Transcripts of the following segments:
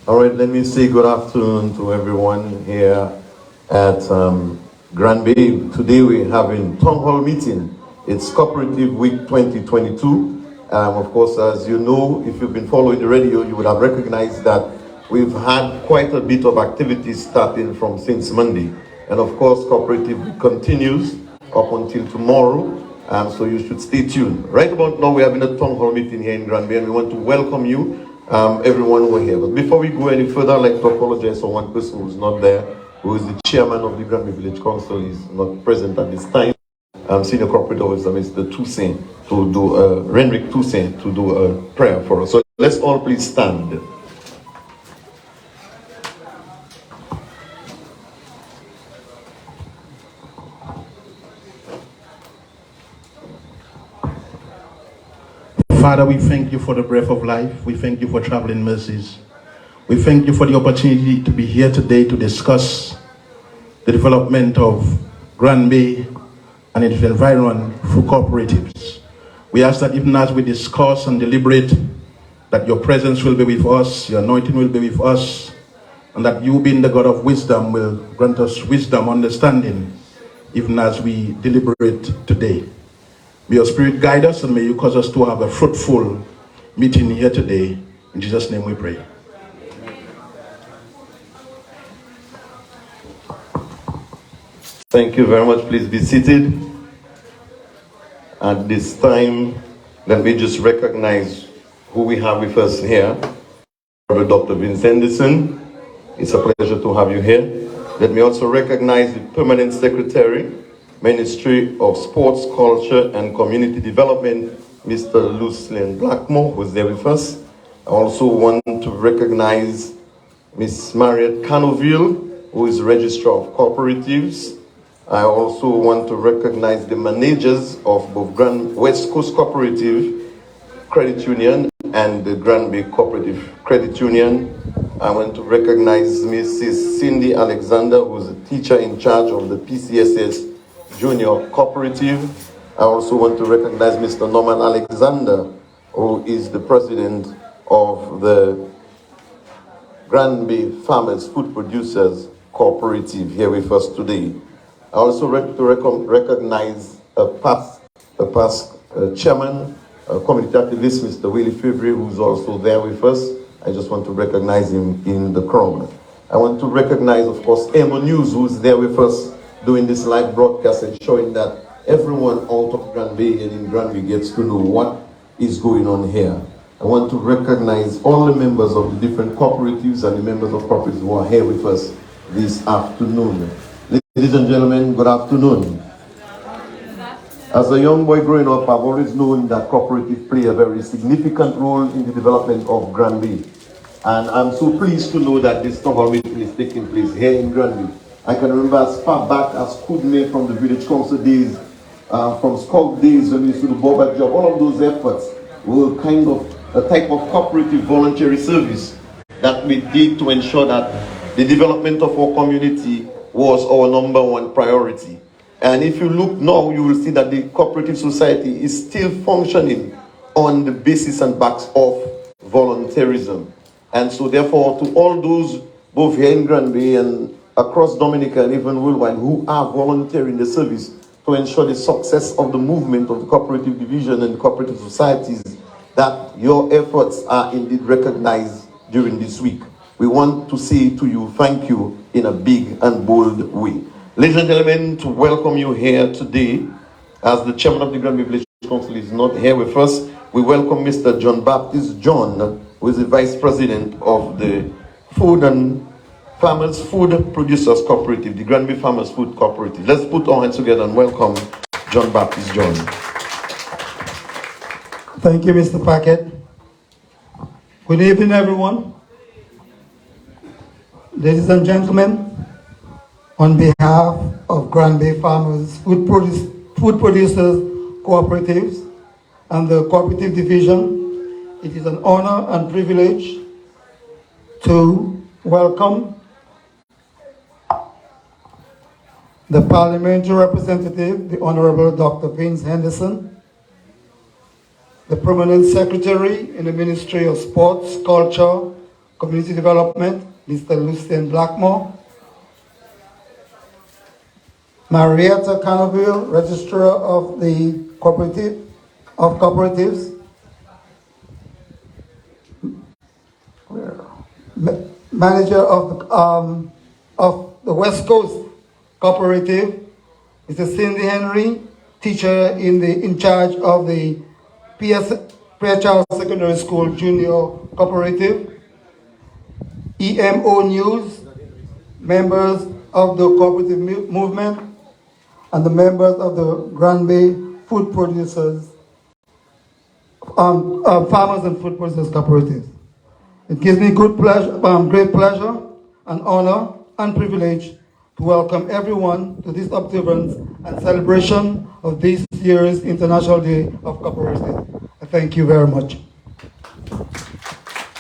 All right, let me say good afternoon to everyone here at Granby. Today we're having town hall meeting. It's Cooperative Week 2022. Of course, as you know, if you've been following the radio, you would have recognized that we've had quite a bit of activities starting from since Monday. And of course, Cooperative Week continues up until tomorrow. So you should stay tuned. Right about now, we're having a town hall meeting here in Granby, and we want to welcome you. Everyone who are here. But before we go any further, I'd like to apologize for one person who's not there, who is the chairman of the Granby Village Council. He's not present at this time. Senior corporate officer, Mr. Toussaint, to do Renrick Toussaint, to do a prayer for us. So let's all please stand. Father, we thank you for the breath of life. We thank you for traveling mercies. We thank you for the opportunity to be here today to discuss the development of Granby and its environment through cooperatives. We ask that even as we discuss and deliberate, that your presence will be with us, your anointing will be with us, and that you, being the God of wisdom, will grant us wisdom, understanding, even as we deliberate today. May your spirit guide us, and may you cause us to have a fruitful meeting here today. In Jesus' name we pray. Thank you very much. Please be seated. At this time, let me just recognize who we have with us here. Dr. Vince Henderson. It's a pleasure to have you here. Let me also recognize the Permanent Secretary, Ministry of Sports, Culture and Community Development, Mr. Lucien Blackmore, who's there with us. I also want to recognize Ms. Marriott Canoville, who is Registrar of Cooperatives. I also want to recognize the managers of both West Coast Cooperative Credit Union and the Granby Cooperative Credit Union. I want to recognize Mrs. Cindy Alexander, who's a teacher in charge of the PCSS Junior Cooperative. I also want to recognize Mr. Norman Alexander, who is the president of the Granby Farmers Food Producers Cooperative here with us today. I also recognize a past chairman, community activist, Mr. Willie Fevry, who's also there with us. I just want to recognize him in the crowd. I want to recognize, of course, Emo News, who's there with us doing this live broadcast and showing that everyone out of Granby and in Granby gets to know what is going on here. I want to recognize all the members of the different cooperatives and the members of cooperatives who are here with us this afternoon. Ladies and gentlemen, good afternoon. As a young boy growing up, I've always known that cooperatives play a very significant role in the development of Granby. And I'm so pleased to know that this town hall meeting is taking place here in Granby. I can remember as far back as Kudme from the village council days, from Scout days when we used to do Boba job, all of those efforts were kind of a type of cooperative voluntary service that we did to ensure that the development of our community was our number one priority. And if you look now, you will see that the cooperative society is still functioning on the basis and backs of voluntarism. And so therefore, to all those both here in Granby and across Dominica and even worldwide who are volunteering the service to ensure the success of the movement of the cooperative division and the cooperative societies, that your efforts are indeed recognized during this week. We want to say to you, thank you in a big and bold way. Ladies and gentlemen, to welcome you here today, as the chairman of the Granby Village Council is not here with us, we welcome Mr. John Baptist John, who is the vice president of the Farmers Food Producers Cooperative, the Granby Farmers Food Cooperative. Let's put our hands together and welcome John Baptist John. Thank you, Mr. Packett. Good evening, everyone. Ladies and gentlemen, on behalf of Granby Farmers Food Producers Cooperatives and the Cooperative Division, it is an honor and privilege to welcome the parliamentary representative, the Honorable Dr. Vince Henderson, the permanent secretary in the Ministry of Sports, Culture, Community Development, Mr. Lucien Blackmore. Marietta Canoville, Registrar of the Cooperative of Cooperatives. Manager of the West Coast Cooperative, Mr. Cindy Henry, teacher in charge of the Fairchild Secondary School Junior Cooperative. EMO News, members of the cooperative movement, and the members of the Grand Bay Food Producers, Farmers and Food Producers Cooperative. It gives me great pleasure and honor and privilege to welcome everyone to this observance and celebration of this year's International Day of Cooperatives. Thank you very much.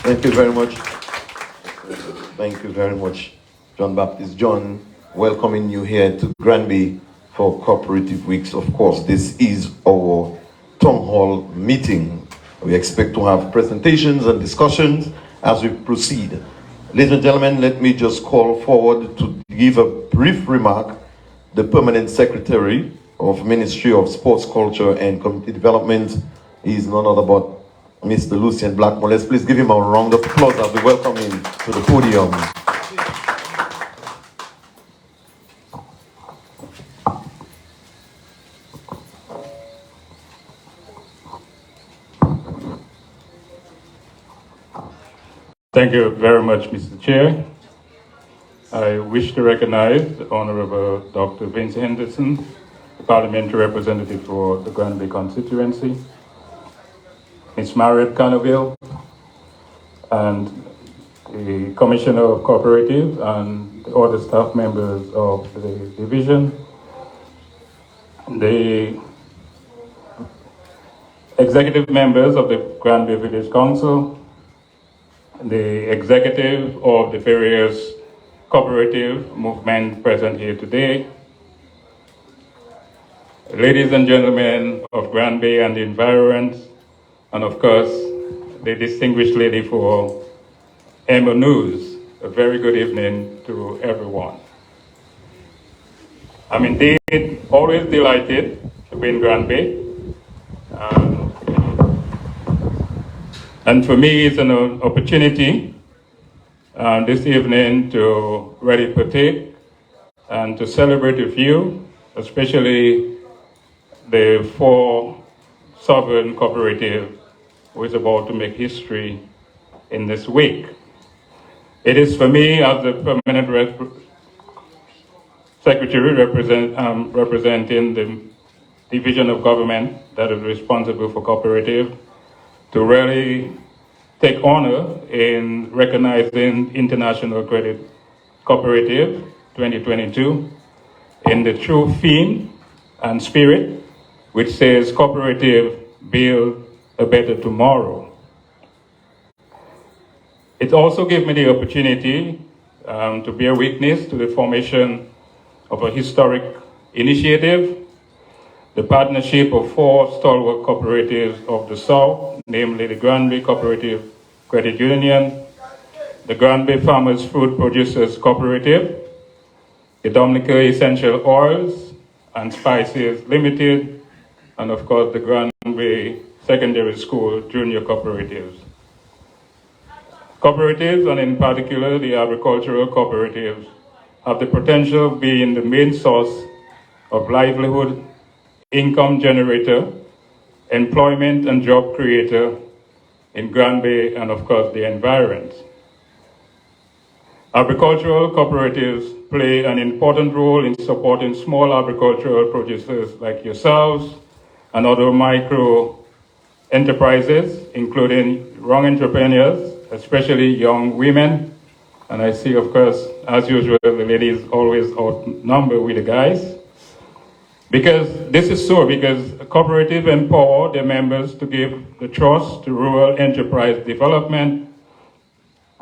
Thank you very much. Thank you very much, John Baptist John, welcoming you here to Granby for Cooperative Weeks. Of course, this is our town hall meeting. We expect to have presentations and discussions as we proceed. Ladies and gentlemen, let me just call forward to give a brief remark the Permanent Secretary of Ministry of Sports, Culture and Community Development. He is none other but Mr. Lucien Blackmore. Let's please give him a round of applause as we welcome him to the podium. Thank you very much, Mr. Chair. I wish to recognize the Honorable Dr. Vince Henderson, the Parliamentary Representative for the Granby constituency, Ms. Mariette Canoville, and the Commissioner of Cooperative and the other staff members of the division, the executive members of the Granby Village Council, the executive of the various cooperative movements present here today, ladies and gentlemen of Granby and the environs, and of course, the distinguished lady for Emma News. A very good evening to everyone. I'm indeed always delighted to be in Granby. And for me, it's an opportunity this evening to really partake and to celebrate with you, especially the 4 sovereign cooperative who is about to make history in this week. It is for me, as the permanent secretary representing the division of government that is responsible for cooperative, to really take honor in recognizing International Credit Cooperative 2022 in the true theme and spirit, which says cooperative build a better tomorrow. It also gave me the opportunity to bear witness to the formation of a historic initiative, the partnership of 4 stalwart cooperatives of the South, namely the Granby Cooperative Credit Union, the Granby Farmers Food Producers Cooperative, the Dominica Essential Oils and Spices Limited, and of course the Granby Secondary School Junior Cooperatives. Cooperatives, and in particular the agricultural cooperatives, have the potential of being the main source of livelihood, income generator, employment and job creator in Granby and of course the environs. Agricultural cooperatives play an important role in supporting small agricultural producers like yourselves and other micro enterprises, including young entrepreneurs, especially young women. And I see, of course, as usual, the ladies always outnumber with the guys. Because this is so, because cooperative empower their members to give the trust to rural enterprise development,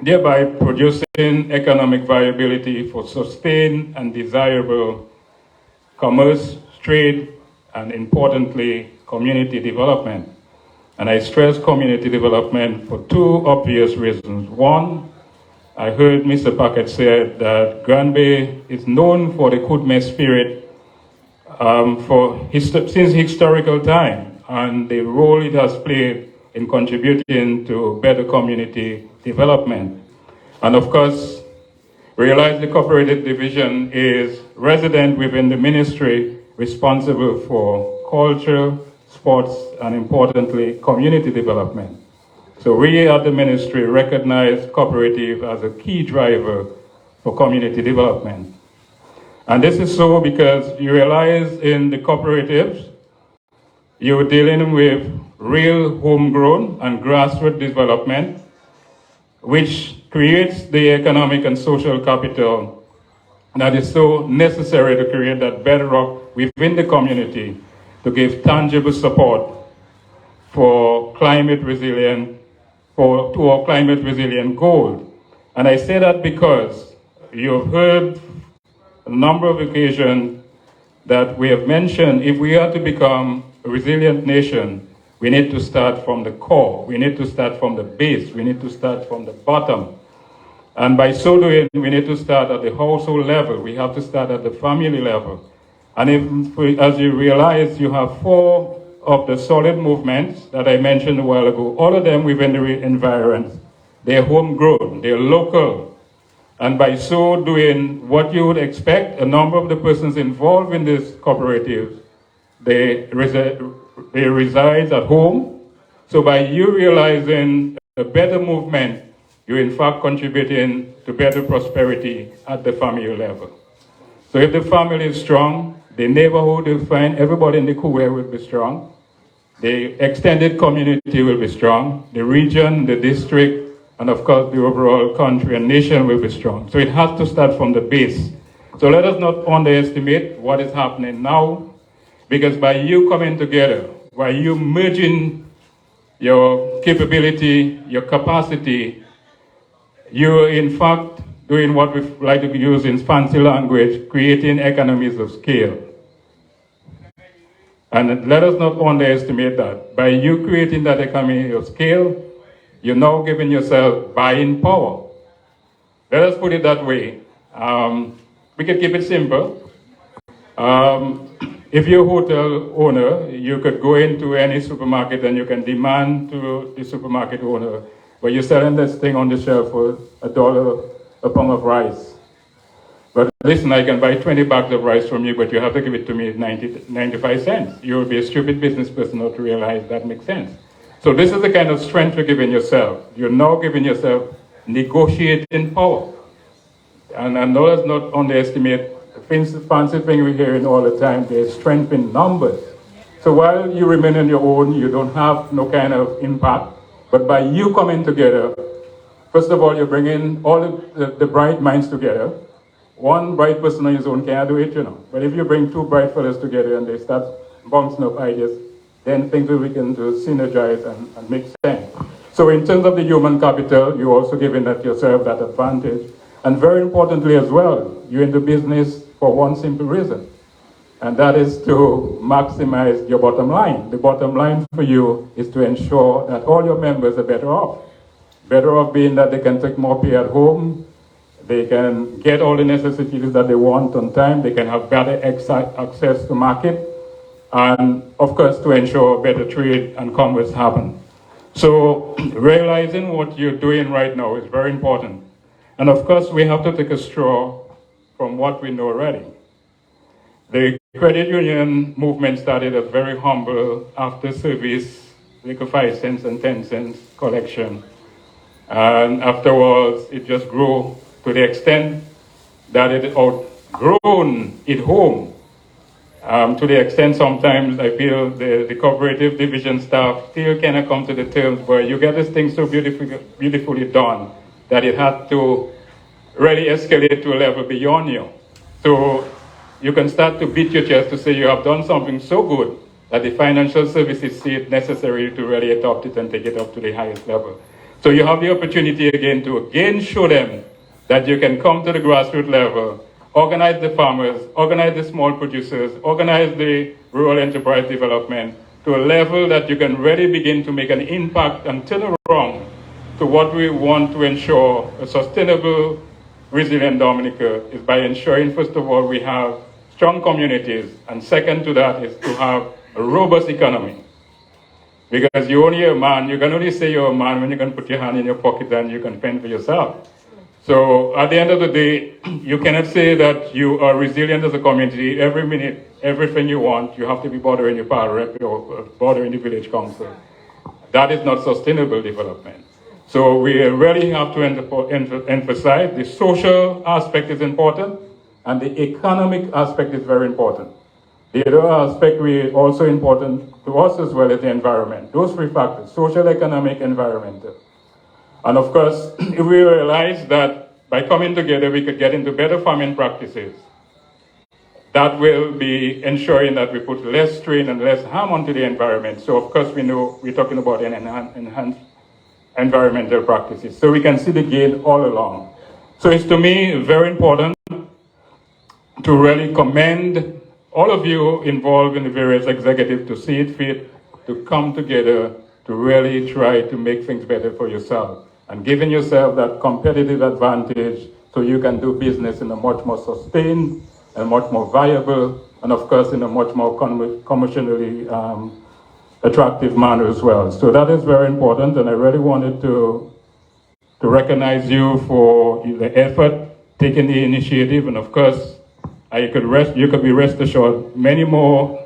thereby producing economic viability for sustained and desirable commerce, trade, and importantly, community development. And I stress community development for 2 obvious reasons. One, I heard Mr. Packett said that Granby is known for the Kootenai spirit since historical time, and the role it has played in contributing to better community development. And of course, realize the cooperative division is resident within the ministry responsible for culture, sports, and importantly, community development. So we at the ministry recognize cooperative as a key driver for community development. And this is so because you realize in the cooperatives, you're dealing with real homegrown and grassroots development, which creates the economic and social capital that is so necessary to create that bedrock within the community to give tangible support for climate resilient, to our climate resilient goal. And I say that because you've heard a number of occasions that we have mentioned if we are to become a resilient nation, we need to start from the core. We need to start from the base. We need to start from the bottom. And by so doing, we need to start at the household level. We have to start at the family level. And as you realize, you have 4 of the solid movements that I mentioned a while ago, all of them within the environment. They're homegrown, they're local. And by so doing, what you would expect, a number of the persons involved in this cooperative, they reside at home. So by you realizing a better movement, you're in fact contributing to better prosperity at the family level. So if the family is strong, the neighborhood will find everybody in the Kuwait will be strong. The extended community will be strong. The region, the district, and of course the overall country and nation will be strong. So it has to start from the base. So let us not underestimate what is happening now, because by you coming together, by you merging your capability, your capacity, you're in fact doing what we like to use in fancy language, creating economies of scale. And let us not underestimate that. By you creating that economy of scale, you're now giving yourself buying power. Let us put it that way. We can keep it simple. If you're a hotel owner, you could go into any supermarket and you can demand to the supermarket owner, well, you're selling this thing on the shelf for $1 a pound of rice. But listen, I can buy 20 bags of rice from you, but you have to give it to me at 95 cents. You will be a stupid business person not to realize that makes sense. So this is the kind of strength you're giving yourself. You're now giving yourself negotiating power. And let us not underestimate the fancy thing we're hearing all the time, there's strength in numbers. So while you remain on your own, you don't have no kind of impact. But by you coming together, first of all, you're bringing all the bright minds together. One bright person on his own can't do it, you know. But if you bring 2 bright fellows together and they start bouncing up ideas, then things will begin to synergize and make sense. So in terms of the human capital, you're also giving that yourself that advantage. And very importantly as well, you're in the business for one simple reason. And that is to maximize your bottom line. The bottom line for you is to ensure that all your members are better off. Better off being that they can take more pay at home, they can get all the necessities that they want on time, they can have better access to market, and of course to ensure better trade and commerce happen. So realizing what you're doing right now is very important. And of course we have to take a straw from what we know already. The credit union movement started as very humble after service, like a 5 cents and 10 cents collection. And afterwards, it just grew to the extent that it outgrown it home. To the extent sometimes I feel the cooperative division staff still cannot come to the terms where you get this thing so beautifully done that it had to really escalate to a level beyond you. So you can start to beat your chest to say you have done something so good that the financial services see it necessary to really adopt it and take it up to the highest level. So you have the opportunity again to show them that you can come to the grassroots level, organize the farmers, organize the small producers, organize the rural enterprise development to a level that you can really begin to make an impact and turn around to what we want to ensure a sustainable, resilient Dominica is by ensuring, first of all, we have strong communities, and second to that is to have a robust economy. Because you're only a man, you can only say you're a man when you can put your hand in your pocket and you can fend for yourself. So at the end of the day, you cannot say that you are resilient as a community. Every minute, everything you want, you have to be bothering your power rep or bothering the village council. That is not sustainable development. So we really have to emphasize the social aspect is important and the economic aspect is very important. The other aspect also important to us as well is the environment. Those three factors, social, economic, environmental. And of course, if we realize that by coming together, we could get into better farming practices, that will be ensuring that we put less strain and less harm onto the environment. So of course, we know we're talking about enhanced environmental practices. So we can see the gain all along. So it's to me very important to really commend all of you involved in the various executives to see it fit to come together to really try to make things better for yourself and giving yourself that competitive advantage so you can do business in a much more sustained and much more viable and of course in a much more commercially attractive manner as well. So that is very important, and I really wanted to recognize you for the effort, taking the initiative, and of course you could be rest assured many more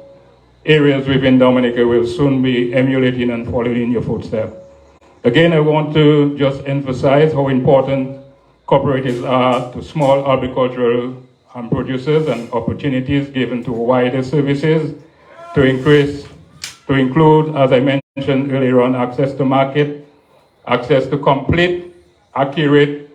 areas within Dominica will soon be emulating and following in your footsteps. Again, I want to just emphasize how important cooperatives are to small agricultural producers and opportunities given to wider services to include, as I mentioned earlier on, access to market, access to complete, accurate,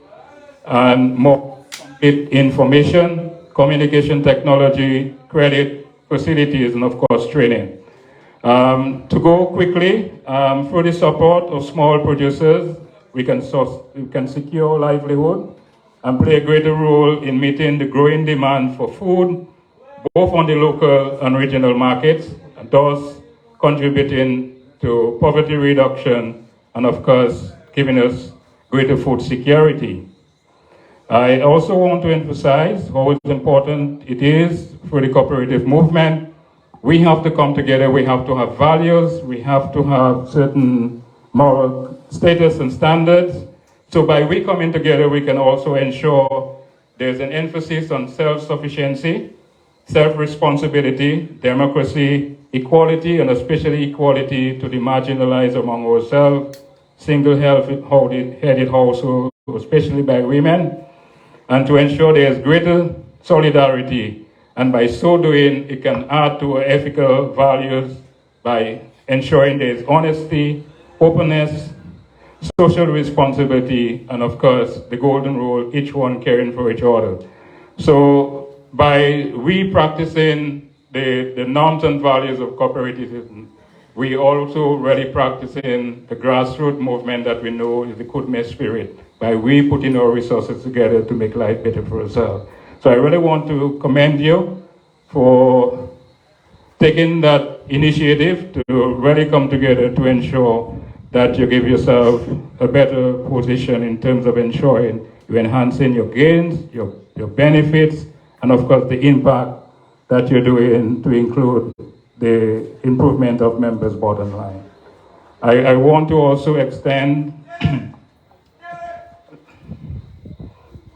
and more complete information, communication technology, credit, facilities, and of course, training. To go quickly, through the support of small producers, we can secure livelihood and play a greater role in meeting the growing demand for food, both on the local and regional markets, and thus contributing to poverty reduction and of course, giving us greater food security. I also want to emphasize how important it is for the cooperative movement. We have to come together, we have to have values, we have to have certain moral status and standards. So by we coming together, we can also ensure there's an emphasis on self-sufficiency, self-responsibility, democracy, equality, and especially equality to the marginalized among ourselves, single-headed households, especially by women, and to ensure there is greater solidarity. And by so doing, it can add to our ethical values by ensuring there is honesty, openness, social responsibility, and of course, the golden rule, each one caring for each other. So by re-practicing the norms and values of cooperativism, we also really practicing the grassroots movement that we know is the Kudme spirit, by we putting our resources together to make life better for ourselves. So I really want to commend you for taking that initiative to really come together to ensure that you give yourself a better position in terms of ensuring you're enhancing your gains, your benefits, and of course the impact that you're doing to include the improvement of members' bottom line. I want to also extend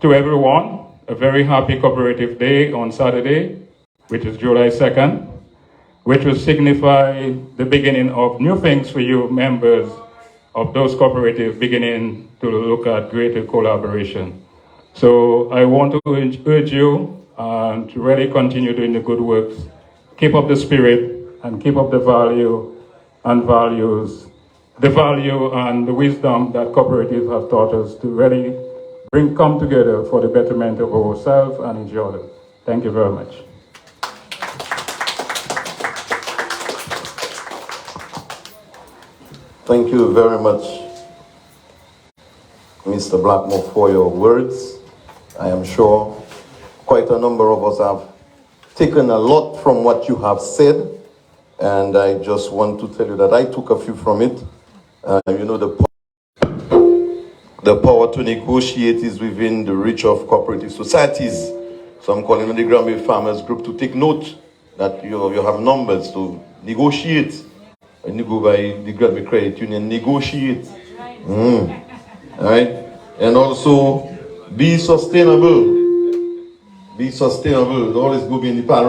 to everyone a very happy Cooperative Day on Saturday, which is July 2nd, which will signify the beginning of new things for you members of those cooperatives beginning to look at greater collaboration. So I want to urge you to really continue doing the good works, keep up the spirit, and keep up the value and values, the value and the wisdom that cooperatives have taught us to really come together for the betterment of ourselves and each other. Thank you very much. Thank you very much, Mr. Blackmore, for your words. I am sure quite a number of us have taken a lot from what you have said, and I just want to tell you that I took a few from it. You know, the power to negotiate is within the reach of cooperative societies. So I'm calling on the Granby Farmers Group to take note that you have numbers to negotiate. When you go by the Granby Credit Union, negotiate. All right? And also, be sustainable. Be sustainable. Always go be in the pan.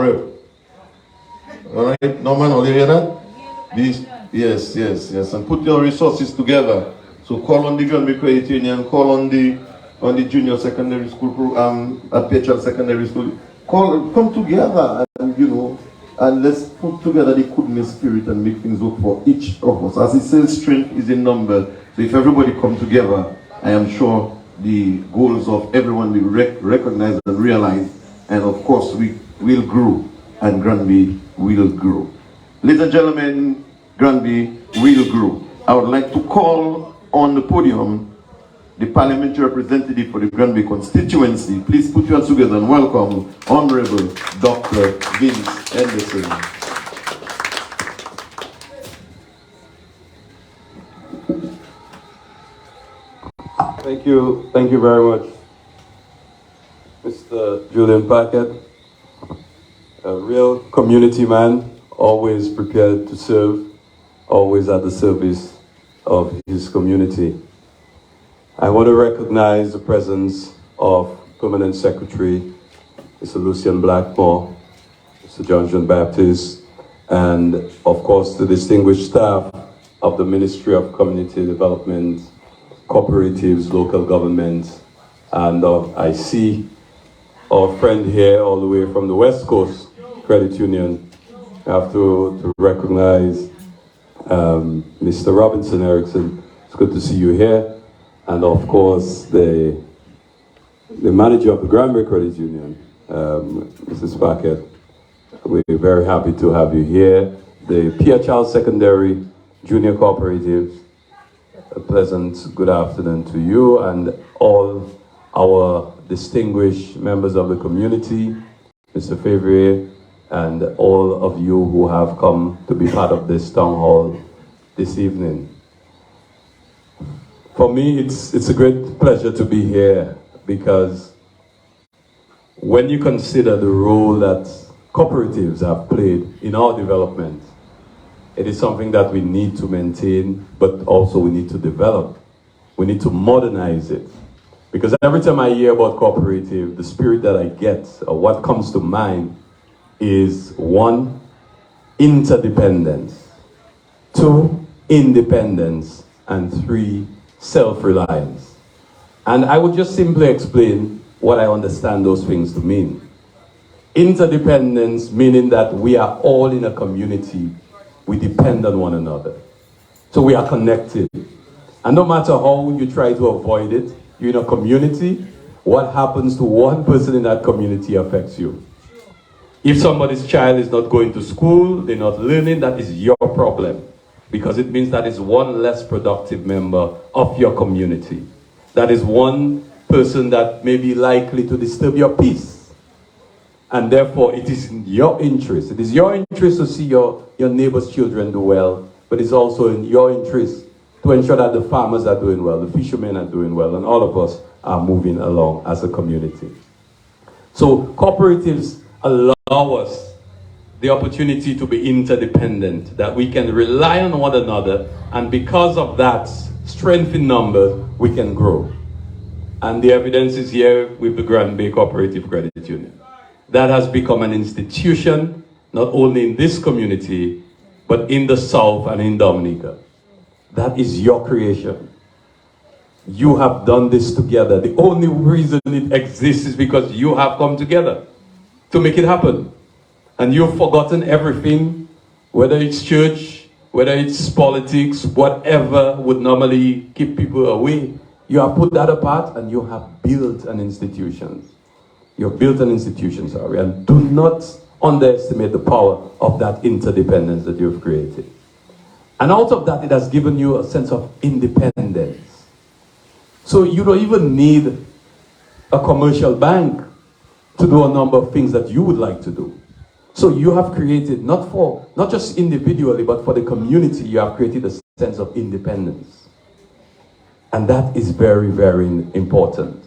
All right? Norman, all you hear that? Yes. And put your resources together. So call on the Granby Credit Union, call on the junior secondary school program at PHL Secondary School. Come together and let's put together the goodness spirit and make things work for each of us. As it says, strength is in number. So if everybody come together, I am sure the goals of everyone will recognize and realize, and of course we will grow, and Granby will grow. Ladies and gentlemen, Granby will grow. I would like to call on the podium the parliamentary representative for the Granby constituency. Please put your hands together and welcome Honorable Dr. Vince Henderson. Thank you very much, Mr. Julian Packard, a real community man, always prepared to serve, always at the service of his community. I want to recognize the presence of Permanent Secretary, Mr. Lucian Blackmore, Mr. John Baptist, and of course the distinguished staff of the Ministry of Community Development, Cooperatives, Local Government, and I see our friend here all the way from the West Coast Credit Union. I have to recognize Mr. Robinson Erickson. It's good to see you here. And of course, the manager of the Granby Credit Union, Mrs. Packard. We're very happy to have you here. The PHL Secondary Junior Cooperatives, a pleasant good afternoon to you and all our distinguished members of the community, Mr. Favre, and all of you who have come to be part of this town hall this evening. For me, it's a great pleasure to be here because when you consider the role that cooperatives have played in our development, it is something that we need to maintain, but also we need to develop. We need to modernize it. Because every time I hear about cooperative, the spirit that I get, or what comes to mind, is 1, interdependence, 2, independence, and 3, self-reliance. And I would just simply explain what I understand those things to mean. Interdependence, meaning that we are all in a community, we depend on one another. So we are connected. And no matter how you try to avoid it, you're in a community, what happens to one person in that community affects you. If somebody's child is not going to school, they're not learning, that is your problem. Because it means that is one less productive member of your community. That is one person that may be likely to disturb your peace. And therefore, it is in your interest. It is your interest to see your neighbor's children do well, but it's also in your interest to ensure that the farmers are doing well, the fishermen are doing well, and all of us are moving along as a community. So cooperatives allow us the opportunity to be interdependent, that we can rely on one another, and because of that strength in numbers, we can grow. And the evidence is here with the Granby Cooperative Credit Union. That has become an institution, not only in this community, but in the South and in Dominica. That is your creation. You have done this together. The only reason it exists is because you have come together to make it happen. And you've forgotten everything, whether it's church, whether it's politics, whatever would normally keep people away. You have put that apart and you have built an institution. You have built an institution, sorry, and do not underestimate the power of that interdependence that you've created. And out of that, it has given you a sense of independence. So you don't even need a commercial bank to do a number of things that you would like to do. So you have created, not just individually, but for the community, you have created a sense of independence. And that is very, very important.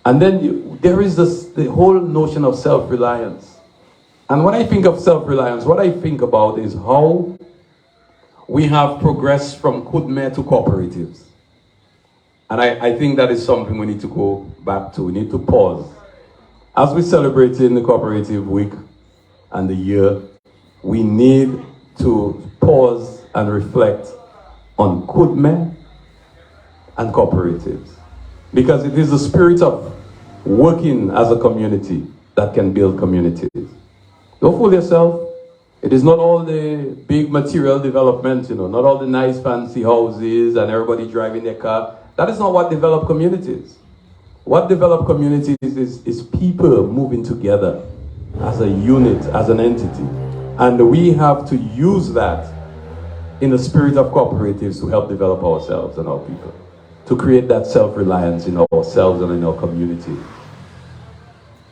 And then there is the whole notion of self-reliance. And when I think of self-reliance, what I think about is how we have progressed from Kudme to cooperatives. And I think that is something we need to go back to. We need to pause. As we celebrate in the Cooperative Week and the year, we need to pause and reflect on Kudme and cooperatives. Because it is the spirit of working as a community that can build communities. Don't fool yourself. It is not all the big material development, not all the nice fancy houses and everybody driving their car. That is not what develop communities. What develop communities is people moving together as a unit, as an entity. And we have to use that in the spirit of cooperatives to help develop ourselves and our people, to create that self-reliance in ourselves and in our community.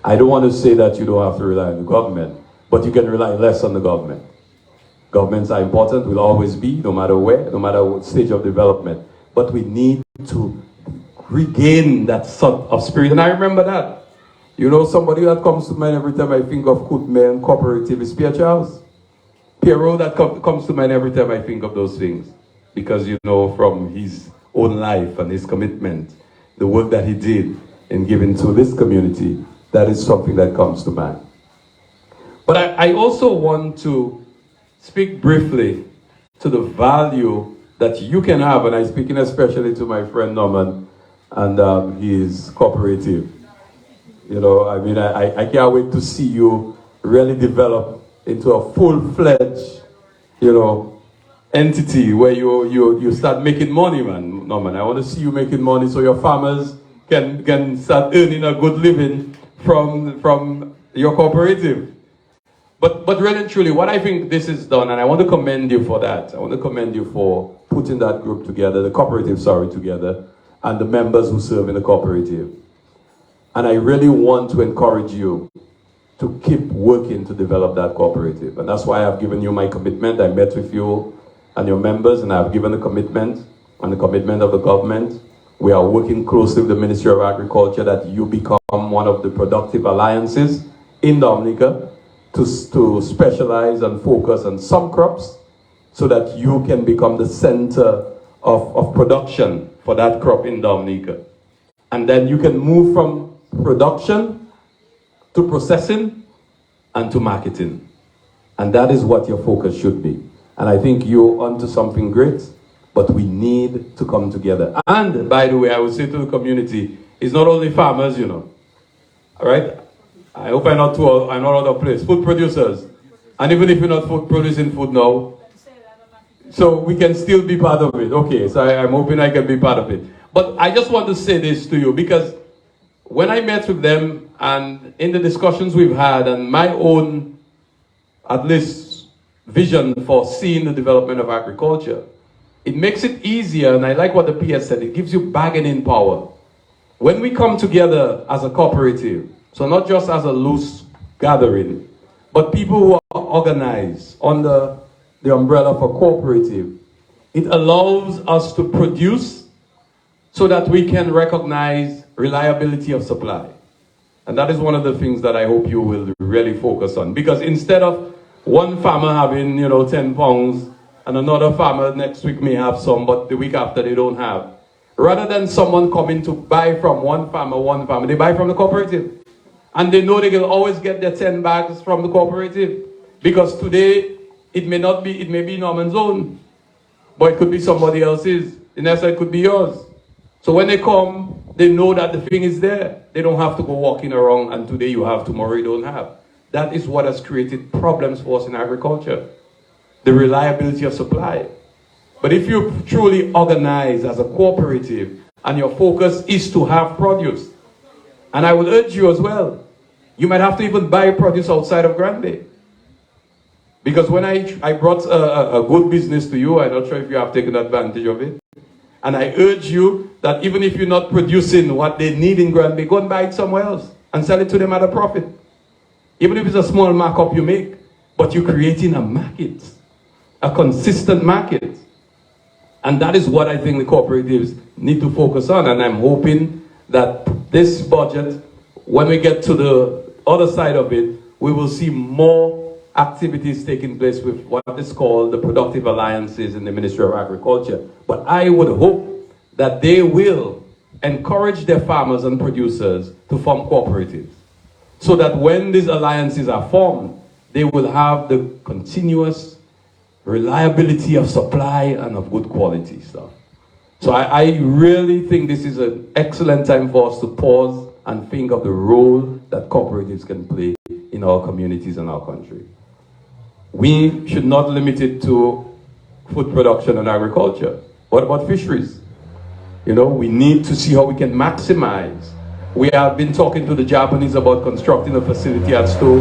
I don't want to say that you don't have to rely on the government, but you can rely less on the government. Governments are important, will always be, no matter where, no matter what stage of development. But we need to regain that sort of spirit. And I remember that. Somebody that comes to mind every time I think of Kudme and cooperative is Pierre Charles. Pierrot that comes to mind every time I think of those things. Because, from his own life and his commitment, the work that he did in giving to this community, that is something that comes to mind. But I also want to speak briefly to the value that you can have, and I'm speaking especially to my friend Norman and his cooperative. I can't wait to see you really develop into a full-fledged, entity where you start making money, man, Norman. I want to see you making money so your farmers can start earning a good living from your cooperative. But really and truly, what I think this is done, and I want to commend you for that. I want to commend you for putting that group together, the cooperative, together, and the members who serve in the cooperative. And I really want to encourage you to keep working to develop that cooperative. And that's why I've given you my commitment. I met with you and your members, and I've given a commitment and the commitment of the government. We are working closely with the Ministry of Agriculture that you become one of the productive alliances in Dominica to specialize and focus on some crops so that you can become the center of production for that crop in Dominica. And then you can move from production to processing and to marketing. And that is what your focus should be. And I think you're onto something great, but we need to come together. And by the way, I would say to the community, it's not only farmers, all right? I hope I'm not out of place. Food producers. And even if you're not producing food now, so we can still be part of it. Okay, so I'm hoping I can be part of it. But I just want to say this to you, because when I met with them and in the discussions we've had and my own, at least, vision for seeing the development of agriculture, it makes it easier, and I like what the PS said, it gives you bargaining power. When we come together as a cooperative, so not just as a loose gathering, but people who are organized under the umbrella of a cooperative, it allows us to produce so that we can recognize reliability of supply. And that is one of the things that I hope you will really focus on. Because instead of one farmer having, 10 pounds, and another farmer next week may have some, but the week after they don't have, rather than someone coming to buy from one farmer, they buy from the cooperative. And they know they can always get their 10 bags from the cooperative. Because today, it may be Norman's own, but it could be somebody else's. In essence, it could be yours. So when they come, they know that the thing is there. They don't have to go walking around and today you have, tomorrow you don't have. That is what has created problems for us in agriculture. The reliability of supply. But if you truly organize as a cooperative and your focus is to have produce, and I will urge you as well, you might have to even buy produce outside of Grand Bay. Because when I brought a good business to you, I'm not sure if you have taken advantage of it. And I urge you that even if you're not producing what they need in Grand Bay, go and buy it somewhere else and sell it to them at a profit. Even if it's a small markup you make, but you're creating a market, a consistent market. And that is what I think the cooperatives need to focus on. And I'm hoping that this budget, when we get to the other side of it, we will see more activities taking place with what is called the productive alliances in the Ministry of Agriculture. But I would hope that they will encourage their farmers and producers to form cooperatives, so that when these alliances are formed, they will have the continuous reliability of supply and of good quality stuff. So I really think this is an excellent time for us to pause and think of the role that cooperatives can play in our communities and our country. We should not limit it to food production and agriculture. What about fisheries? You know, we need to see how we can maximize. We have been talking to the Japanese about constructing a facility at Stowe.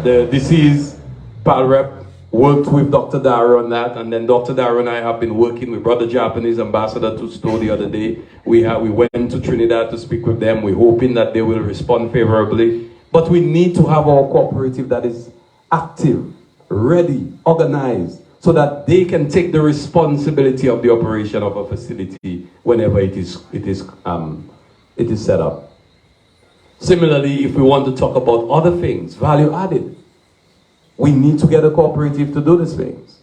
The deceased PAL rep worked with Dr. Darrow on that, and then Dr. Darrow and I have been working with Brother Japanese Ambassador to Stowe the other day. We went to Trinidad to speak with them. We're hoping that they will respond favorably. But we need to have our cooperative that is active, ready, organized, so that they can take the responsibility of the operation of a facility whenever it is set up. Similarly, if we want to talk about other things, value added, we need to get a cooperative to do these things.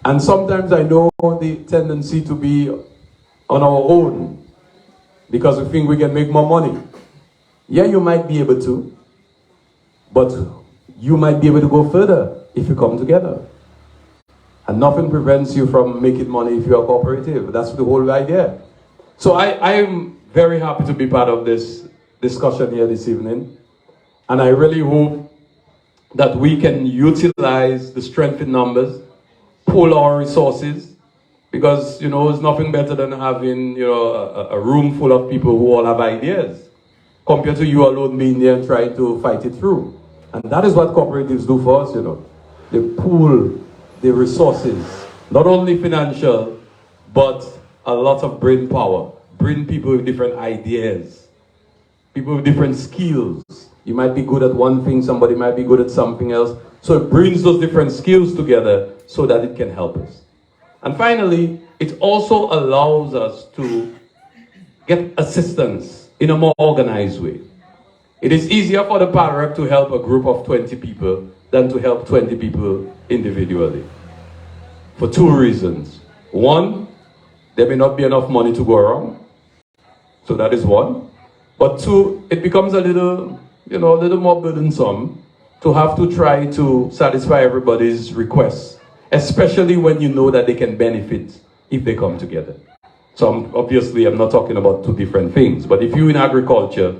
And sometimes I know the tendency to be on our own because we think we can make more money. Yeah, you might be able to, but you might be able to go further if you come together. And nothing prevents you from making money if you're a cooperative. That's the whole idea. So I am very happy to be part of this discussion here this evening. And I really hope that we can utilize the strength in numbers, pool our resources, because, you know, it's nothing better than having, you know, a room full of people who all have ideas, compared to you alone being there and trying to fight it through. And that is what cooperatives do for us, you know. They pool the resources, not only financial, but a lot of brain power. Bring people with different ideas, people with different skills. You might be good at one thing, somebody might be good at something else. So it brings those different skills together so that it can help us. And finally, it also allows us to get assistance in a more organized way. It is easier for the PAL rep to help a group of 20 people than to help 20 people individually. For two reasons. One, there may not be enough money to go around. So that is one. But two, it becomes a little more burdensome to have to try to satisfy everybody's requests, especially when you know that they can benefit if they come together. So obviously I'm not talking about two different things, but if you're in agriculture,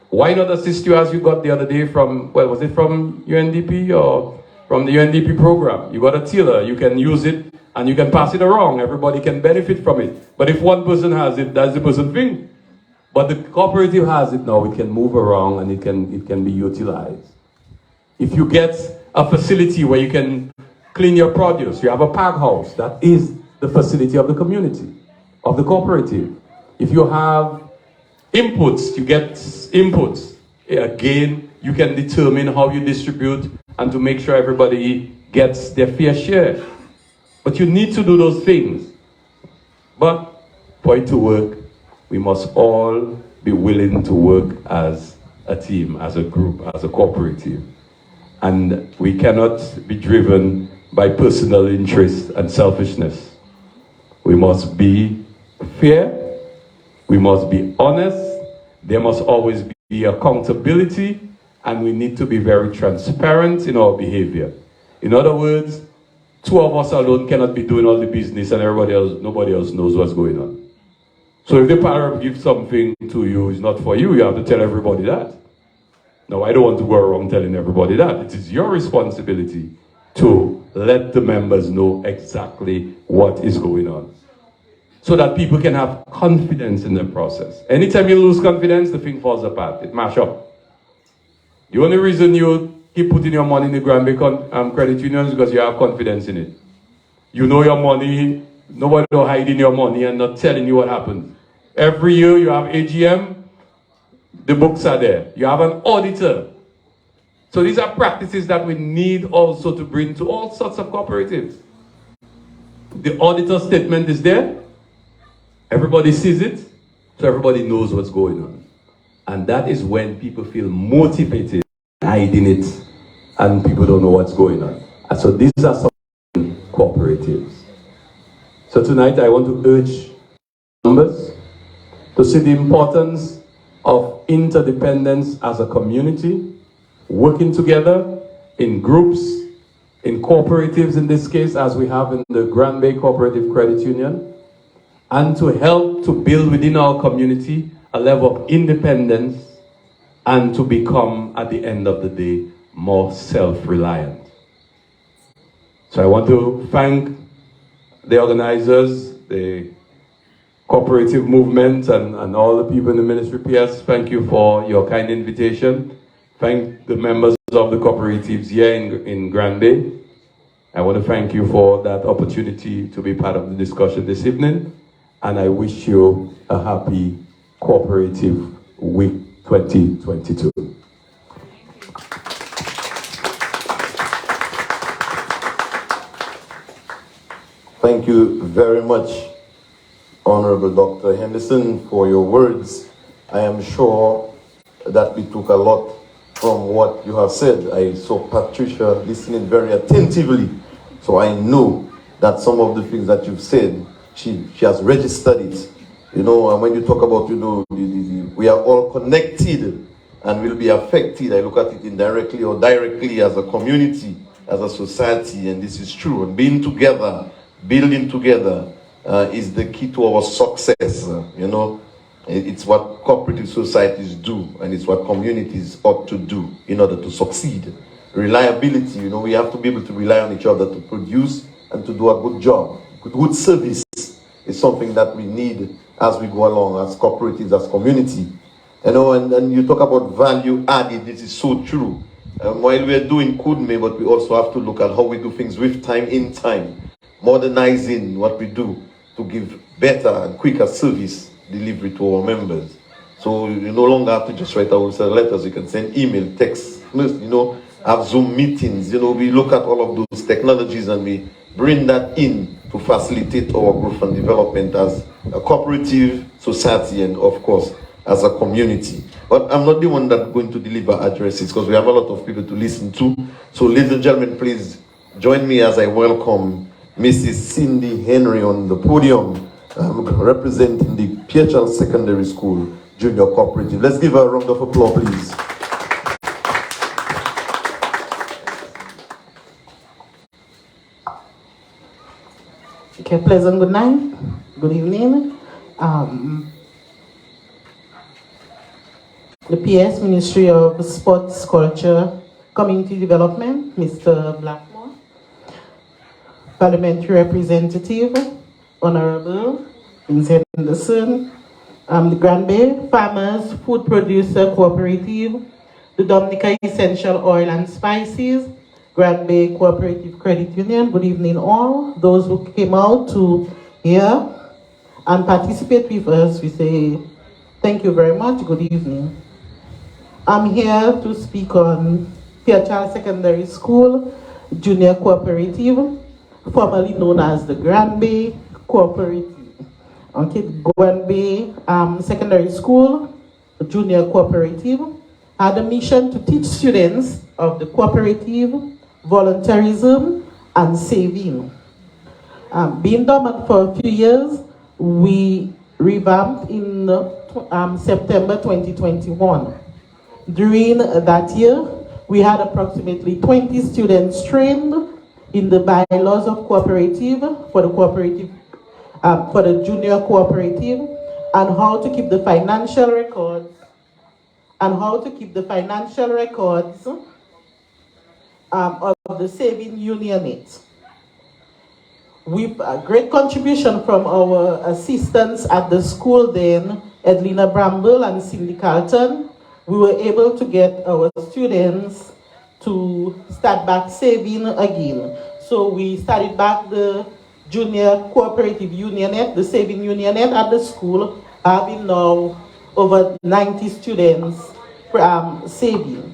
why not assist you as you got the other day from, well, was it from UNDP or from the UNDP program? You got a tiller, you can use it and you can pass it around. Everybody can benefit from it. But if one person has it, that's the person's thing. But the cooperative has it now, it can move around and it can be utilized. If you get a facility where you can clean your produce, you have a pack house, that is the facility of the community, of the cooperative. If you have inputs, you get inputs. Again, you can determine how you distribute and to make sure everybody gets their fair share. But you need to do those things. But for it to work, we must all be willing to work as a team, as a group, as a cooperative. And we cannot be driven by personal interest and selfishness. We must be fair, we must be honest, there must always be accountability, and we need to be very transparent in our behavior. In other words, two of us alone cannot be doing all the business and nobody else knows what's going on. So if the PAL gives something to you, it's not for you, you have to tell everybody that. Now, I don't want to go around telling everybody that. It is your responsibility to let the members know exactly what is going on, so that people can have confidence in the process. Anytime you lose confidence, the thing falls apart. It mash up. The only reason you keep putting your money in the Granby credit union is because you have confidence in it. You know your money, nobody will hide in your money and not telling you what happens. Every year you have AGM, the books are there. You have an auditor. So these are practices that we need also to bring to all sorts of cooperatives. The auditor statement is there. Everybody sees it, so everybody knows what's going on. And that is when people feel motivated, hiding it, and people don't know what's going on. And so these are some cooperatives. So tonight I want to urge members to see the importance of interdependence as a community, working together in groups, in cooperatives in this case, as we have in the Grand Bay Cooperative Credit Union, and to help to build within our community a level of independence and to become, at the end of the day, more self-reliant. So I want to thank the organizers, the cooperative movement, and all the people in the ministry. PS, thank you for your kind invitation. Thank the members of the cooperatives here in Grand Bay. I want to thank you for that opportunity to be part of the discussion this evening. And I wish you a happy Cooperative Week 2022. Thank you very much, Honorable Dr. Henderson, for your words. I am sure that we took a lot from what you have said. I saw Patricia listening very attentively, so I know that some of the things that you've said, she has registered it. You know, and when you talk about, you know, we are all connected and will be affected. I look at it indirectly or directly as a community, as a society, and this is true. And being together, building together is the key to our success. You know, it's what cooperative societies do, and it's what communities ought to do in order to succeed. Reliability, you know, we have to be able to rely on each other to produce and to do a good job. Good service is something that we need as we go along, as cooperatives, as community. You know, and you talk about value added, this is so true. While we are doing Kudme, but we also have to look at how we do things with time in time, modernizing what we do to give better and quicker service delivery to our members. So you no longer have to just write out letters, you can send email, text, you know, have Zoom meetings. You know, we look at all of those technologies and we bring that in to facilitate our growth and development as a cooperative society and, of course, as a community. But I'm not the one that's going to deliver addresses because we have a lot of people to listen to. So, ladies and gentlemen, please join me as I welcome Mrs. Cindy Henry on the podium, representing the PHL Secondary School Junior Cooperative. Let's give her a round of applause, please. Okay, pleasant good night, good evening. The PS Ministry of Sports, Culture, Community Development, Mr. Blackmore, Parliamentary Representative, Honorable Vincent Henderson, the Grand Bay Farmers Food Producer Cooperative, the Dominica Essential Oil and Spices, Grand Bay Cooperative Credit Union. Good evening all. Those who came out to hear and participate with us, we say thank you very much. Good evening. I'm here to speak on PHL Secondary School Junior Cooperative, formerly known as the Grand Bay Cooperative. Okay, Grand Bay Secondary School Junior Cooperative had a mission to teach students of the cooperative, volunteerism, and saving. Being dormant for a few years, we revamped in September 2021. During that year, we had approximately 20 students trained in the bylaws of cooperative for the junior cooperative, and how to keep the financial records, of the saving unionate. With a great contribution from our assistants at the school then, Edlina Bramble and Cindy Carlton, we were able to get our students to start back saving again. So we started back the junior cooperative unionate, the saving unionate at the school, having now over 90 students saving.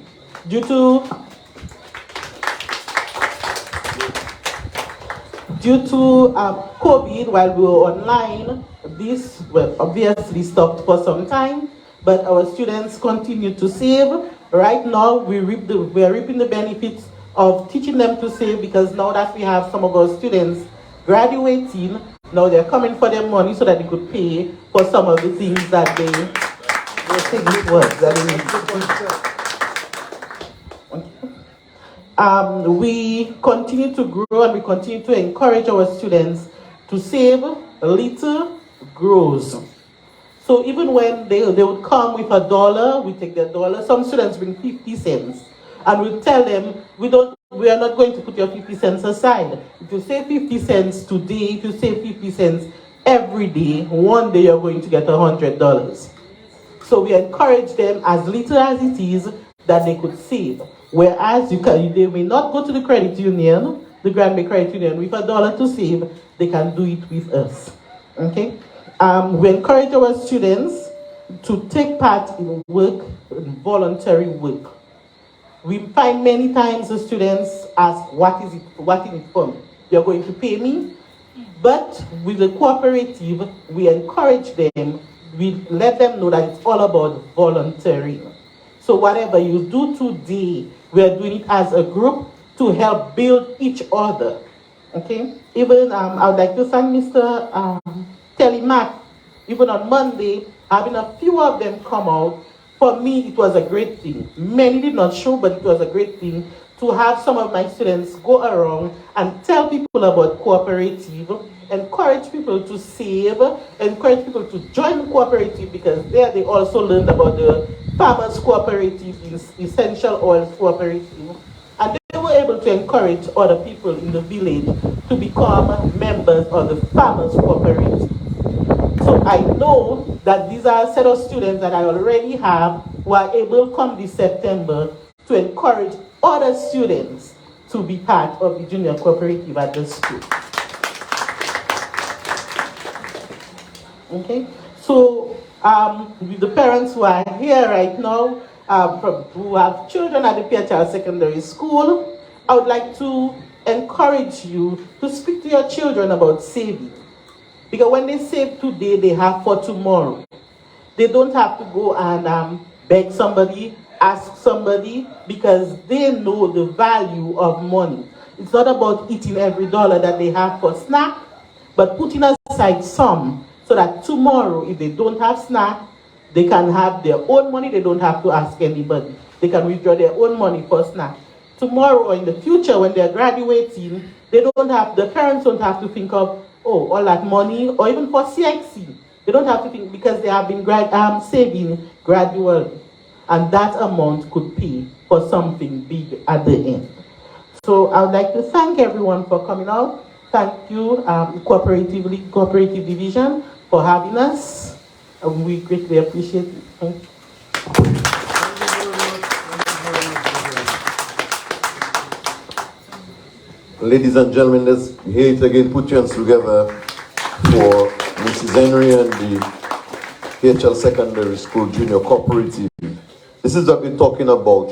Due to COVID, while we were online, this obviously stopped for some time, but our students continue to save. Right now, we are reaping the benefits of teaching them to save, because now that we have some of our students graduating, now they're coming for their money so that they could pay for some of the things that they think it was. We continue to grow and we continue to encourage our students to save. Little grows. So even when they would come with $1, we take their dollar. Some students bring 50 cents. And we tell them, we are not going to put your 50 cents aside. If you save 50 cents today, if you save 50 cents every day, one day you're going to get $100. So we encourage them, as little as it is, that they could save. Whereas they may not go to the credit union, the Grand Bay Credit Union, with $1 to save, they can do it with us. Okay? We encourage our students to take part in work, in voluntary work. We find many times the students ask, what is it for? You're going to pay me? But with the cooperative, we encourage them, we let them know that it's all about volunteering. So whatever you do today, we are doing it as a group to help build each other. Okay? Even I would like to thank Mr. Telemac. Even on Monday, having a few of them come out, for me it was a great thing. Many did not show, but it was a great thing to have some of my students go around and tell people about cooperative, encourage people to save, encourage people to join the cooperative, because there they also learned about the Farmers Cooperative, Essential Oils Cooperative, and they were able to encourage other people in the village to become members of the Farmers Cooperative. So I know that these are a set of students that I already have who are able, come this September, to encourage other students to be part of the junior cooperative at the school. Okay, so with the parents who are here right now, who have children at the PHR Secondary School, I would like to encourage you to speak to your children about saving. Because when they save today, they have for tomorrow. They don't have to go and beg somebody, ask somebody, because they know the value of money. It's not about eating every dollar that they have for snack, but putting aside some so that tomorrow, if they don't have snack, they can have their own money. They don't have to ask anybody. They can withdraw their own money for snack. Tomorrow or in the future, when they're graduating, the parents don't have to think of, oh, all that money, or even for CXC. They don't have to think, because they have been saving gradually. And that amount could pay for something big at the end. So I would like to thank everyone for coming out. Thank you, Cooperative Division, for having us. We greatly appreciate it. Thank you. Ladies and gentlemen, let's hear it again. Put your hands together for Mrs. Henry and the PHL Secondary School Junior Cooperative. This is what we're talking about,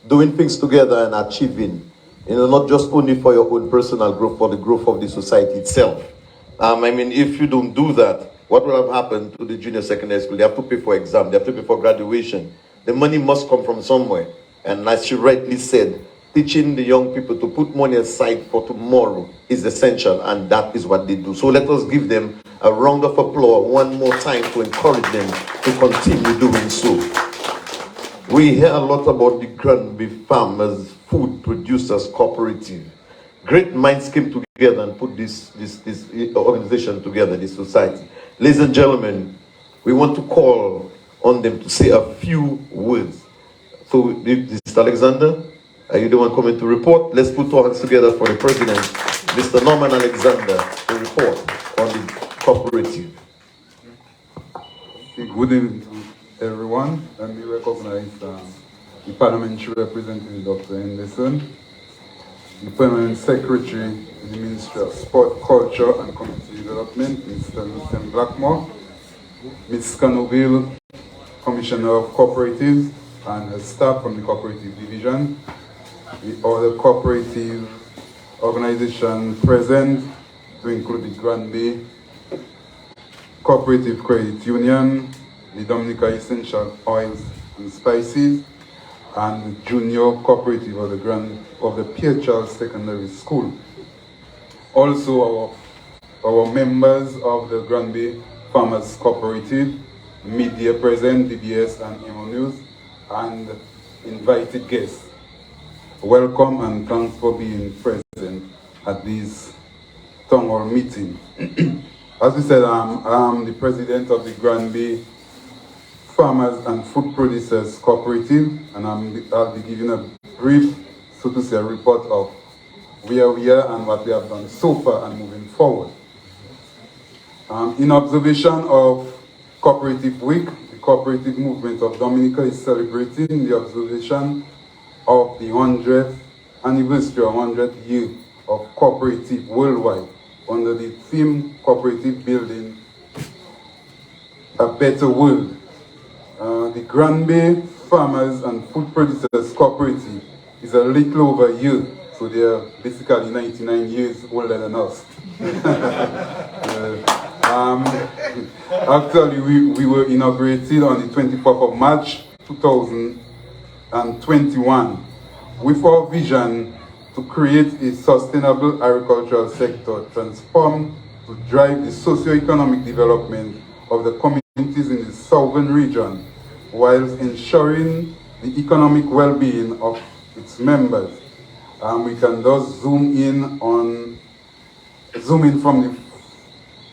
doing things together and achieving, not just only for your own personal growth, for the growth of the society itself. If you don't do that, what will have happened to the junior secondary school? They have to pay for exam, they have to pay for graduation. The money must come from somewhere. And as she rightly said, teaching the young people to put money aside for tomorrow is essential, and that is what they do. So let us give them a round of applause one more time to encourage them to continue doing so. We hear a lot about the Grand Bay Farmers Food Producers Cooperative. Great minds came together and put this organization together, this society. Ladies and gentlemen, we want to call on them to say a few words. So, Mr. Alexander, are you the one coming to report? Let's put our hands together for the president, Mr. Norman Alexander, to report on the cooperative. Good evening to everyone. Let me recognize the parliamentary representative, Dr. Henderson, the permanent secretary in the Ministry of Sport, Culture and Community Development, Mr. Lucien Blackmore, Ms. Canoville, Commissioner of Cooperatives, and her staff from the Cooperative Division, the other cooperative organizations present, to include the Granby Cooperative Credit Union, the Dominica Essential Oils and Spices, and the Junior Cooperative of the Pierre Charles Secondary School. Also, our members of the Granby Farmers Cooperative, media present, DBS and Emo News, and invited guests. Welcome and thanks for being present at this town hall meeting. As we said, I'm the president of the Granby Farmers and Food Producers Cooperative, and I'll be giving a brief, so to say, a report of where we are and what we have done so far and moving forward. In observation of Cooperative Week, the cooperative movement of Dominica is celebrating the observation of the 100th anniversary or 100th year of cooperative worldwide under the theme Cooperative Building a Better World. The Granby Farmers and Food Producers Cooperative is a little over a year, so they are basically 99 years older than us. Actually, we were inaugurated on the 24th of March 2021 with our vision to create a sustainable agricultural sector transformed to drive the socio-economic development of the communities in the southern region, whilst ensuring the economic well-being of its members. We can thus zoom in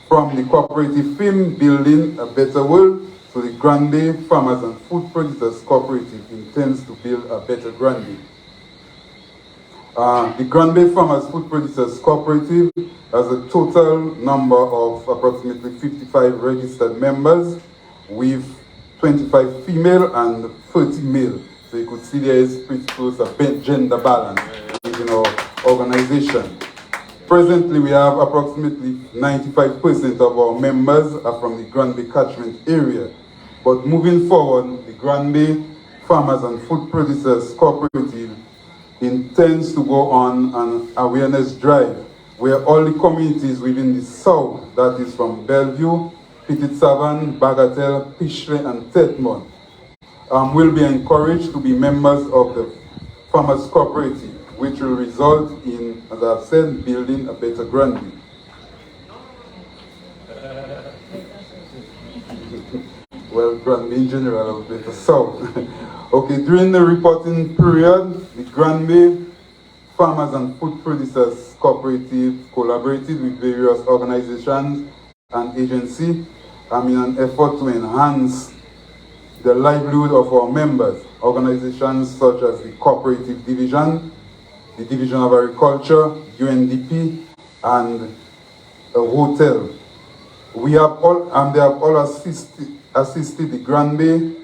from the cooperative theme, Building a Better World, to the Granby Farmers and Food Producers Cooperative intends to build a better Granby. The Granby Farmers Food Producers Cooperative has a total number of approximately 55 registered members, with 25 female and 30 male. So you could see there is pretty close a gender balance within our organization. Presently, we have approximately 95% of our members are from the Granby catchment area. But moving forward, the Granby Farmers and Food Producers Cooperative intends to go on an awareness drive where all the communities within the south, that is from Bellevue, Petit Savan, Bagatelle, Pishley, and Tetmont, will be encouraged to be members of the Farmers Cooperative, which will result in, as I've said, building a better Granby. Well, Granby in general, a better south. Okay, during the reporting period, the Granby Farmers and Food Producers Cooperative collaborated with various organizations and agencies in an effort to enhance the livelihood of our members. Organizations such as the Cooperative Division, the Division of Agriculture, UNDP, and a hotel. They have all assisted the Granby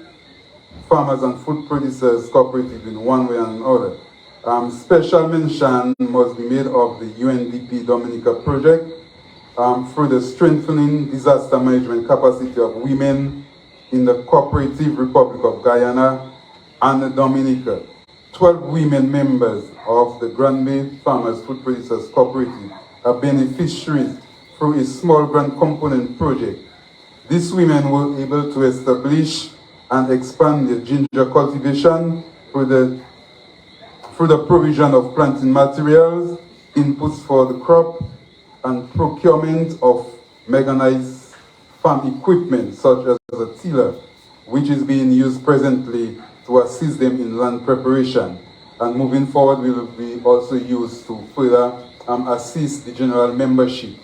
Farmers and Food Producers Cooperative in one way and another. Special mention must be made of the UNDP Dominica project through the strengthening disaster management capacity of women in the Cooperative Republic of Guyana and Dominica. 12 women members of the Granby Farmers Food Producers Cooperative are beneficiaries through a small grant component project. These women were able to establish and expand the ginger cultivation through the provision of planting materials, inputs for the crop, and procurement of mechanized farm equipment such as a tiller, which is being used presently to assist them in land preparation. And moving forward, will be also used to further assist the general membership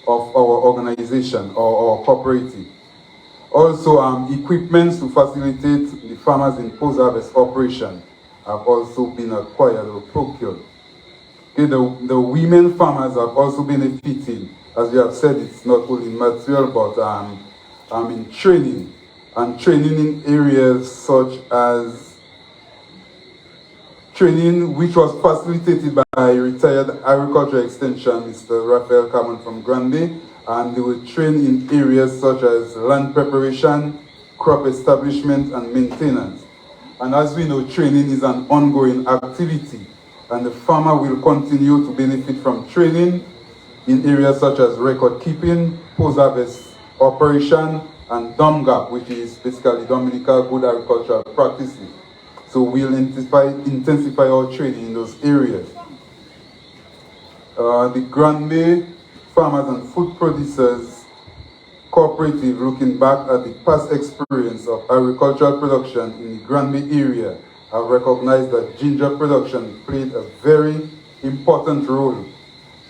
of our organization or our cooperative. Also, equipments to facilitate the farmers in post-harvest operation have also been acquired or procured. Okay, the women farmers have also benefited, as you have said, it's not only material, but in training, and training in areas such as training which was facilitated by retired agriculture extension, Mr. Raphael Cameron from Granby, and they were trained in areas such as land preparation, crop establishment, and maintenance. And as we know, training is an ongoing activity. and the farmer will continue to benefit from training in areas such as record keeping, post-harvest operation, and DOMGAP, which is basically Dominical Good Agricultural Practices. So we'll intensify our training in those areas. The Grand Bay Farmers and Food Producers Cooperative, looking back at the past experience of agricultural production in the Grand Bay area, have recognized that ginger production played a very important role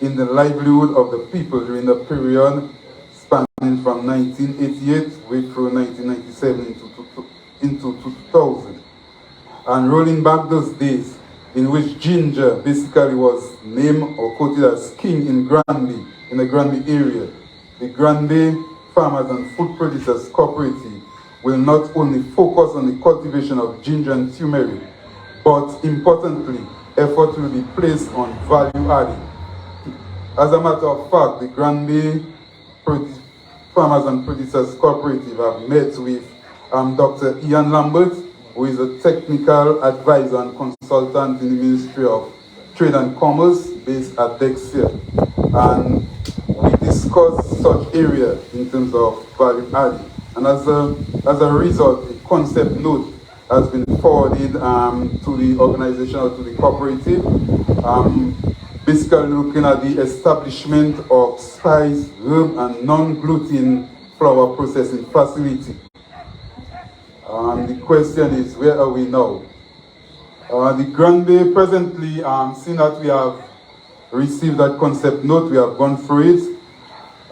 in the livelihood of the people during the period spanning from 1988 through 1997 into 2000. And rolling back those days in which ginger basically was named or quoted as king in Granby, in the Granby area, the Granby Farmers and Food Producers Cooperative will not only focus on the cultivation of ginger and turmeric, but importantly, effort will be placed on value adding. As a matter of fact, the Granby Farmers and Producers Cooperative have met with Dr. Ian Lambert, who is a technical advisor and consultant in the Ministry of Trade and Commerce based at Dexia. And we discussed such areas in terms of value adding. And as a result, a concept note has been forwarded to the organization or to the cooperative, basically looking at the establishment of spice, herb, and non-gluten flour processing facility. The question is, where are we now? The Grand Bay presently, seeing that we have received that concept note, we have gone through it,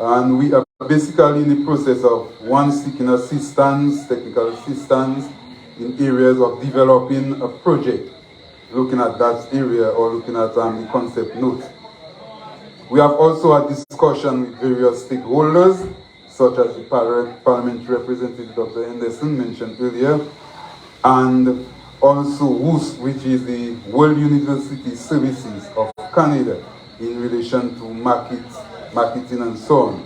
and we are basically in the process of one seeking assistance, technical assistance, in areas of developing a project, looking at that area or looking at the concept note. We have also a discussion with various stakeholders, such as the parliamentary representative, Dr. Henderson, mentioned earlier, and also WUS, which is the World University Services of Canada, in relation to marketing and so on.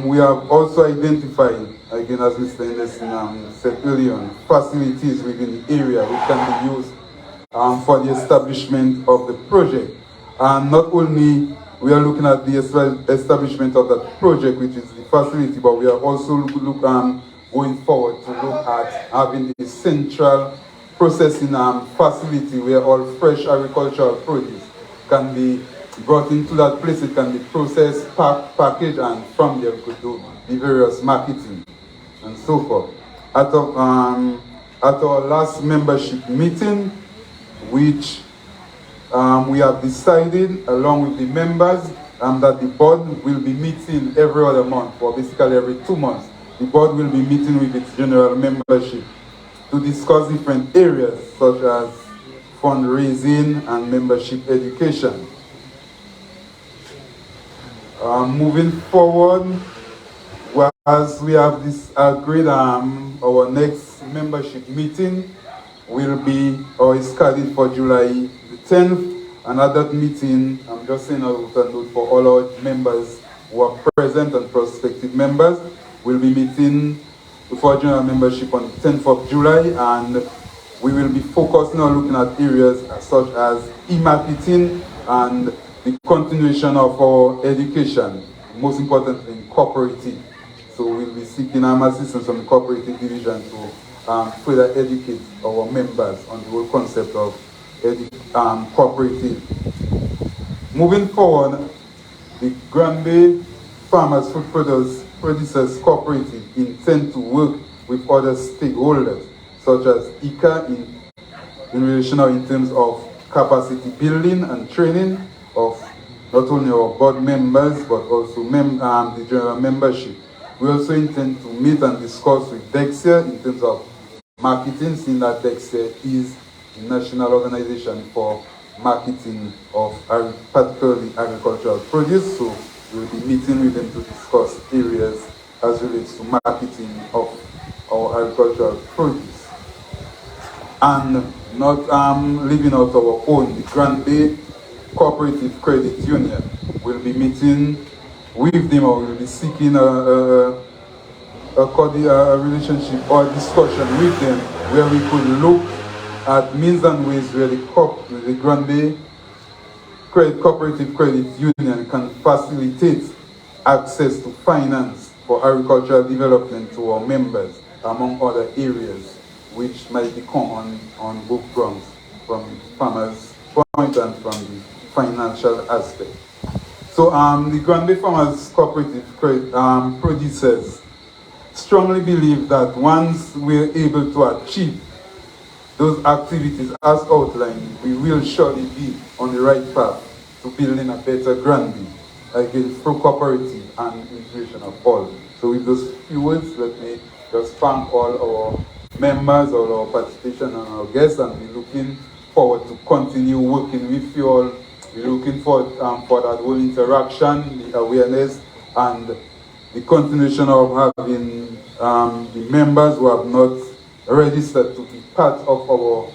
We have also identified, again as Mr. Henderson said earlier, facilities within the area which can be used for the establishment of the project. And not only we are looking at the establishment of that project, which is the facility, but we are also going forward to look at having a central processing facility where all fresh agricultural produce can be brought into that place. It can be processed, packaged, and from there we could do the various marketing and so forth. At our last membership meeting, which we have decided, along with the members, that the board will be meeting every other month, or basically every 2 months. The board will be meeting with its general membership to discuss different areas such as fundraising and membership education. Moving forward, as we have agreed, our next membership meeting will be, or is scheduled for July the 10th. And at that meeting, I'm just saying out a note for all our members who are present and prospective members, we'll be meeting for general membership on the 10th of July, and we will be focusing on looking at areas such as e-marketing and the continuation of our education, most importantly in cooperative. So we'll be seeking assistance from the cooperative division to further educate our members on the whole concept of cooperative. Moving forward, the Grand Bay Farmers Food Producers Cooperative intend to work with other stakeholders, such as ICA in relation or in terms of capacity building and training of not only our board members, but also the general membership. We also intend to meet and discuss with Dexia in terms of marketing, seeing that Dexia is the national organization for marketing of particularly agricultural produce. So we'll be meeting with them to discuss areas as relates to marketing of our agricultural produce. And not leaving out our own, the Grand Bay Cooperative Credit Union will be meeting with them, or will be seeking a relationship or discussion with them where we could look at means and ways where the Granby Cooperative Credit Union can facilitate access to finance for agricultural development to our members, among other areas which might be common on both fronts, from farmers' point and from the financial aspect. So the Granby Farmers Cooperative producers strongly believe that once we're able to achieve those activities as outlined, we will surely be on the right path to building a better Granby, again, through cooperative and integration of all. So with those few words, let me just thank all our members, all our participation and our guests, and we're looking forward to continue working with you all. We're looking forward for that whole interaction, the awareness, and the continuation of having the members who have not registered to be part of our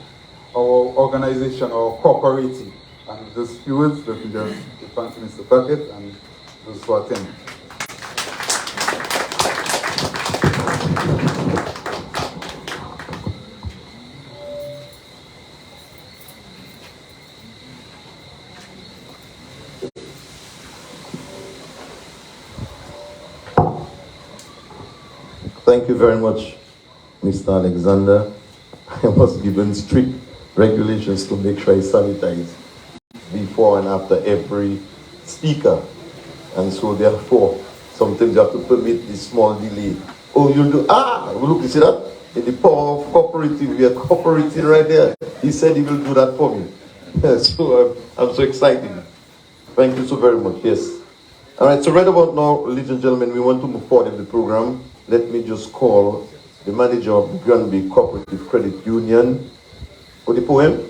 organization, our cooperative. And with those few words, let me just thank Mr. Bucket and those who attend. Thank you very much, Mr. Alexander. I was given strict regulations to make sure I sanitize before and after every speaker. And so therefore, sometimes you have to permit this small delay. Oh, you'll do, look, you see that? In the power of cooperative, we are cooperating right there. He said he will do that for me. So I'm so excited. Thank you so very much, yes. All right, so right about now, ladies and gentlemen, we want to move forward in the program. Let me just call the manager of the Granby Cooperative Credit Union. For the poem?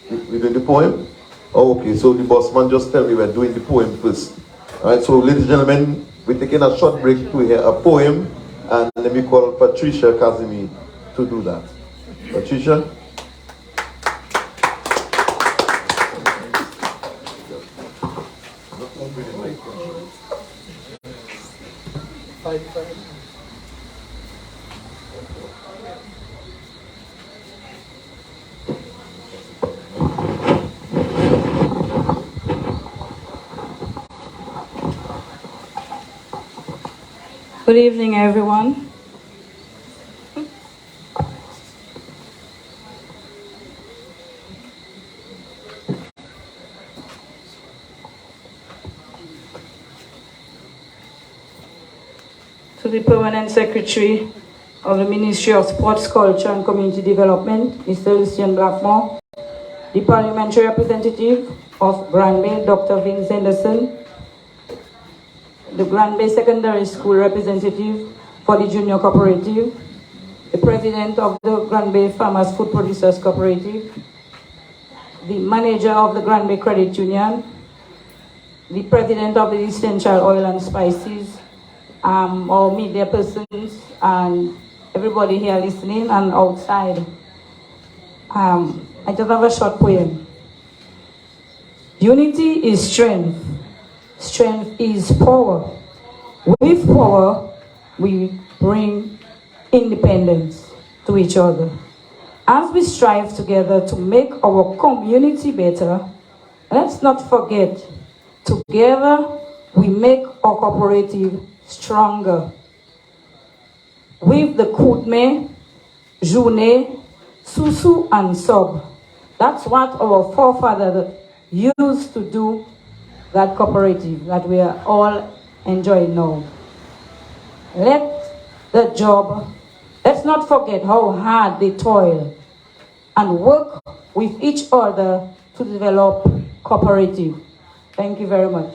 We're doing the poem? Oh, okay, so the boss man just tell me we're doing the poem first. All right, so ladies and gentlemen, we're taking a short break to hear a poem, and let me call Patricia Kazimi to do that. Patricia? Good evening, everyone. To the Permanent Secretary of the Ministry of Sports, Culture and Community Development, Mr. Lucian Blackmore, the Parliamentary Representative of Granby, Dr. Vince Henderson, the Granby Secondary School representative for the Junior Cooperative, the President of the Granby Farmers Food Producers Cooperative, the Manager of the Granby Credit Union, the President of the Essential Oil and Spices, all media persons, and everybody here listening and outside. I just have a short poem. Unity is strength. Strength is power. With power, we bring independence to each other. As we strive together to make our community better, let's not forget, together we make our cooperative stronger. With the Kutme, June, Susu, and Sob. That's what our forefathers used to do, that cooperative that we are all enjoying now. Let's not forget how hard they toil and work with each other to develop cooperative. Thank you very much.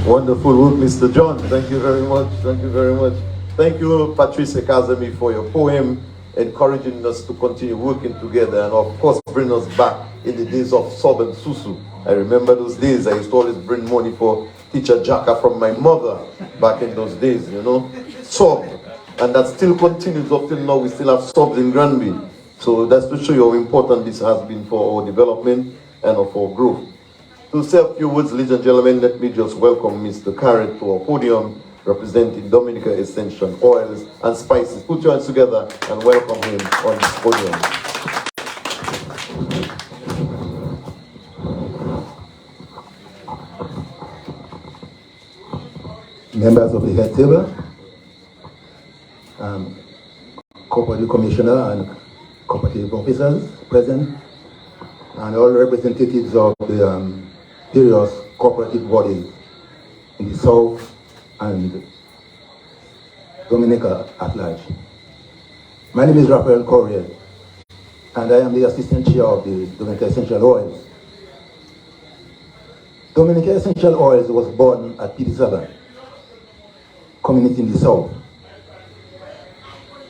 Wonderful work, Mr. John. Thank you very much. Thank you very much. Thank you, Patricia Kazemi, for your poem, encouraging us to continue working together and, of course, bring us back in the days of Sob and Susu. I remember those days. I used to always bring money for teacher Jaka from my mother back in those days, you know. Sob. And that still continues up till now. We still have Sobs in Granby. So that's to show you how important this has been for our development and of our growth. To say a few words, ladies and gentlemen, let me just welcome Mr. Carrot to our podium, representing Dominica Essential Oils and Spices. Put your hands together and welcome him on this podium. Members of the head table, cooperative commissioner and cooperative officers present, and all representatives of the various cooperative bodies in the South and Dominica at large. My name is Raphael Correa, and I am the assistant chair of the Dominica Essential Oils. Dominica Essential Oils was born at P7 community in the South,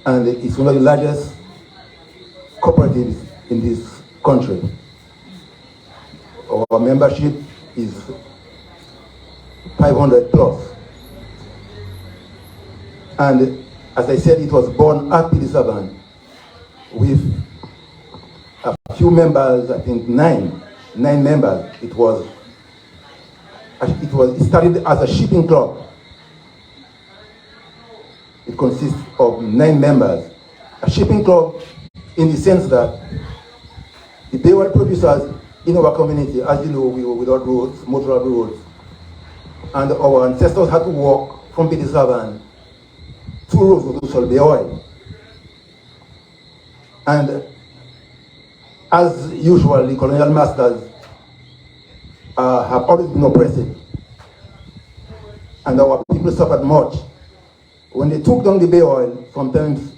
and it's one of the largest cooperatives in this country. Our membership is 500 plus. And as I said, it was born at P7 with a few members, I think nine members. It started as a shipping club. It consists of 9 members. A shipping club in the sense that the bay oil producers in our community, as you know, we were without roads, motorable roads, and our ancestors had to walk from P7 2 roads to sell bay oil. And as usual, the colonial masters have always been oppressive, and our people suffered much. When they took down the bay oil, sometimes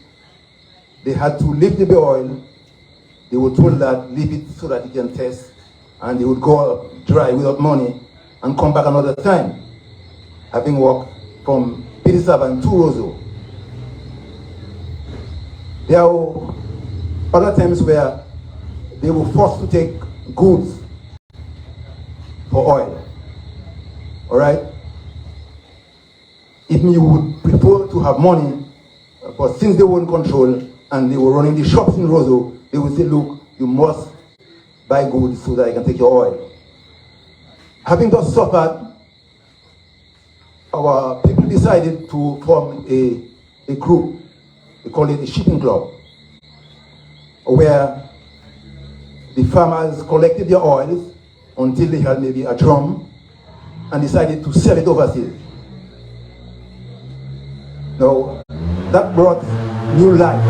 they had to leave the bay oil. They were told that leave it so that it can test, and they would go dry without money and come back another time, having walked from P7 to Roseau. There were other times where they were forced to take goods for oil. All right? Even you would prefer to have money, but since they were in control and they were running the shops in Roseau, they would say, look, you must buy goods so that I can take your oil. Having thus suffered, our people decided to form a group. We call it a shipping club, where the farmers collected their oils until they had maybe a drum and decided to sell it overseas. Now, that brought new life,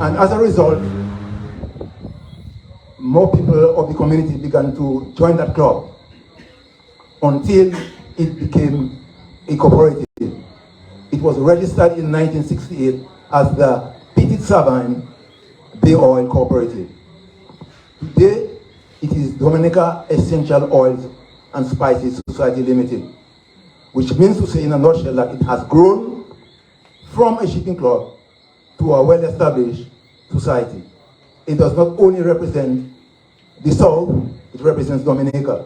and as a result, more people of the community began to join that club until it became a cooperative. It was registered in 1968 as the Petit Savine Bay Oil Cooperative. Today, it is Dominica Essential Oils and Spices Society Limited, which means to say in a nutshell that it has grown from a shipping club to a well-established society. It does not only represent the South, it represents Dominica.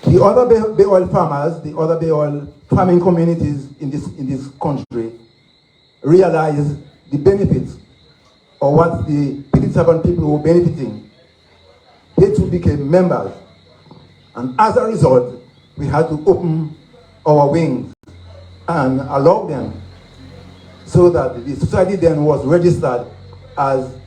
The other bay oil farmers, the other bay oil farming communities in this country realize the benefits or what the P7 people were benefiting. They too became members. And as a result, we had to open our wings and allow them, so that the society then was registered as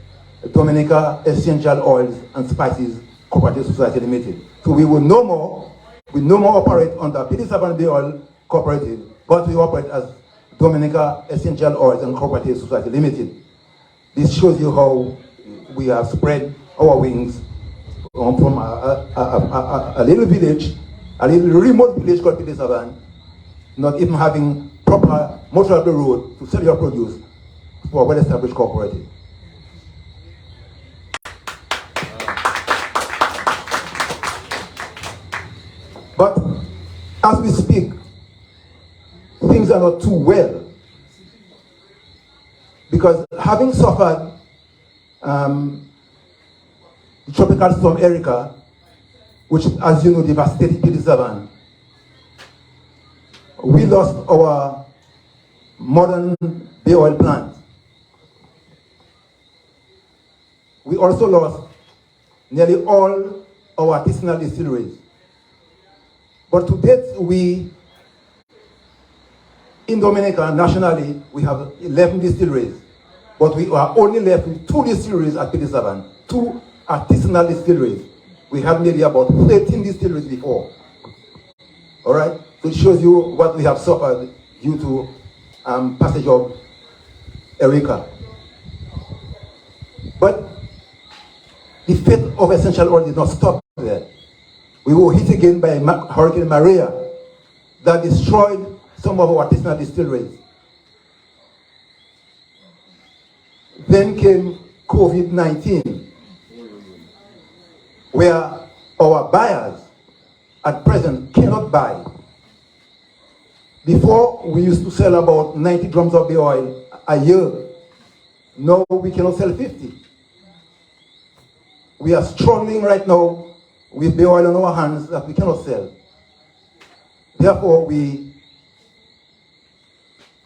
Dominica Essential Oils and Spices Cooperative Society Limited. So we will no more operate under P7 Bay Oil Cooperative, but we operate as Dominica Essential Oils and Cooperative Society Limited. This shows you how we have spread our wings from a little village, a little remote village called P7, not even having proper motorable road to sell your produce, for a well-established cooperative. But as we speak, things are not too well, because having suffered the tropical storm Erica, which, as you know, devastated P7, we lost our modern bay oil plant. we also lost nearly all our artisanal distilleries. But to date, in Dominica, nationally, we have 11 distilleries. But we are only left with 2 distilleries at Pilisaban, 2 artisanal distilleries. We had maybe about 13 distilleries before. All right? So it shows you what we have suffered due to passage of Erika. But the fate of essential oil did not stop there. We were hit again by Hurricane Maria that destroyed some of our artisanal distilleries. Then came COVID-19, where our buyers at present cannot buy. Before, we used to sell about 90 drums of the oil a year. Now we cannot sell 50. We are struggling right now with the oil on our hands that we cannot sell. Therefore,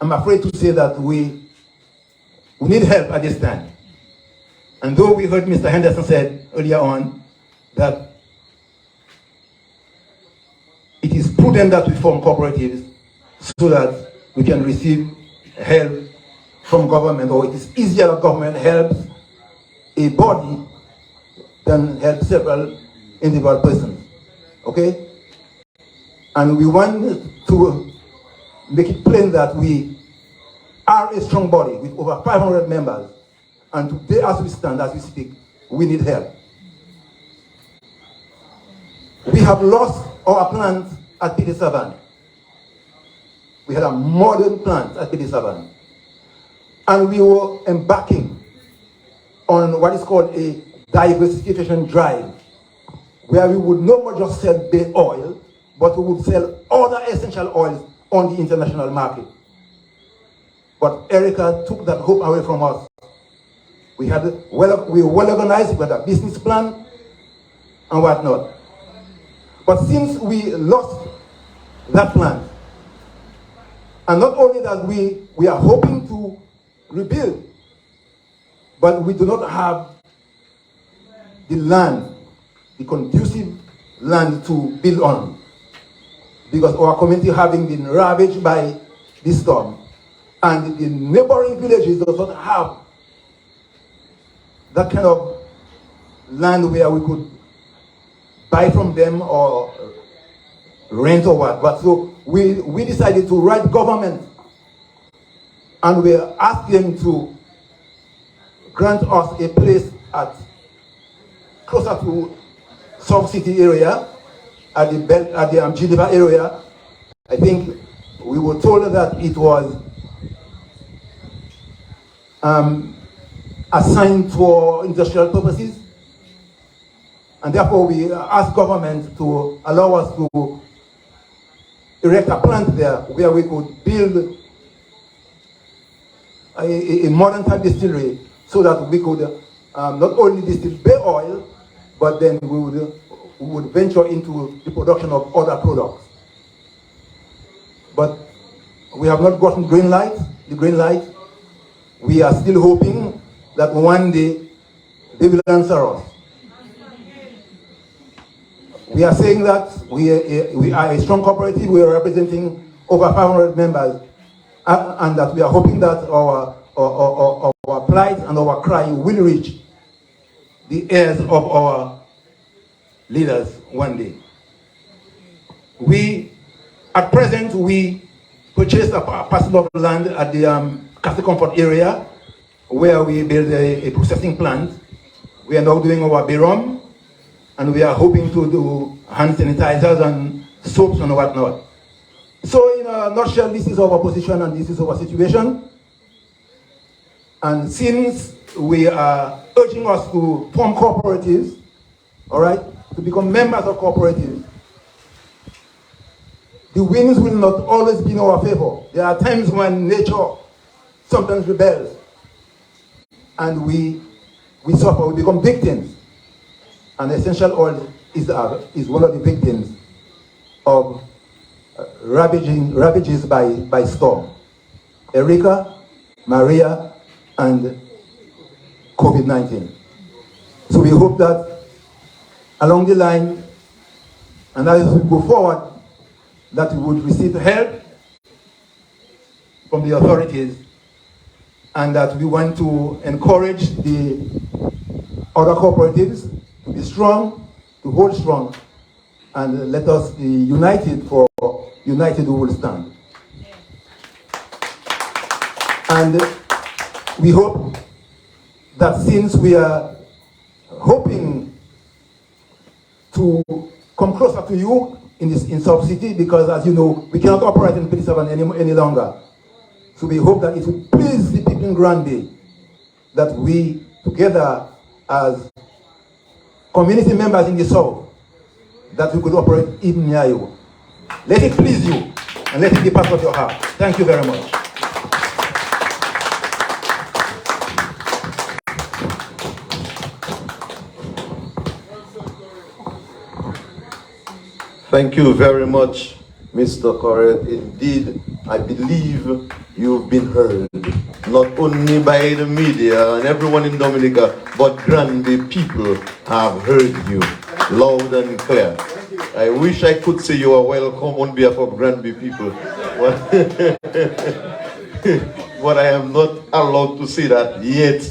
I'm afraid to say that we need help at this time. And though we heard Mr. Henderson said earlier on that it is prudent that we form cooperatives so that we can receive help from government, or it is easier that government helps a body than help several individual persons. Okay? And we want to make it plain that we are a strong body with over 500 members, and today as we stand, as we speak, we need help. We have lost our plant at Pilisaban. We had a modern plant at Pilisaban. And we were embarking on what is called a diversification drive, where we would not more just sell bay oil, but we would sell other essential oils on the international market. But Erika took that hope away from us. We were well organized, we had a business plan and whatnot. But since we lost that plan, and not only that we are hoping to rebuild, but we do not have the land, the conducive land to build on, because our community having been ravaged by this storm, and the neighboring villages do not have that kind of land where we could buy from them or rent or what. But so we decided to write government, and we asked them to grant us a place at closer to South City area, at the Geneva area. I think we were told that it was assigned for industrial purposes, and therefore we asked government to allow us to erect a plant there where we could build a modern type distillery, so that we could not only distill bay oil, but then we would venture into the production of other products. But we have not gotten the green light. We are still hoping that one day they will answer us. We are saying that we are a strong cooperative. We are representing over 500 members, and that we are hoping that our plight and our cry will reach the ears of our leaders one day. At present, we purchased a parcel of land at the Castle Comfort area, where we build a processing plant. We are now doing our Birom, and we are hoping to do hand sanitizers and soaps and whatnot. So in a nutshell, this is our position and this is our situation. And since we are urging us to form cooperatives, all right, to become members of cooperatives, the winds will not always be in our favor. There are times when nature sometimes rebels, and we suffer, we become victims. And essential oil is one of the victims of ravages by storm. Erika, Maria, and COVID-19. So we hope that along the line, and as we go forward, that we would receive help from the authorities, and that we want to encourage the other cooperatives to be strong, to hold strong, and let us be united, for united we will stand. And we hope that since we are hoping to come closer to you in South City, because as you know, we cannot operate in P7 any longer. So we hope that it will please the people in Granby that we, together as community members in the South, that we could operate even near you. Let it please you, and let it be part of your heart. Thank you very much. Thank you very much, Mr. Correa. Indeed, I believe you've been heard, not only by the media and everyone in Dominica, but Granby people have heard you loud and clear. I wish I could say you are welcome on behalf of Granby people, but I am not allowed to say that yet.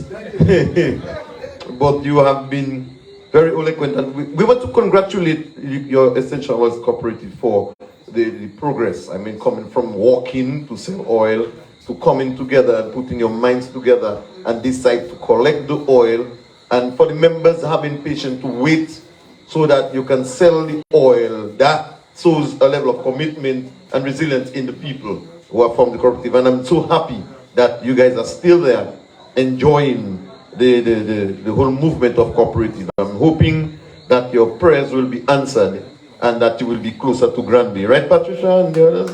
But you have been very eloquent, and we want to congratulate your Essential Oils Cooperative for the progress. I mean, coming from walking to sell oil, to coming together and putting your minds together and decide to collect the oil, and for the members having patience to wait so that you can sell the oil. That shows a level of commitment and resilience in the people who are from the cooperative. And I'm so happy that you guys are still there enjoying the whole movement of cooperative. I'm hoping that your prayers will be answered and that you will be closer to Granby. Right, Patricia and the others?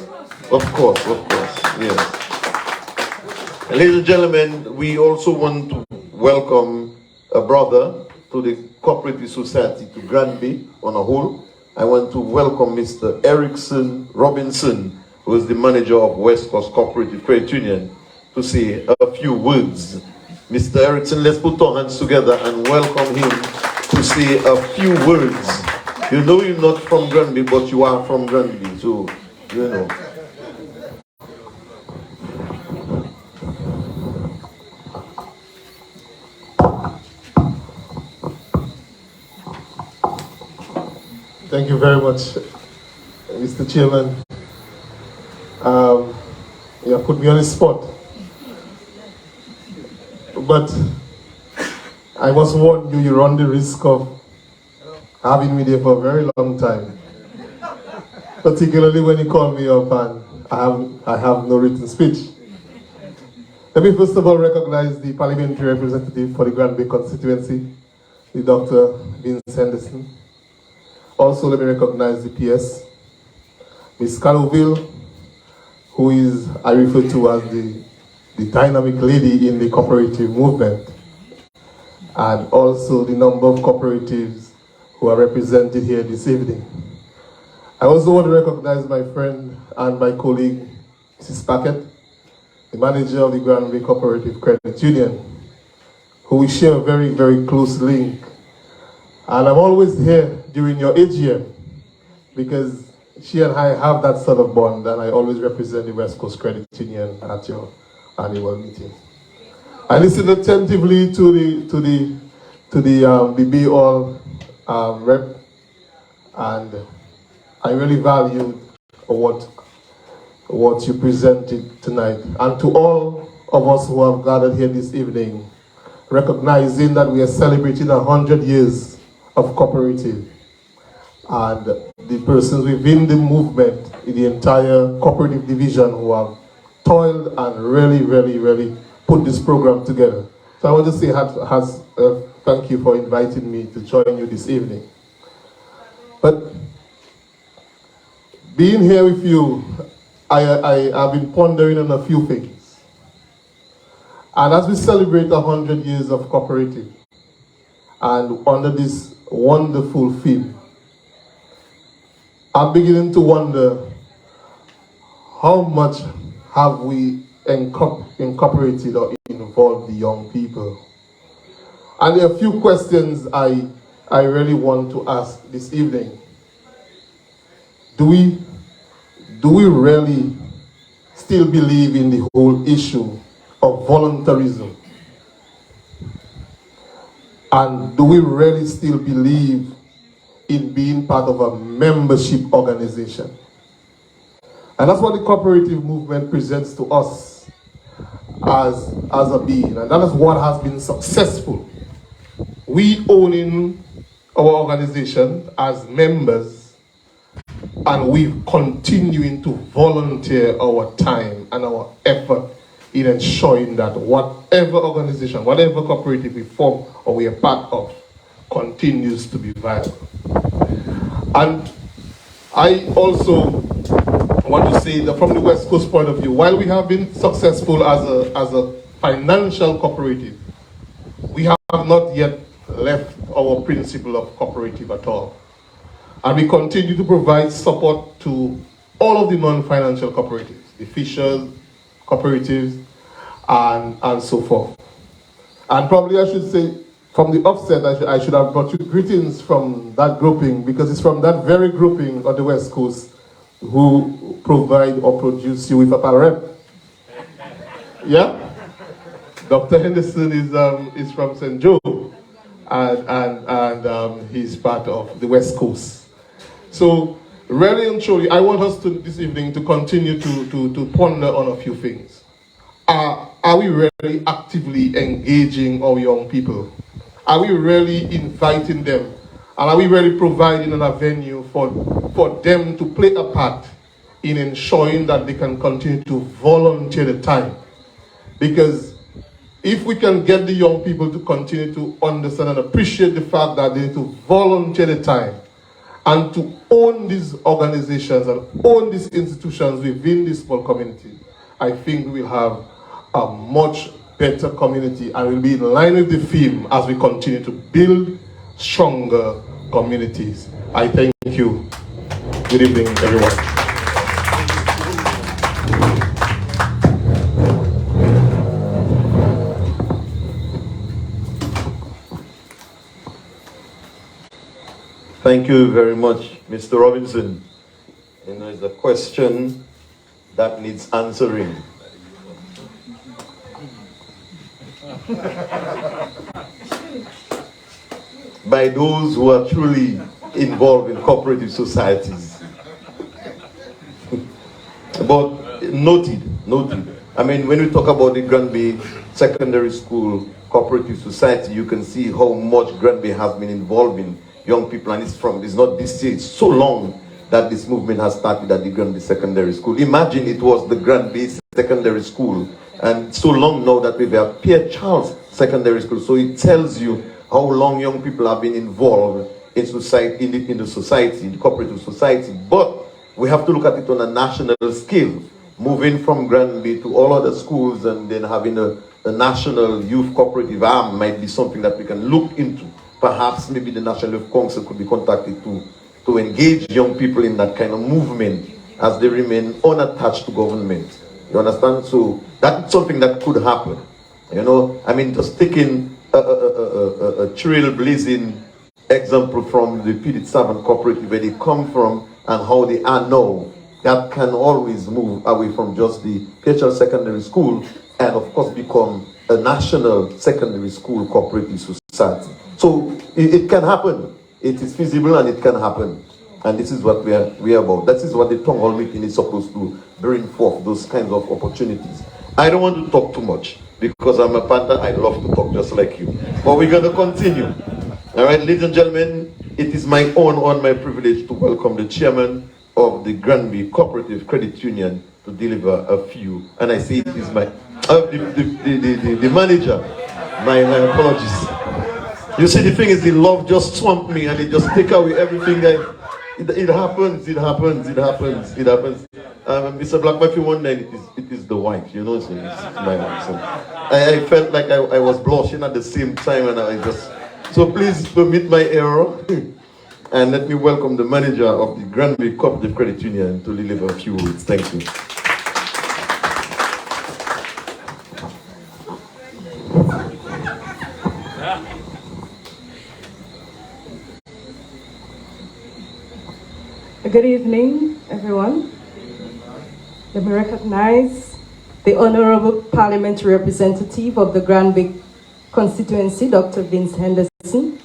Of course, yes. Ladies and gentlemen, we also want to welcome a brother to the Cooperative Society, to Granby on a whole. I want to welcome Mr. Erickson Robinson, who is the manager of West Coast Cooperative Credit Union, to say a few words. Mr. Erickson, let's put our hands together and welcome him to say a few words. You know you're not from Granby, but you are from Granby, so, you know. Thank you very much, Mr. Chairman. You have put me on the spot. But I must warn you, you run the risk of having me there for a very long time. Particularly when you call me up and I have no written speech. Let me first of all recognize the parliamentary representative for the Granby constituency, the Dr. Vince Henderson. Also, let me recognize the PS, Ms. Calville, who is, I refer to as the dynamic lady in the cooperative movement, and also the number of cooperatives who are represented here this evening. I also want to recognize my friend and my colleague, Mrs. Packett, the manager of the Granby Cooperative Credit Union, who we share a very, very close link. And I'm always here during your AGM because she and I have that sort of bond, and I always represent the West Coast Credit Union at your annual meeting. I listened attentively to the Bay Oil rep, and I really valued what you presented tonight. And to all of us who have gathered here this evening, recognizing that we are celebrating 100 years of cooperative, and the persons within the movement, in the entire cooperative division, who have toiled and really put this program together. So I want to say thank you for inviting me to join you this evening. But being here with you, I have been pondering on a few things. And as we celebrate 100 years of cooperative, and under this wonderful theme, I'm beginning to wonder how much have we incorporated or involved the young people. And there are a few questions I really want to ask this evening. Do we really still believe in the whole issue of voluntarism? And do we really still believe in being part of a membership organization? And that's what the cooperative movement presents to us as a being. And that is what has been successful. We owning our organization as members, and we continuing to volunteer our time and our effort in ensuring that whatever organization, whatever cooperative we form or we are part of continues to be viable. And I also want to say that from the West Coast point of view, while we have been successful as a financial cooperative, we have not yet left our principle of cooperative at all. And we continue to provide support to all of the non-financial cooperatives, the fishers, cooperatives, and so forth. And probably I should say, from the offset, I should have brought you greetings from that grouping, because it's from that very grouping on the West Coast who provide or produce you with a parrot. Yeah? Dr. Henderson is from St. Joe, and he's part of the West Coast. So, really and truly, I want us this evening to continue to ponder on a few things. Are we really actively engaging our young people? Are we really inviting them? And are we really providing an avenue for them to play a part in ensuring that they can continue to volunteer the time? Because if we can get the young people to continue to understand and appreciate the fact that they need to volunteer the time and to own these organizations and own these institutions within this small community, I think we will have a much better community and will be in line with the theme as we continue to build stronger communities. I thank you. Good evening, everyone. Thank you very much, Mr. Robinson. There's a question that needs answering. By those who are truly involved in cooperative societies. But noted. I mean, when we talk about the Granby Secondary School Cooperative Society, you can see how much Granby has been involved in young people, and it's not this year, it's so long that this movement has started at the Granby Secondary School. Imagine it was the Granby Secondary School, and so long now that we have Pierre Charles Secondary School. So it tells you how long young people have been involved in society, in the cooperative society. But we have to look at it on a national scale, moving from Granby to all other schools, and then having a national youth cooperative arm might be something that we can look into. Perhaps maybe the National Youth Council could be contacted to engage young people in that kind of movement as they remain unattached to government. You understand? So that's something that could happen. You know, I mean, just taking a trailblazing example from the Pidit Servant Cooperative, where they come from and how they are now, that can always move away from just the Pierre Secondary School and of course become a national secondary school cooperative society. So it can happen. It is feasible and it can happen. And this is what we are about. That is what the town hall meeting is supposed to bring forth, those kinds of opportunities. I don't want to talk too much because I'm a partner. I love to talk just like you. But we're going to continue. All right, ladies and gentlemen, it is my honor, my privilege to welcome the chairman of the Granby Cooperative Credit Union to deliver a few. And I say it is my the manager. My apologies. You see, the thing is, the love just swamped me and it just take away everything. It happens. Mr. Black, if you want, then it is the wife, you know, so it's my wife. So I felt like I was blushing at the same time, and I just, so please permit my error. And let me welcome the manager of the Granby Cooperative Credit Union to deliver a few words. Thank you. Good evening, everyone. Let me recognize the Honorable Parliamentary Representative of the Granby constituency, Dr. Vince Henderson,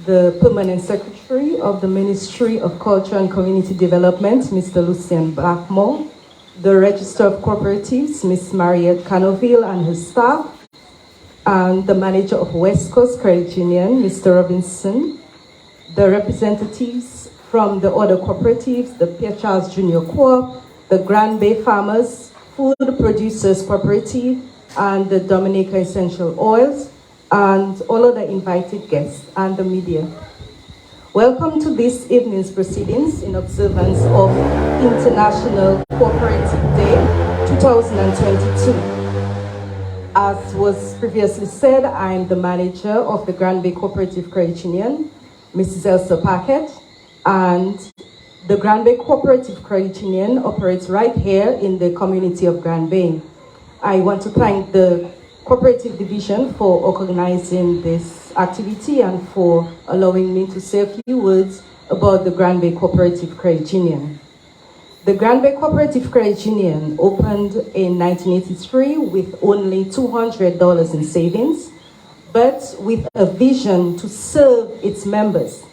the Permanent Secretary of the Ministry of Culture and Community Development, Mr. Lucian Blackmore, the Register of Cooperatives, Ms. Mariette Canoville and her staff, and the Manager of West Coast Credit Union, Mr. Robinson, the representatives from the other cooperatives, the Pierre Charles Junior Co-op, the Grand Bay Farmers Food Producers Cooperative, and the Dominica Essential Oils, and all other invited guests and the media. Welcome to this evening's proceedings in observance of International Cooperative Day 2022. As was previously said, I am the manager of the Grand Bay Cooperative Credit Union, Mrs. Elsa Paquette, and the Grand Bay Cooperative Credit Union operates right here in the community of Grand Bay. I want to thank the Cooperative Division for organizing this activity and for allowing me to say a few words about the Grand Bay Cooperative Credit Union. The Grand Bay Cooperative Credit Union opened in 1983 with only $200 in savings, but with a vision to serve its members.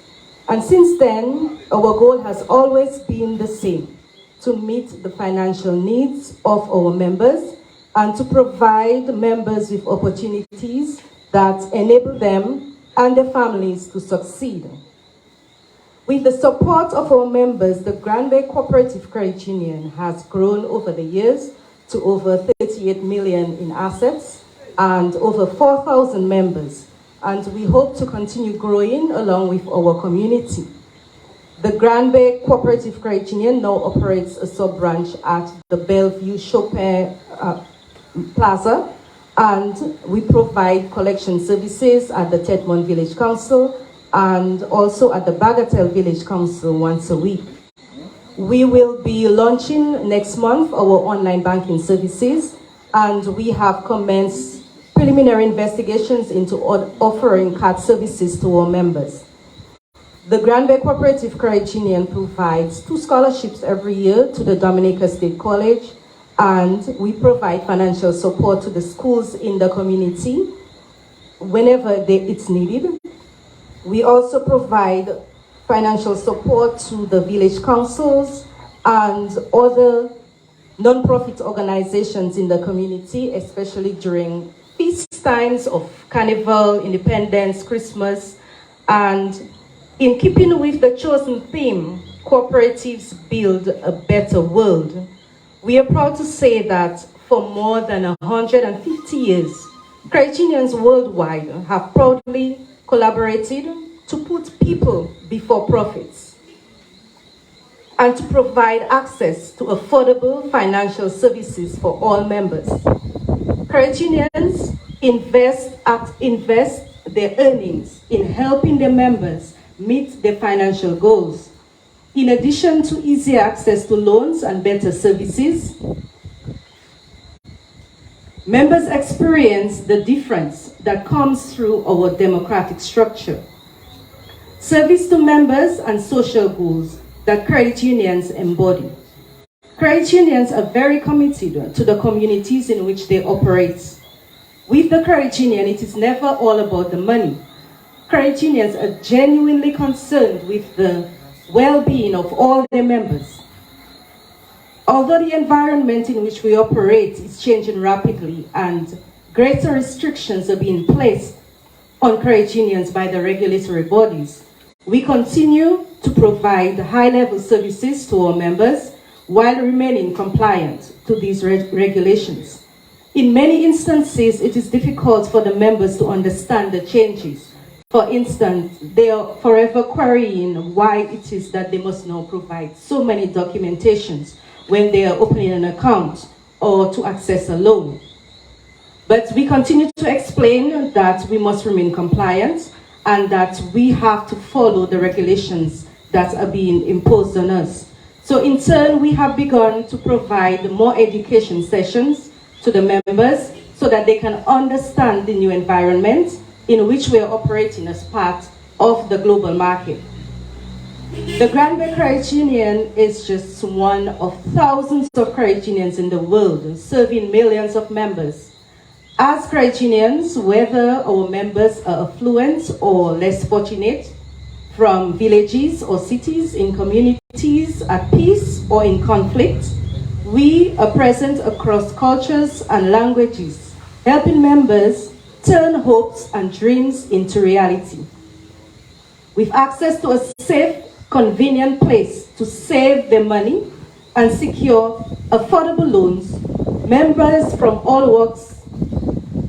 And since then, our goal has always been the same: to meet the financial needs of our members and to provide members with opportunities that enable them and their families to succeed. With the support of our members, the Grand Bay Cooperative Credit Union has grown over the years to over 38 million in assets and over 4,000 members. And we hope to continue growing along with our community. The Grand Bay Cooperative Credit Union now operates a sub-branch at the Bellevue Chopin Plaza, and we provide collection services at the Tedmont Village Council and also at the Bagatelle Village Council once a week. We will be launching next month our online banking services, and we have commenced preliminary investigations into offering card services to our members. The Grand Bay Cooperative Credit Union provides 2 scholarships every year to the Dominica State College, and we provide financial support to the schools in the community whenever it's needed. We also provide financial support to the village councils and other non-profit organizations in the community, especially during feast times of Carnival, Independence, Christmas, and in keeping with the chosen theme, Cooperatives Build a Better World, we are proud to say that for more than 150 years, credit unions worldwide have proudly collaborated to put people before profits and to provide access to affordable financial services for all members. Credit unions invest their earnings in helping their members meet their financial goals. In addition to easier access to loans and better services, members experience the difference that comes through our democratic structure. Service to members and social goals that credit unions embody. Credit unions are very committed to the communities in which they operate. With the credit union, it is never all about the money. Credit unions are genuinely concerned with the well-being of all their members. Although the environment in which we operate is changing rapidly and greater restrictions are being placed on credit unions by the regulatory bodies, we continue to provide high-level services to our members while remaining compliant to these regulations. In many instances, it is difficult for the members to understand the changes. For instance, they are forever querying why it is that they must now provide so many documentations when they are opening an account or to access a loan. But we continue to explain that we must remain compliant and that we have to follow the regulations that are being imposed on us. So in turn, we have begun to provide more education sessions to the members so that they can understand the new environment in which we are operating as part of the global market. The Granby Credit Union is just one of thousands of credit unions in the world, serving millions of members. As credit unions, whether our members are affluent or less fortunate, from villages or cities, in communities at peace or in conflict, we are present across cultures and languages, helping members turn hopes and dreams into reality. With access to a safe, convenient place to save their money and secure affordable loans, members from all walks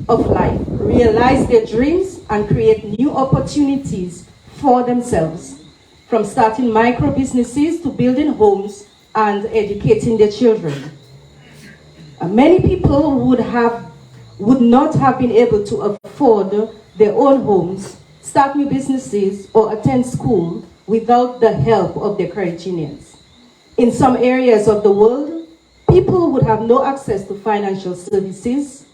of life realize their dreams and create new opportunities for themselves, from starting micro businesses to building homes and educating their children. Many people would not have been able to afford their own homes, start new businesses, or attend school without the help of their credit unions. In some areas of the world, people would have no access to financial services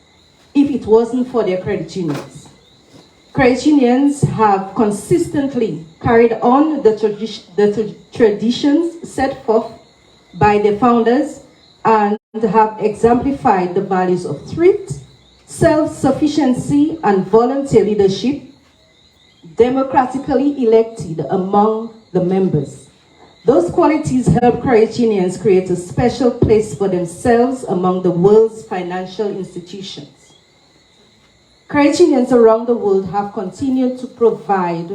if it wasn't for their credit unions. Credit unions have consistently carried on the traditions set forth by their founders and have exemplified the values of thrift, self-sufficiency, and volunteer leadership, democratically elected among the members. Those qualities help credit unions create a special place for themselves among the world's financial institutions. Credit unions around the world have continued to provide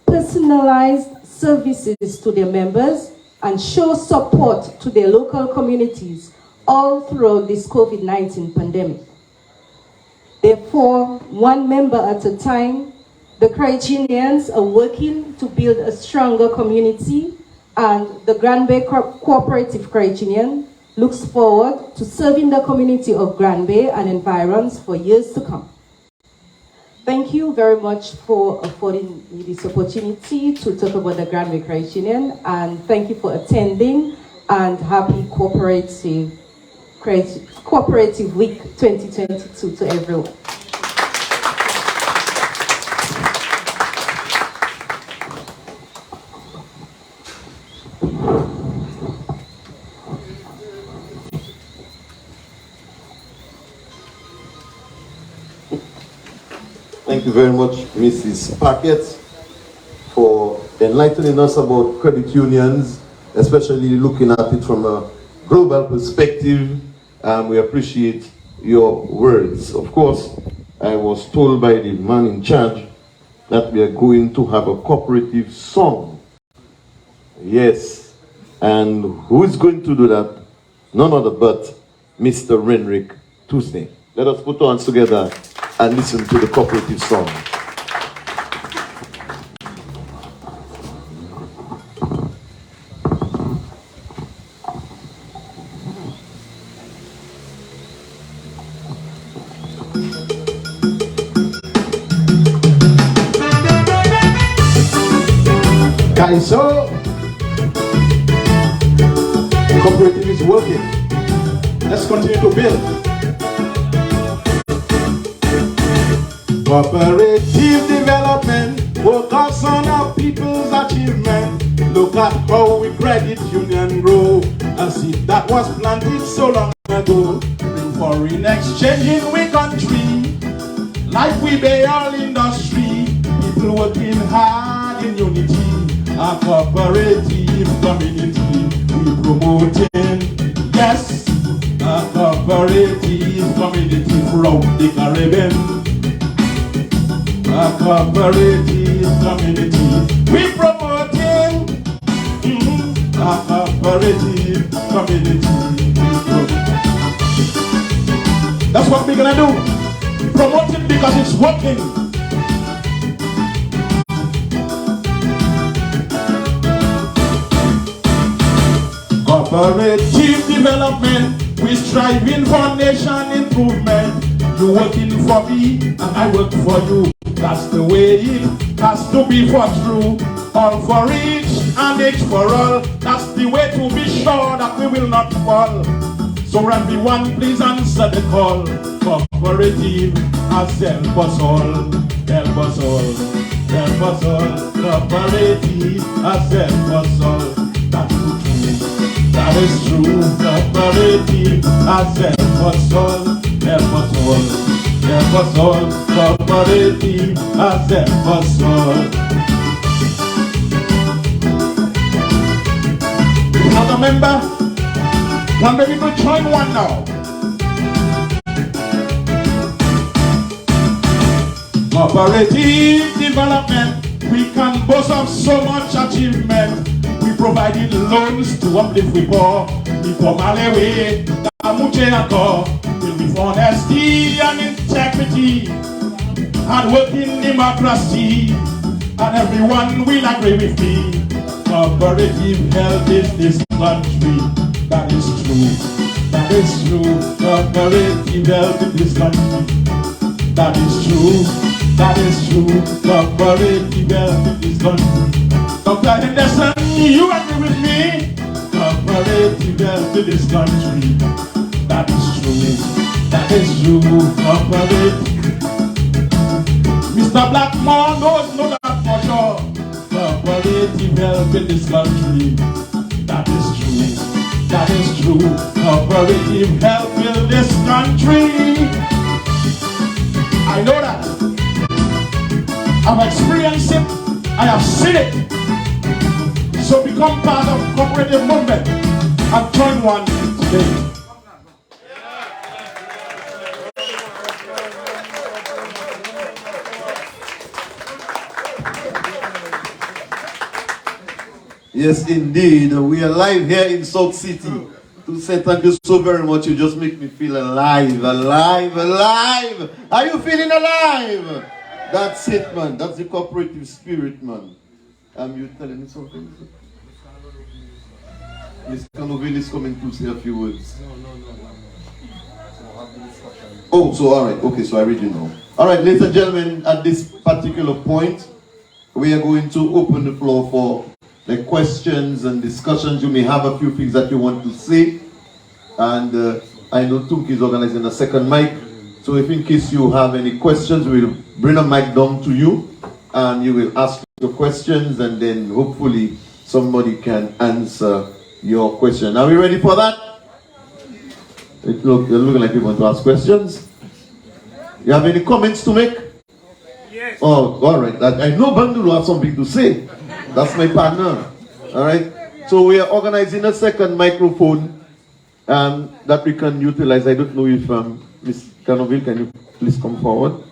personalized services to their members and show support to their local communities all throughout this COVID-19 pandemic. Therefore, one member at a time, the credit unions are working to build a stronger community, and the Granby Cooperative Credit Union looks forward to serving the community of Granby and environs for years to come. Thank you very much for affording me this opportunity to talk about the Granby Credit Union, and thank you for attending, and happy Cooperative Week 2022 to everyone. Thank you very much, Mrs. Packett, for enlightening us about credit unions, especially looking at it from a global perspective. We appreciate your words. Of course, I was told by the man in charge that we are going to have a cooperative song. Yes. And who is going to do that? None other but Mr. Renrick Tuesday. Let us put our hands together and listen to the cooperative song. Guys, so the cooperative is working. Let's continue to build. Cooperative development, focus on our people's achievement. Look at how we credit union grow. A seed that was planted so long ago. Bring foreign exchange in we country. Like we be all industry. People working hard in unity. A cooperative community we promoting. Yes, a cooperative community from the Caribbean. A cooperative community we promoting. A cooperative community. That's what we're gonna do. Promote it because it's working. Cooperative development, we striving for nation improvement. You working for me and I work for you. That's the way it has to be for true. All for each and each for all. That's the way to be sure that we will not fall. So everyone please answer the call. Cooperative has helped us all. Help help us all. Help us all, cooperative has helped us all. That's true, that is true. Cooperative has helped us all. Help us all, help us all. Cooperative has helped us all. Another member, one baby could join one now. Cooperative development, we can boast of so much achievement. We provided loans to uplift we poor, before Malawi, Tamucheako, with honesty and integrity, and working democracy, and everyone will agree with me. Cooperative help in this country, that is true, that is true. Cooperative help in this country, that is true. That is true, cooperative help in this country. Dr. Henderson, you agree with me? Cooperative help in this country. That is true, cooperative. Mr. Blackmore knows that for sure. Cooperative help in this country. That is true, cooperative help in this country. I know that. I've experienced it, I have seen it. So become part of cooperative movement and join one today. Yes, indeed. We are live here in South City. To say thank you so very much. You just make me feel alive, alive, alive. Are you feeling alive? That's it, man. That's the cooperative spirit, man. You telling me something? Ms. Canoville is coming to say a few words. Oh, so all right. Okay, so I read you now. All right, ladies and gentlemen, at this particular point, we are going to open the floor for the questions and discussions. You may have a few things that you want to say. And I know Tunki is organizing a second mic. So if in case you have any questions, we'll bring a mic down to you and you will ask your questions and then hopefully somebody can answer your question. Are we ready for that? You're looking like you want to ask questions. You have any comments to make? Yes. Oh, all right. I know Bandu will have something to say. That's my partner. All right. So we are organizing a second microphone that we can utilize. I don't know if Ms. Canoville, can you please come forward?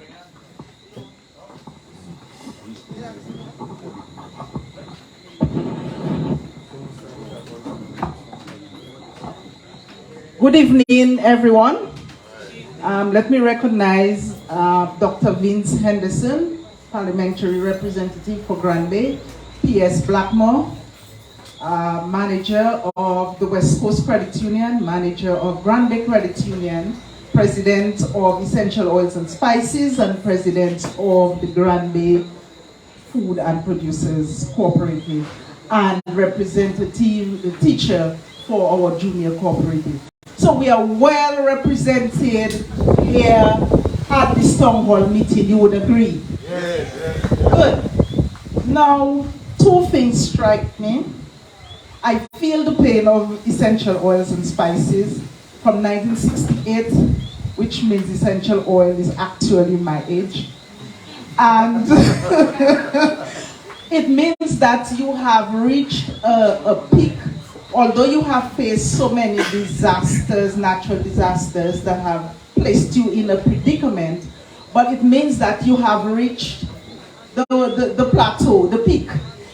Good evening, everyone. Let me recognize Dr. Vince Henderson, Parliamentary Representative for Grand Bay, P.S. Blackmore, Manager of the West Coast Credit Union, Manager of Grand Bay Credit Union, President of Essential Oils and Spices, and President of the Grand Bay Food and Producers Cooperative, and representative, the teacher for our junior cooperative. So we are well represented here at this town hall meeting, you would agree? Yes. Good. Now, two things strike me. I feel the pain of Essential Oils and Spices from 1968, which means essential oil is actually my age. And it means that you have reached a peak, although you have faced so many disasters, natural disasters that have placed you in a predicament, but it means that you have reached the plateau, the peak.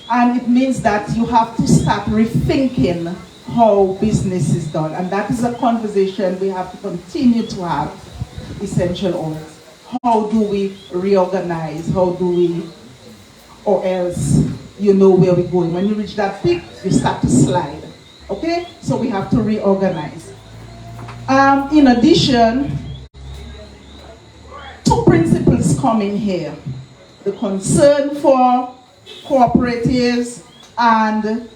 And it means that you have to start rethinking how business is done. And that is a conversation we have to continue to have, Essential Oils. How do we reorganize? How do we, or else you know where we're going. When you reach that peak, you start to slide. Okay? So we have to reorganize. In addition, two principles come in here. The concern for cooperatives and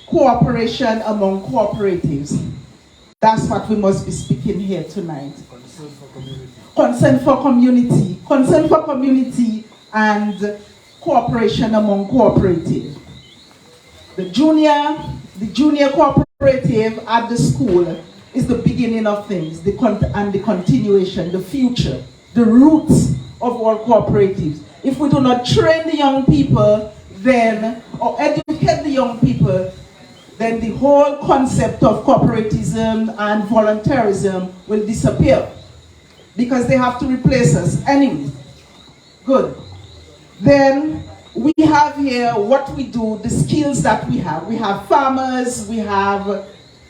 cooperation among cooperatives. That's what we must be speaking here tonight. Concern for community. Concern for community and cooperation among cooperatives. The junior cooperative at the school is the beginning of things, and the continuation, the future, the roots of all cooperatives. If we do not train the young people then, or educate the young people, then the whole concept of cooperatism and voluntarism will disappear because they have to replace us anyway. Good. Then we have here what we do, the skills that we have. We have farmers, we have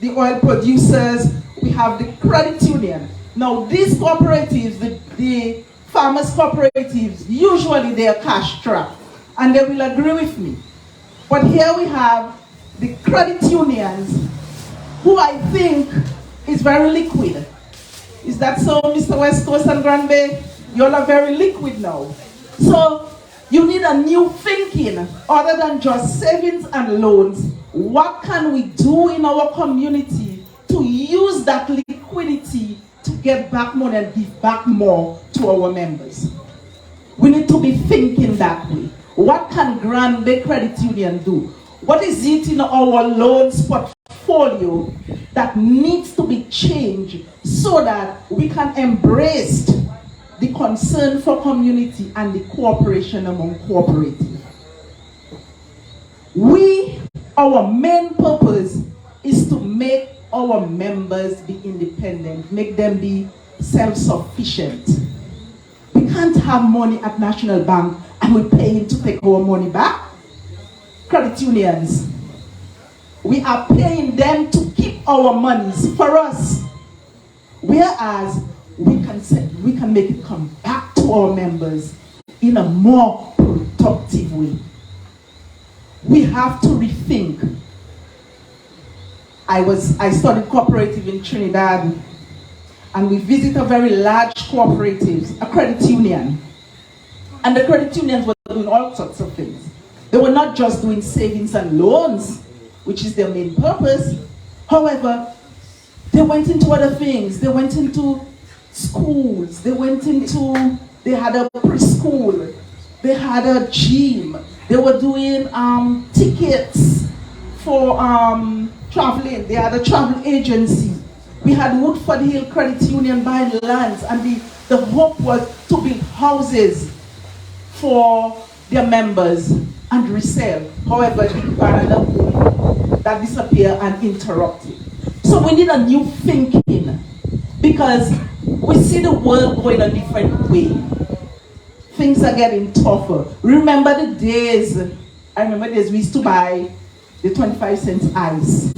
the oil producers, we have the credit union. Now these cooperatives, the farmers cooperatives, usually they are cash strapped, and they will agree with me. But here we have the credit unions, who I think is very liquid. Is that so, Mr. West Coast and Grand Bay? You all are very liquid now. So you need a new thinking other than just savings and loans. What can we do in our community to use that liquidity to get back money and give back more to our members? We need to be thinking that way. What can Grand Bay Credit Union do? What is it in our loans portfolio that needs to be changed so that we can embrace the concern for community and the cooperation among cooperatives? Our main purpose is to make our members be independent, make them be self-sufficient. We can't have money at National Bank and we're paying to take our money back. Credit unions, we are paying them to keep our monies for us, whereas we can make it come back to our members in a more productive way. We have to rethink. I studied cooperative in Trinidad, and we visit a very large cooperative, a credit union. And the credit unions were doing all sorts of things. They were not just doing savings and loans, which is their main purpose. However, they went into other things. They went into schools. They had a preschool. They had a gym. They were doing tickets for traveling. They had a travel agency. We had Woodford Hill Credit Union buying lands, and the hope was to build houses for their members and resell. However, that disappeared and interrupted. So we need a new thinking, because we see the world going a different way. Things are getting tougher. I remember days we used to buy the 25-cent ice.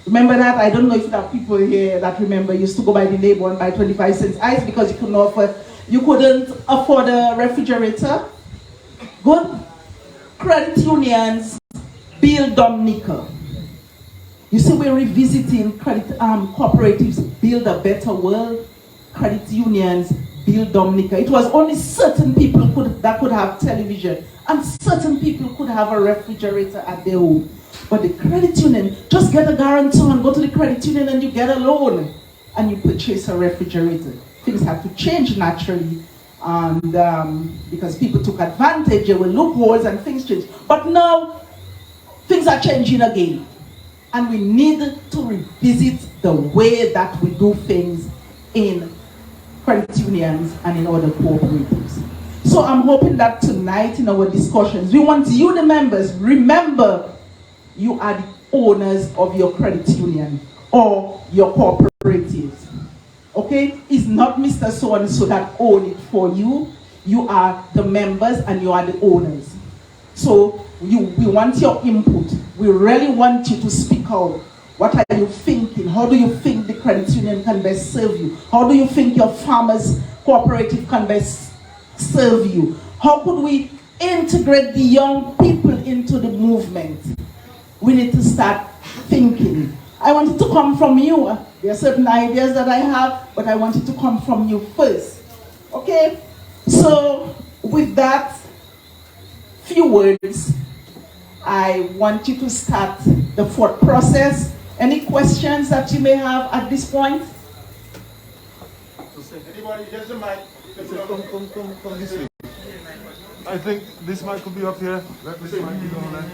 Remember that? I don't know if there are people here that remember you used to go by the neighbor and buy 25-cent ice because you couldn't afford a refrigerator. Good. Credit unions build Dominica. You see, we're revisiting credit cooperatives build a better world. Credit unions build Dominica. It was only certain people that could have television, and certain people could have a refrigerator at their home. But the credit union, just get a guarantor and go to the credit union and you get a loan and you purchase a refrigerator. Things have to change naturally, and because people took advantage, there were loopholes and things changed. But now things are changing again, and we need to revisit the way that we do things in credit unions and in other cooperatives. So I'm hoping that tonight in our discussions, we want you, the members, remember you are the owners of your credit union or your cooperatives. Okay? It's not Mr. So-and-so that own it for you. You are the members and you are the owners. So we want your input. We really want you to speak out. What are you thinking? How do you think the credit union can best serve you? How do you think your farmers cooperative can best serve you? How could we integrate the young people into the movement? We need to start thinking. I want it to come from you. There are certain ideas that I have, but I want it to come from you first. Okay? So with that few words, I want you to start the thought process. Any questions that you may have at this point? Anybody, just the mic. Come this way. I think this mic could be up here. Let this mic be down there.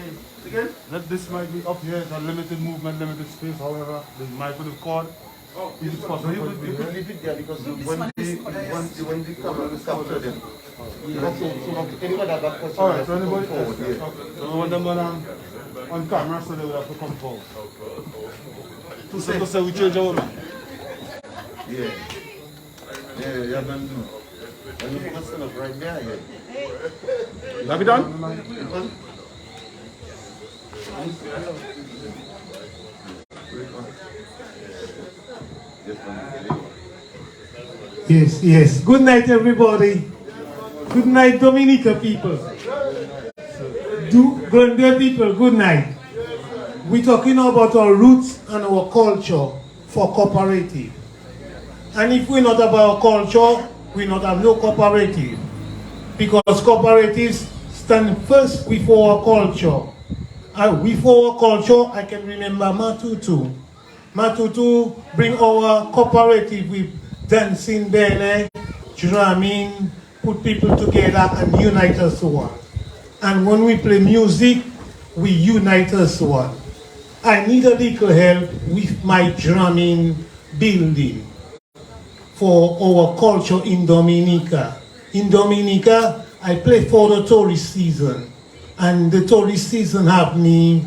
Again? Let this mic be up here. It's a limited movement, limited space. However, the mic with the cord. Is it possible for it to be here? Leave it there because when the camera is captured them. All right, so anybody else? Okay. So we want them on camera, so they will have to come forward. To say we change our mind. Yeah. Yeah, you have done. And you must stand up right there, yeah. Have you done? Yes, yes. Good night, everybody. Good night, Dominica people. Granby people, good night. We're talking about our roots and our culture for cooperative. And if we're not about culture, we not have no cooperative. Because cooperatives stand first before our culture. And before our culture, I can remember Matutu. Matutu bring our cooperative with dancing, ballet, drumming, put people together and unite us one. And when we play music, we unite us one. I need a little help with my drumming building for our culture in Dominica. In Dominica, I play for the tourist season. And the tourist season have me,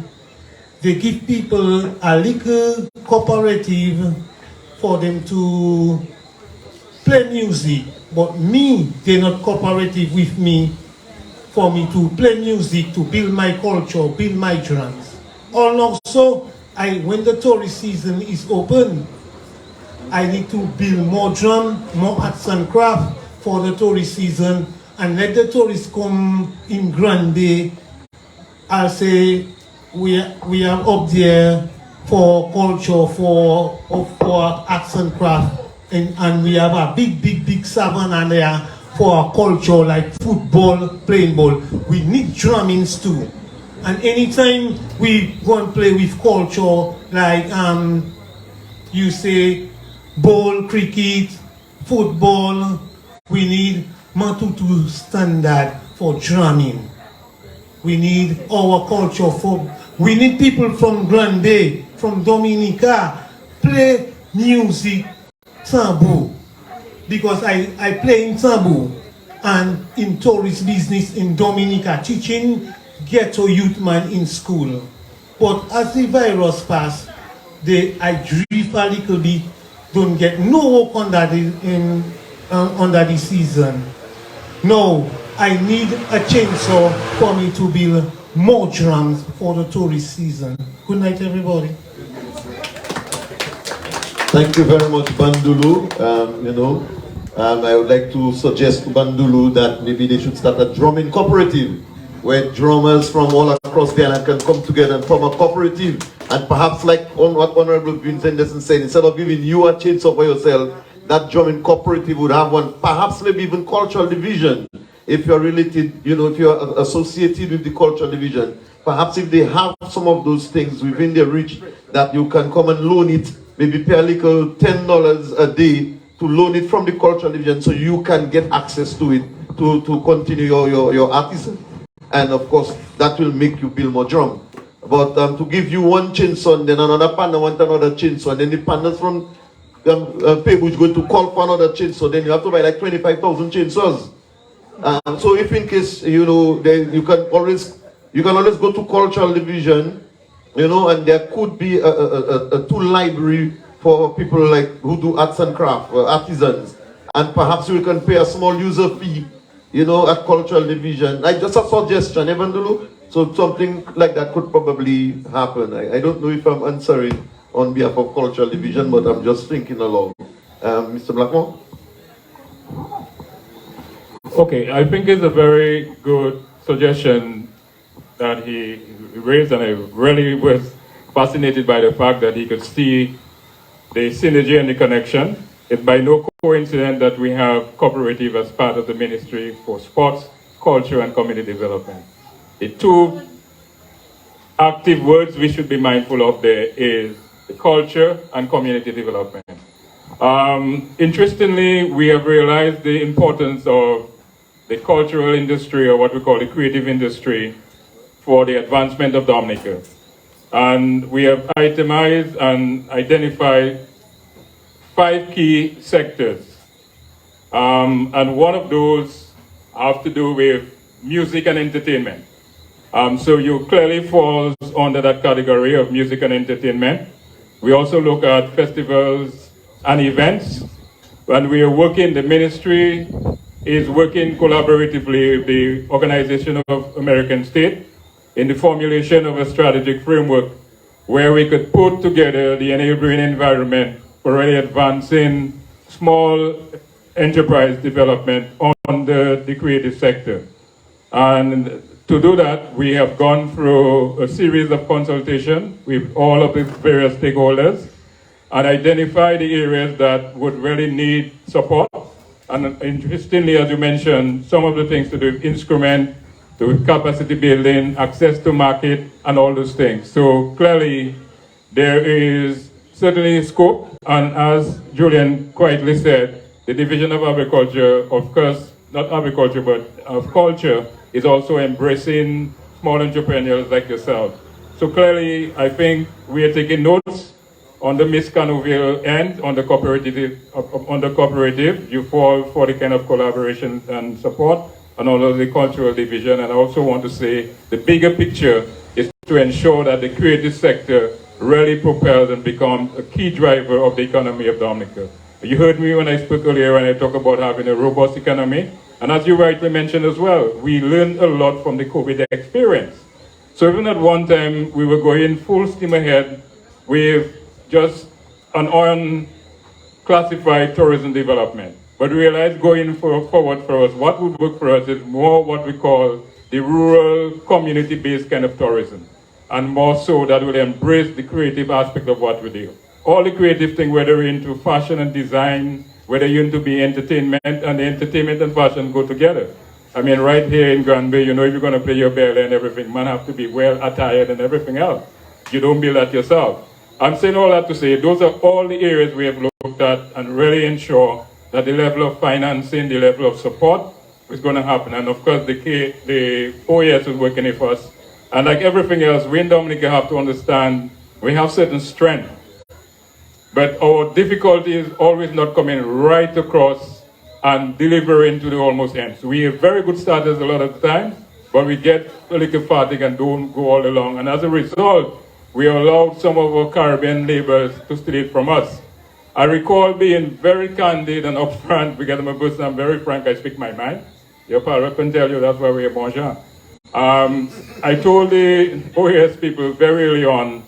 they give people a little cooperative for them to play music. But me, they're not cooperative with me for me to play music, to build my culture, build my drums. Also, when the tourist season is open, I need to build more drum, more arts and craft for the tourist season, and let the tourists come in Granby. I'll say we are up there for culture, for arts and craft, and we have a big savannah there for our culture, like football, playing ball. We need drummings too. And anytime we go and play with culture, like you say, ball, cricket, football, we need Matutu standard for drumming. We need our culture we need people from Granby, from Dominica, play music, tambour. Because I play in tambour and in tourist business in Dominica, teaching ghetto youth man in school. But as the virus passed, I drift a little bit, don't get no work under the season. No, I need a chainsaw for me to build more drums for the tourist season. Good night, everybody. Thank you very much, Bandulu. I would like to suggest to Bandulu that maybe they should start a drumming cooperative where drummers from all across the island can come together and form a cooperative. And perhaps like what Honorable Vince Henderson said, instead of giving you a chainsaw for yourself, that drumming cooperative would have one, perhaps maybe even cultural division. If you're related, if you're associated with the cultural division, perhaps if they have some of those things within their reach, that you can come and loan it, maybe pay a little $10 a day to loan it from the cultural division so you can get access to it to continue your artisan. And of course, that will make you build more drum. But to give you one chainsaw, then another partner want another chainsaw, and then the partners from Pegu is going to call for another chainsaw, then you have to buy like 25,000 chainsaws. So if in case, you can always go to cultural division, and there could be a tool library for people like who do arts and craft, artisans, and perhaps you can pay a small user fee, at cultural division. Like just a suggestion, Evandulu. So something like that could probably happen. I don't know if I'm answering on behalf of cultural division, but I'm just thinking along. Mr. Blackmore? Okay, I think it's a very good suggestion that he raised, and I really was fascinated by the fact that he could see the synergy and the connection. It's by no coincidence that we have cooperative as part of the Ministry for Sports, Culture and Community Development. The two active words we should be mindful of there is the culture and community development. Interestingly, we have realized the importance of the cultural industry, or what we call the creative industry, for the advancement of Dominica. And we have itemized and identified 5 key sectors. And one of those have to do with music and entertainment. So you clearly falls under that category of music and entertainment. We also look at festivals and events. When we are working, the ministry is working collaboratively with the Organization of American States in the formulation of a strategic framework where we could put together the enabling environment for really advancing small enterprise development on the creative sector. And to do that, we have gone through a series of consultation with all of the various stakeholders and identified the areas that would really need support. And interestingly, as you mentioned, some of the things to do with instrument, to with capacity building, access to market, and all those things. So clearly, there is certainly scope, and as Julian quietly said, the Division of Agriculture, of course, not agriculture, but of culture, is also embracing small entrepreneurs like yourself. So clearly, I think we are taking notes on the Miss Canoville end, on the cooperative, you fall for the kind of collaboration and support, and all of the cultural division. And I also want to say the bigger picture is to ensure that the creative sector really propels and becomes a key driver of the economy of Dominica. You heard me when I spoke earlier when I talked about having a robust economy. And as you rightly mentioned as well, we learned a lot from the COVID experience. So even at one time, we were going full steam ahead with just an unclassified tourism development. But we realized going forward for us, what would work for us is more what we call the rural community-based kind of tourism. And more so that will embrace the creative aspect of what we do. All the creative thing, whether you're into fashion and design, whether you're into the entertainment, and the entertainment and fashion go together. I mean, right here in Grand Bay, you know, if you're going to play your ballet and everything, man have to be well attired and everything else. You don't build that yourself. I'm saying all that to say, those are all the areas we have looked at and really ensure that the level of financing, the level of support is going to happen. And of course, the OES is working with us. And like everything else, we in Dominica have to understand we have certain strength. But our difficulty is always not coming right across and delivering to the almost end. So we have very good starters a lot of the time, but we get a little fatigue and don't go all along. And as a result, we allowed some of our Caribbean neighbors to steal from us. I recall being very candid and upfront, because I'm a person, I'm very frank, I speak my mind. Your father can tell you that's why we're bon gens. I told the OAS people very early on,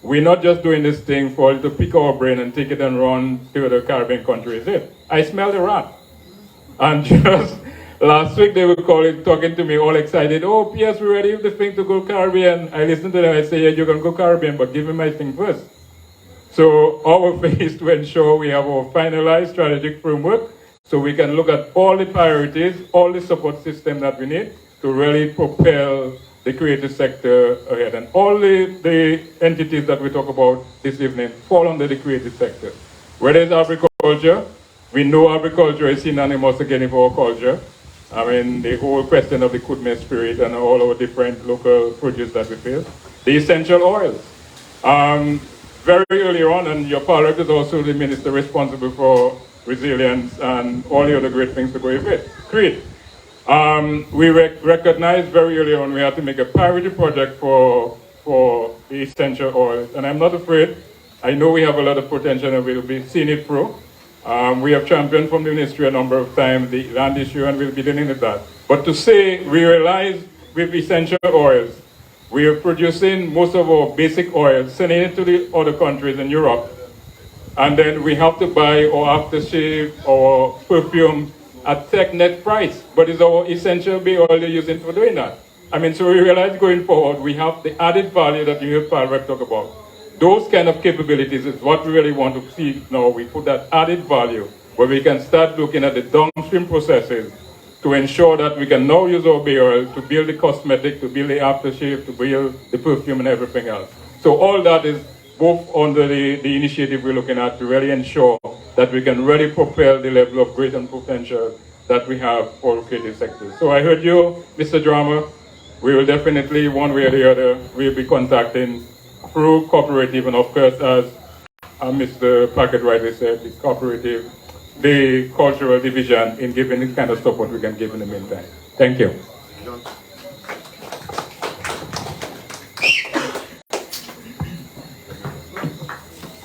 we're not just doing this thing for to pick our brain and take it and run to the Caribbean countries. I smell the rat. And just last week they were talking to me all excited, oh, PS, we're ready with the thing to go Caribbean. I listened to them, I say, yeah, you can go Caribbean, but give me my thing first. So our phase is to ensure we have our finalized strategic framework so we can look at all the priorities, all the support system that we need to really propel the creative sector ahead. And all the entities that we talk about this evening fall under the creative sector. Whether it's agriculture, we know agriculture is synonymous again for our culture. I mean, the whole question of the Kudme spirit and all our different local produce that we feel. The essential oils. Very early on, and your father is also the minister responsible for resilience and all the other great things to go with it. Creed. We recognized very early on we had to make a priority project for the essential oils. And I'm not afraid. I know we have a lot of potential and we'll be seeing it through. We have championed from the ministry a number of times the land issue and we'll be dealing with that. But to say we realize with essential oils, we are producing most of our basic oils, sending it to the other countries in Europe. And then we have to buy our aftershave or perfume at tech net price, but it's our essential bay oil they're using for doing that. I mean, so we realize going forward, we have the added value that you heard Paul Rep talk about. Those kind of capabilities is what we really want to see now. We put that added value where we can start looking at the downstream processes to ensure that we can now use our bay oil to build the cosmetic, to build the aftershave, to build the perfume and everything else. So all that is both under the initiative we're looking at to really ensure that we can really propel the level of great and potential that we have for creative sectors. So I heard you, Mr. Drama. We will definitely, one way or the other, we'll be contacting through cooperative, and of course, as Mr. Packard rightly said, the cooperative, the cultural division in giving the kind of support we can give in the meantime. Thank you.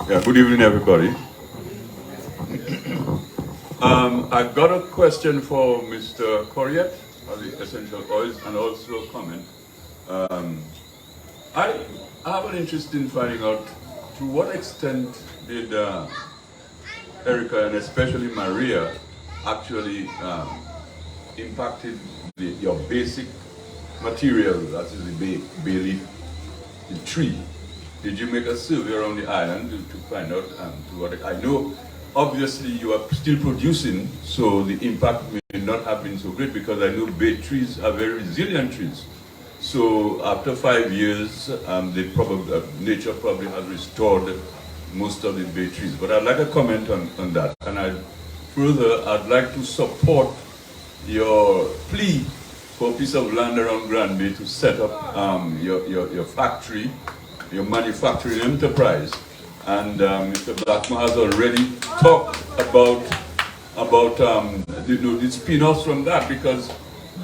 Yeah, good evening, everybody. I've got a question for Mr. Corriette of the Essential Oils, and also a comment. I have an interest in finding out to what extent did Erica and especially Maria actually impacted your basic material, that is the bay leaf, the tree. Did you make a survey around the island to find out to what I know? Obviously, you are still producing, so the impact may not have been so great, because I know bay trees are very resilient trees. So after 5 years, nature probably has restored most of the bay trees. But I'd like a comment on that. And I'd like to support your plea for a piece of land around Granby to set up your factory, your manufacturing enterprise. And Mr. Blackmore has already talked about the spin-offs from that, because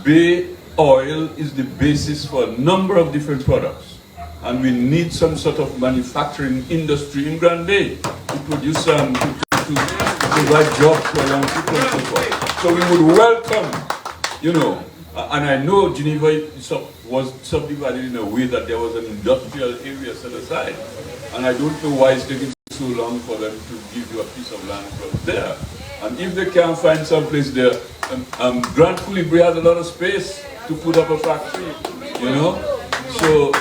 bay oil is the basis for a number of different products. And we need some sort of manufacturing industry in Granby to produce to provide jobs for young people and so forth. So we would welcome, and I know Geneva was subdivided in a way that there was an industrial area set aside. And I don't know why it's taking so long for them to give you a piece of land from there. And if they can't find some place there, Grand Coulibaly has a lot of space to put up a factory, So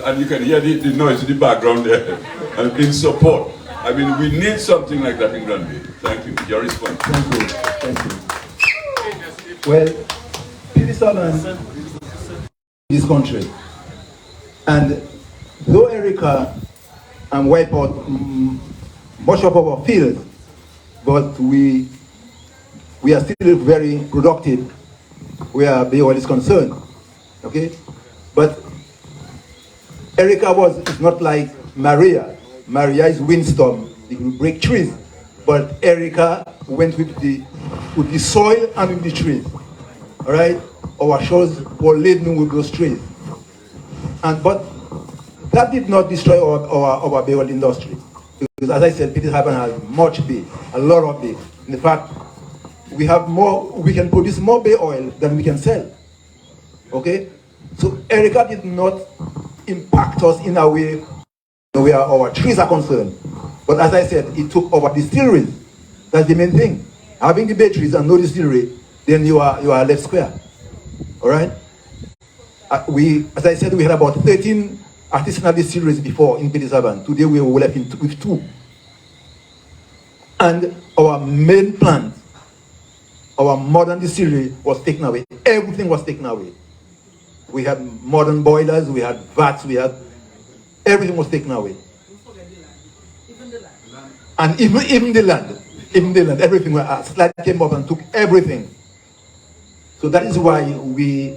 and you can hear the noise in the background there, and in support. I mean, we need something like that in Granby. Thank you. Your response. Thank you. Well, P.D. Salmon, this country, and though Erica wipe out much of our fields, but we are still very productive where bay oil is concerned. Okay, but Erica is not like Maria. Maria is windstorm; it will break trees. But Erica went with the soil and with the trees. All right, our shores were laden with those trees, but that did not destroy our bay oil industry, because as I said, Peter Haven has much bay, a lot of bay. In fact, we can produce more bay oil than we can sell. Okay, so Erica did not impact us in a way where our trees are concerned. But as I said, it took our distilleries. That's the main thing. Having the bay trees and no distillery, then you are left square. All right. As I said, we had about 13 artisanal distilleries before in Petishaven. Today we were left with 2. And our main plant, our modern distillery, was taken away. Everything was taken away. We had modern boilers, we had vats, everything was taken away. And even the land, everything, Slide came up and took everything. So that is why we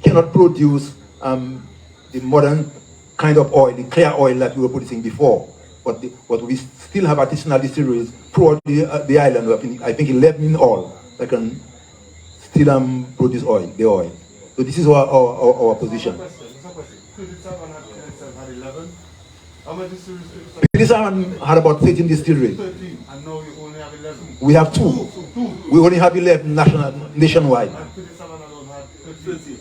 cannot produce the modern kind of oil, the clear oil that we were producing before. But we still have artisanal distilleries throughout the island. I think 11 in all that can still produce oil, the oil. So this is our position. Petishaven had about 13 distilleries. 13, and now you only have 11. We have 2. We only have 11 nationwide.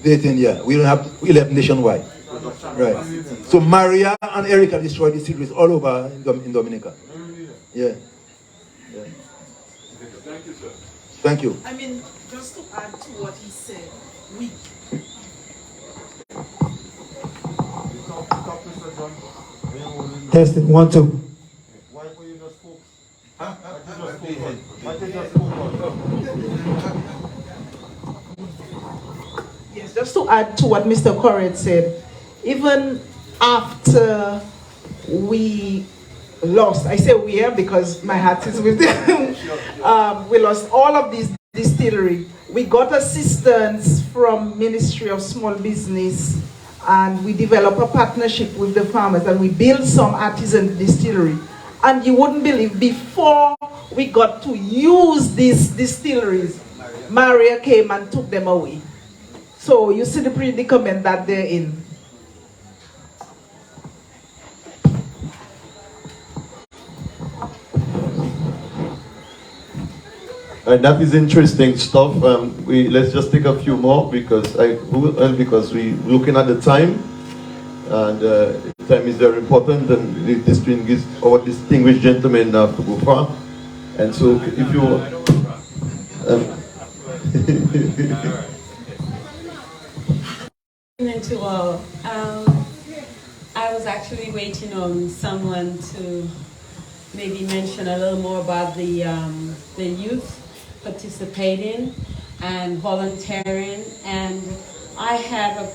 13, yeah. We don't have 11 nationwide. Right. So Maria and Erica destroyed distilleries all over in Dominica. Yeah. Thank you, sir. Thank you. I mean, just to add to what he said, we. Testing 1, 2. Why were you not spoke? Yes, just to add to what Mr. Corriette said, even after we lost. I say we are because my heart is with them. We lost all of these distillery. We got assistance from Ministry of Small Business, and we developed a partnership with the farmers, and we built some artisan distillery. And you wouldn't believe, before we got to use these distilleries, Maria came and took them away. So you see the predicament that they're in. That is interesting stuff. Let's just take a few more because we're looking at the time, and time is very important, and our distinguished gentlemen have to go far. And so, if you to all, I was actually waiting on someone to maybe mention a little more about the youth participating and volunteering, and I have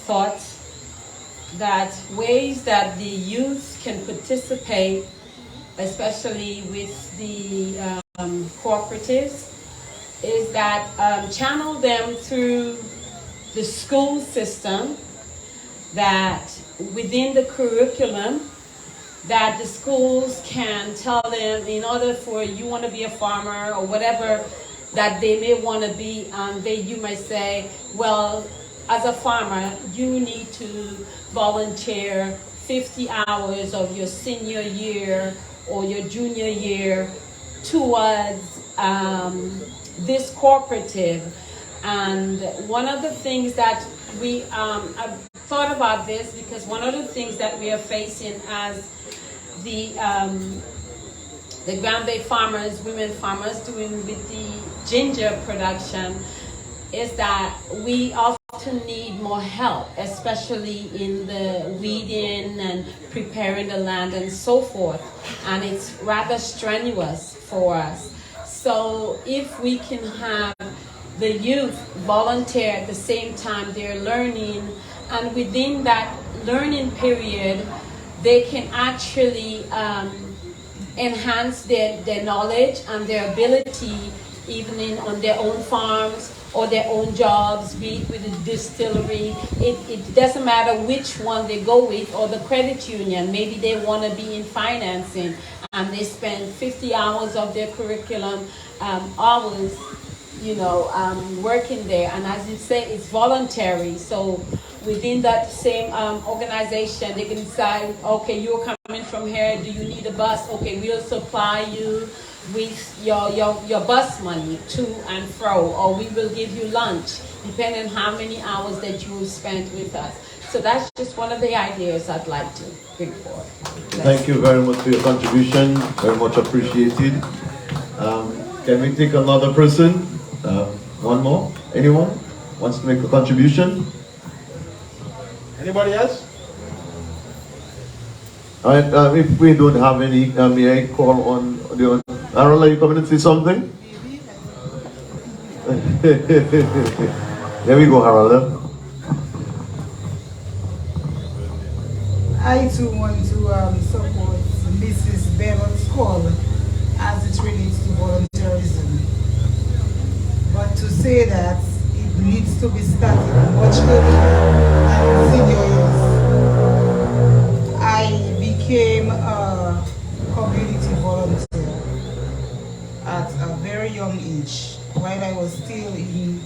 thought that ways that the youth can participate, especially with the cooperatives, is that channel them through the school system, that within the curriculum that the schools can tell them, in order for you want to be a farmer or whatever that they may want to be, you might say, well, as a farmer, you need to volunteer 50 hours of your senior year or your junior year towards this cooperative. And one of the things that I've thought about this, because one of the things that we are facing as the Grand Bay farmers, women farmers, doing with the ginger production, is that we often need more help, especially in the weeding and preparing the land and so forth. And it's rather strenuous for us. So if we can have the youth volunteer at the same time they're learning, and within that learning period, they can actually enhance their knowledge and their ability, even on their own farms or their own jobs, be it with the distillery. It doesn't matter which one they go with, or the credit union. Maybe they want to be in financing and they spend 50 hours of their curriculum hours, working there. And as you say, it's voluntary. So within that same organization, they can decide, okay, you're coming from here, do you need a bus? Okay, we'll supply you with your bus money to and fro, or we will give you lunch, depending on how many hours that you spent with us. So that's just one of the ideas I'd like to bring forward. Thank you very much for your contribution, very much appreciated. Can we take another person? One more? Anyone wants to make a contribution? Anybody else? All right, if we don't have any, may I call on the... Harold, are you coming to say something? There we go, Harold. I too want to support Mrs. Bevan's call as it relates to volunteerism. But to say that it needs to be started much earlier than senior years. I became a community volunteer at a very young age, while I was still in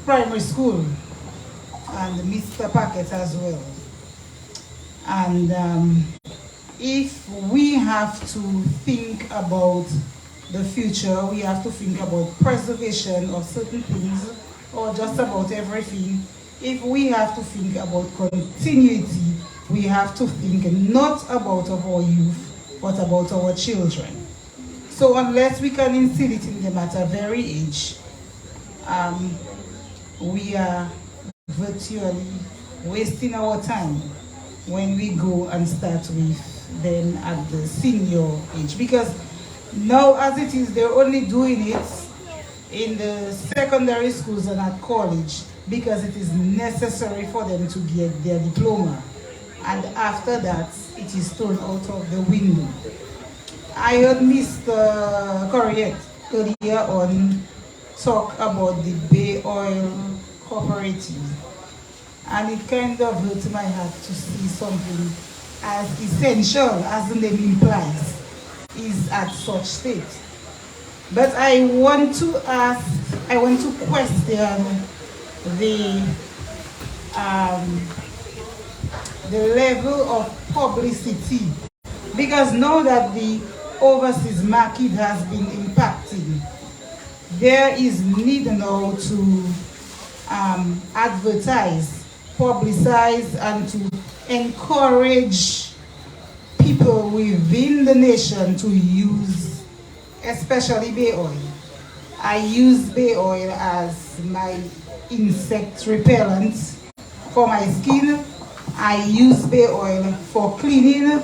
primary school, and Mr. Packet as well. And if we have to think about the future, we have to think about preservation of certain things, or just about everything. If we have to think about continuity, we have to think not about our youth, but about our children. So unless we can instill it in them at a very age, we are virtually wasting our time when we go and start with them at the senior age. Because now as it is, they're only doing it in the secondary schools and at college because it is necessary for them to get their diploma. and after that, it is thrown out of the window. I heard Mr. Corriette earlier on talk about the Bay Oil Cooperative, and it kind of hurt my heart to see something as essential as the name implies is at such state. But I want to question the level of publicity, because now that the overseas market has been impacted, there is need now to advertise, publicize, and to encourage people within the nation to use, especially bay oil. I use bay oil as my insect repellent for my skin. I use bay oil for cleaning.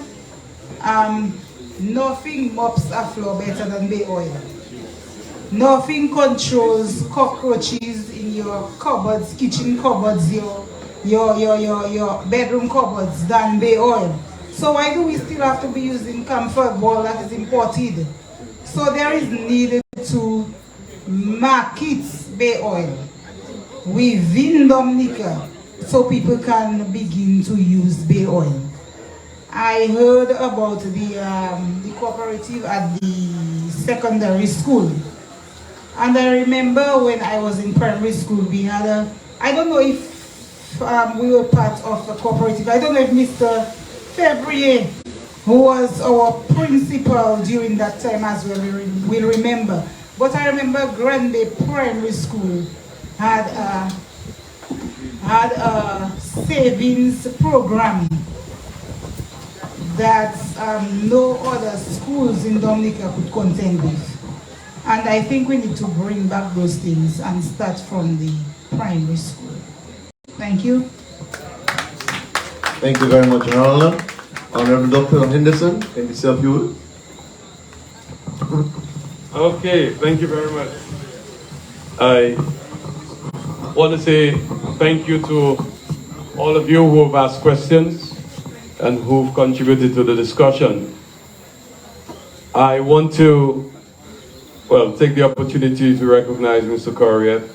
Nothing mops a floor better than bay oil. Nothing controls cockroaches in your cupboards, kitchen cupboards, your bedroom cupboards than bay oil. So why do we still have to be using comfort ball that is imported? So there is need to market bay oil within Dominica so people can begin to use bay oil. I heard about the cooperative at the secondary school. And I remember when I was in primary school, we had I don't know if we were part of the cooperative. I don't know if Mr. February, who was our principal during that time as well, will remember. But I remember Grand Bay Primary School had a savings program that no other schools in Dominica could contend with. And I think we need to bring back those things and start from the primary school. Thank you. Thank you very much, Harlan. Honorable Dr. Henderson, can you say a few words? Okay, thank you very much. I want to say thank you to all of you who have asked questions and who've contributed to the discussion. I want to, take the opportunity to recognize Mr. Corriette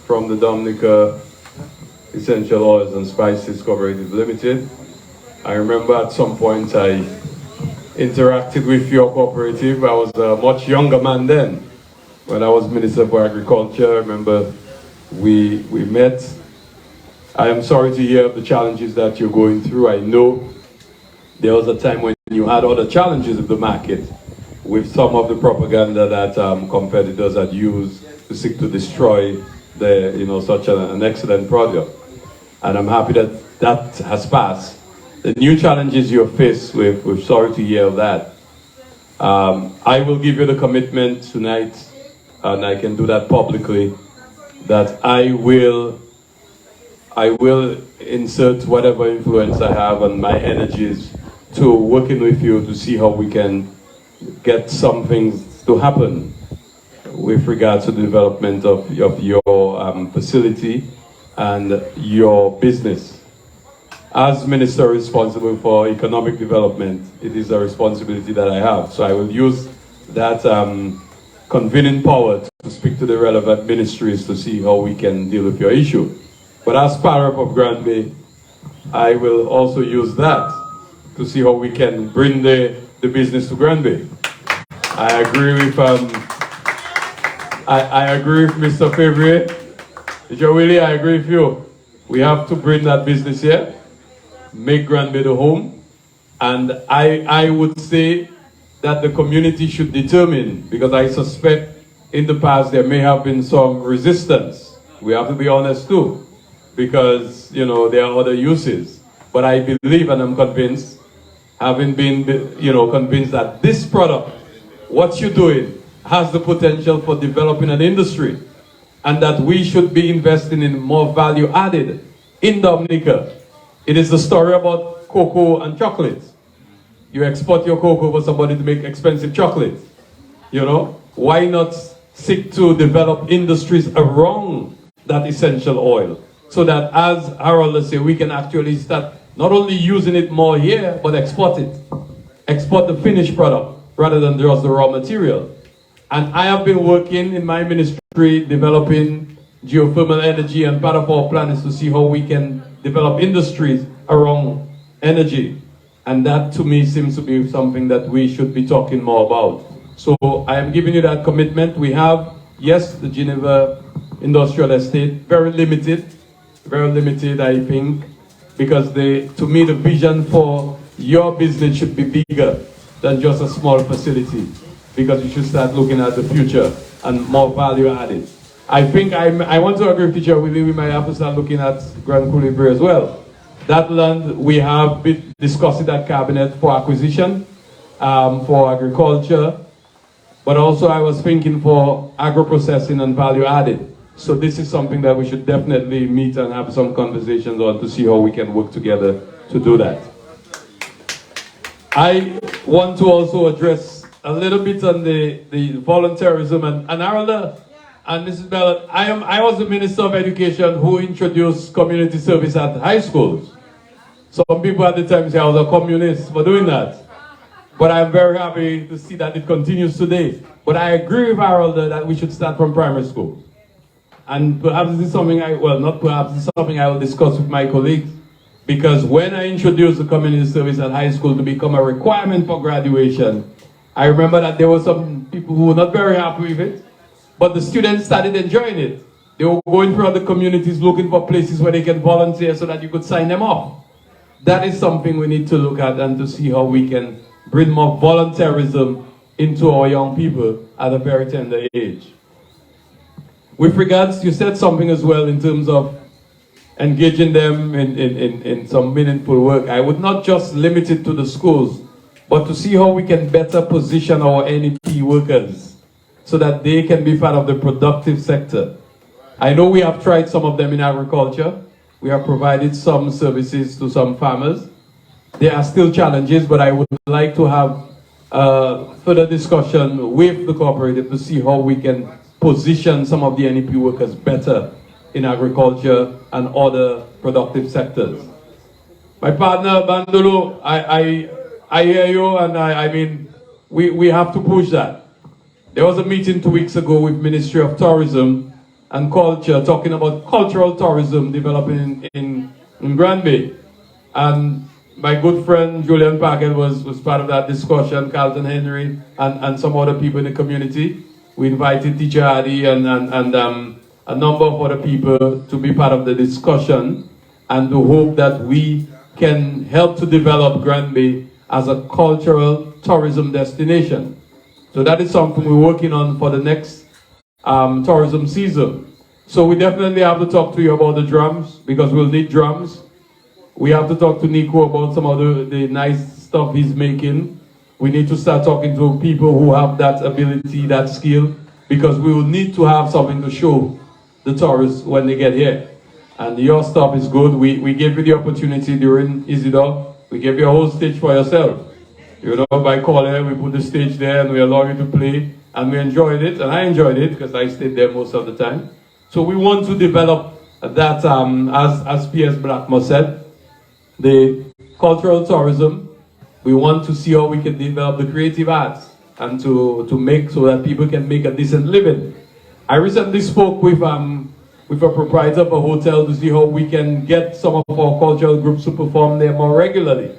from the Dominica Essential Oils and Spices Cooperative Limited. I remember at some point I interacted with your cooperative. I was a much younger man then. When I was Minister for Agriculture, I remember we met. I am sorry to hear of the challenges that you're going through. I know there was a time when you had other challenges with the market, with some of the propaganda that competitors had used to seek to destroy such an excellent product. And I'm happy that that has passed. The new challenges you're faced with, we're sorry to hear of that. I will give you the commitment tonight, and I can do that publicly, that I will insert whatever influence I have and my energies to working with you to see how we can get some things to happen with regards to the development of your facility and your business. As Minister responsible for economic development, it is a responsibility that I have. So I will use that convening power to speak to the relevant ministries to see how we can deal with your issue. But as PARAP of Grand Bay, I will also use that to see how we can bring the business to Grand Bay. I agree with I agree with Mr. February. Joe Willie, I agree with you. We have to bring that business here, make Grand Bay the home, and I would say that the community should determine, because I suspect in the past there may have been some resistance. We have to be honest too, because there are other uses. But I believe and I'm convinced, having been convinced that this product, what you're doing, has the potential for developing an industry, and that we should be investing in more value added in Dominica. It is the story about cocoa and chocolate. You export your cocoa for somebody to make expensive chocolate. Why not seek to develop industries around that essential oil, so that, as Harold said, we can actually start not only using it more here, but export it. Export the finished product rather than just the raw material. And I have been working in my ministry developing geothermal energy, and part of our plan is to see how we can develop industries around energy. And that to me seems to be something that we should be talking more about. So I am giving you that commitment. We have, yes, the Geneva Industrial Estate, very limited, I think, because to me the vision for your business should be bigger than just a small facility, because you should start looking at the future and more value added. I think I want to agree, teacher, we might have to start looking at Grand Couleuvre as well. That land we have been discussing at cabinet for acquisition, for agriculture, but also I was thinking for agro-processing and value added. So this is something that we should definitely meet and have some conversations on to see how we can work together to do that. I want to also address a little bit on the volunteerism and Arla and Mrs. Bell. I was the Minister of Education who introduced community service at high schools. Some people at the time say I was a communist for doing that. But I'm very happy to see that it continues today. But I agree with Harold that we should start from primary school. And perhaps this is something this is something I will discuss with my colleagues. Because when I introduced the community service at high school to become a requirement for graduation, I remember that there were some people who were not very happy with it, but the students started enjoying it. They were going through other communities looking for places where they can volunteer so that you could sign them off. That is something we need to look at and to see how we can bring more volunteerism into our young people at a very tender age. With regards, you said something as well in terms of engaging them in some meaningful work. I would not just limit it to the schools, but to see how we can better position our NEP workers so that they can be part of the productive sector. I know we have tried some of them in agriculture. We have provided some services to some farmers. There are still challenges, but I would like to have further discussion with the cooperative to see how we can position some of the NEP workers better in agriculture and other productive sectors. My partner, Bandolo, I hear you, and I mean, we have to push that. There was a meeting 2 weeks ago with Ministry of Tourism and Culture talking about cultural tourism developing in Granby. And my good friend Julian Packett was part of that discussion, Carlton Henry, and some other people in the community. We invited Teacher Adi and a number of other people to be part of the discussion and to hope that we can help to develop Granby as a cultural tourism destination. So that is something we're working on for the next tourism season. So we definitely have to talk to you about the drums, because we'll need drums. We have to talk to Nico about some of the nice stuff he's making. We need to start talking to people who have that ability, that skill, because we will need to have something to show the tourists when they get here. And your stuff is good. We gave you the opportunity during Isidore. We gave you a whole stage for yourself. You know, by calling, we put the stage there and we allow you to play. And we enjoyed it, and I enjoyed it because I stayed there most of the time. So we want to develop that, as P.S. Blackmore said, the cultural tourism. We want to see how we can develop the creative arts and to make so that people can make a decent living. I recently spoke with a proprietor of a hotel to see how we can get some of our cultural groups to perform there more regularly.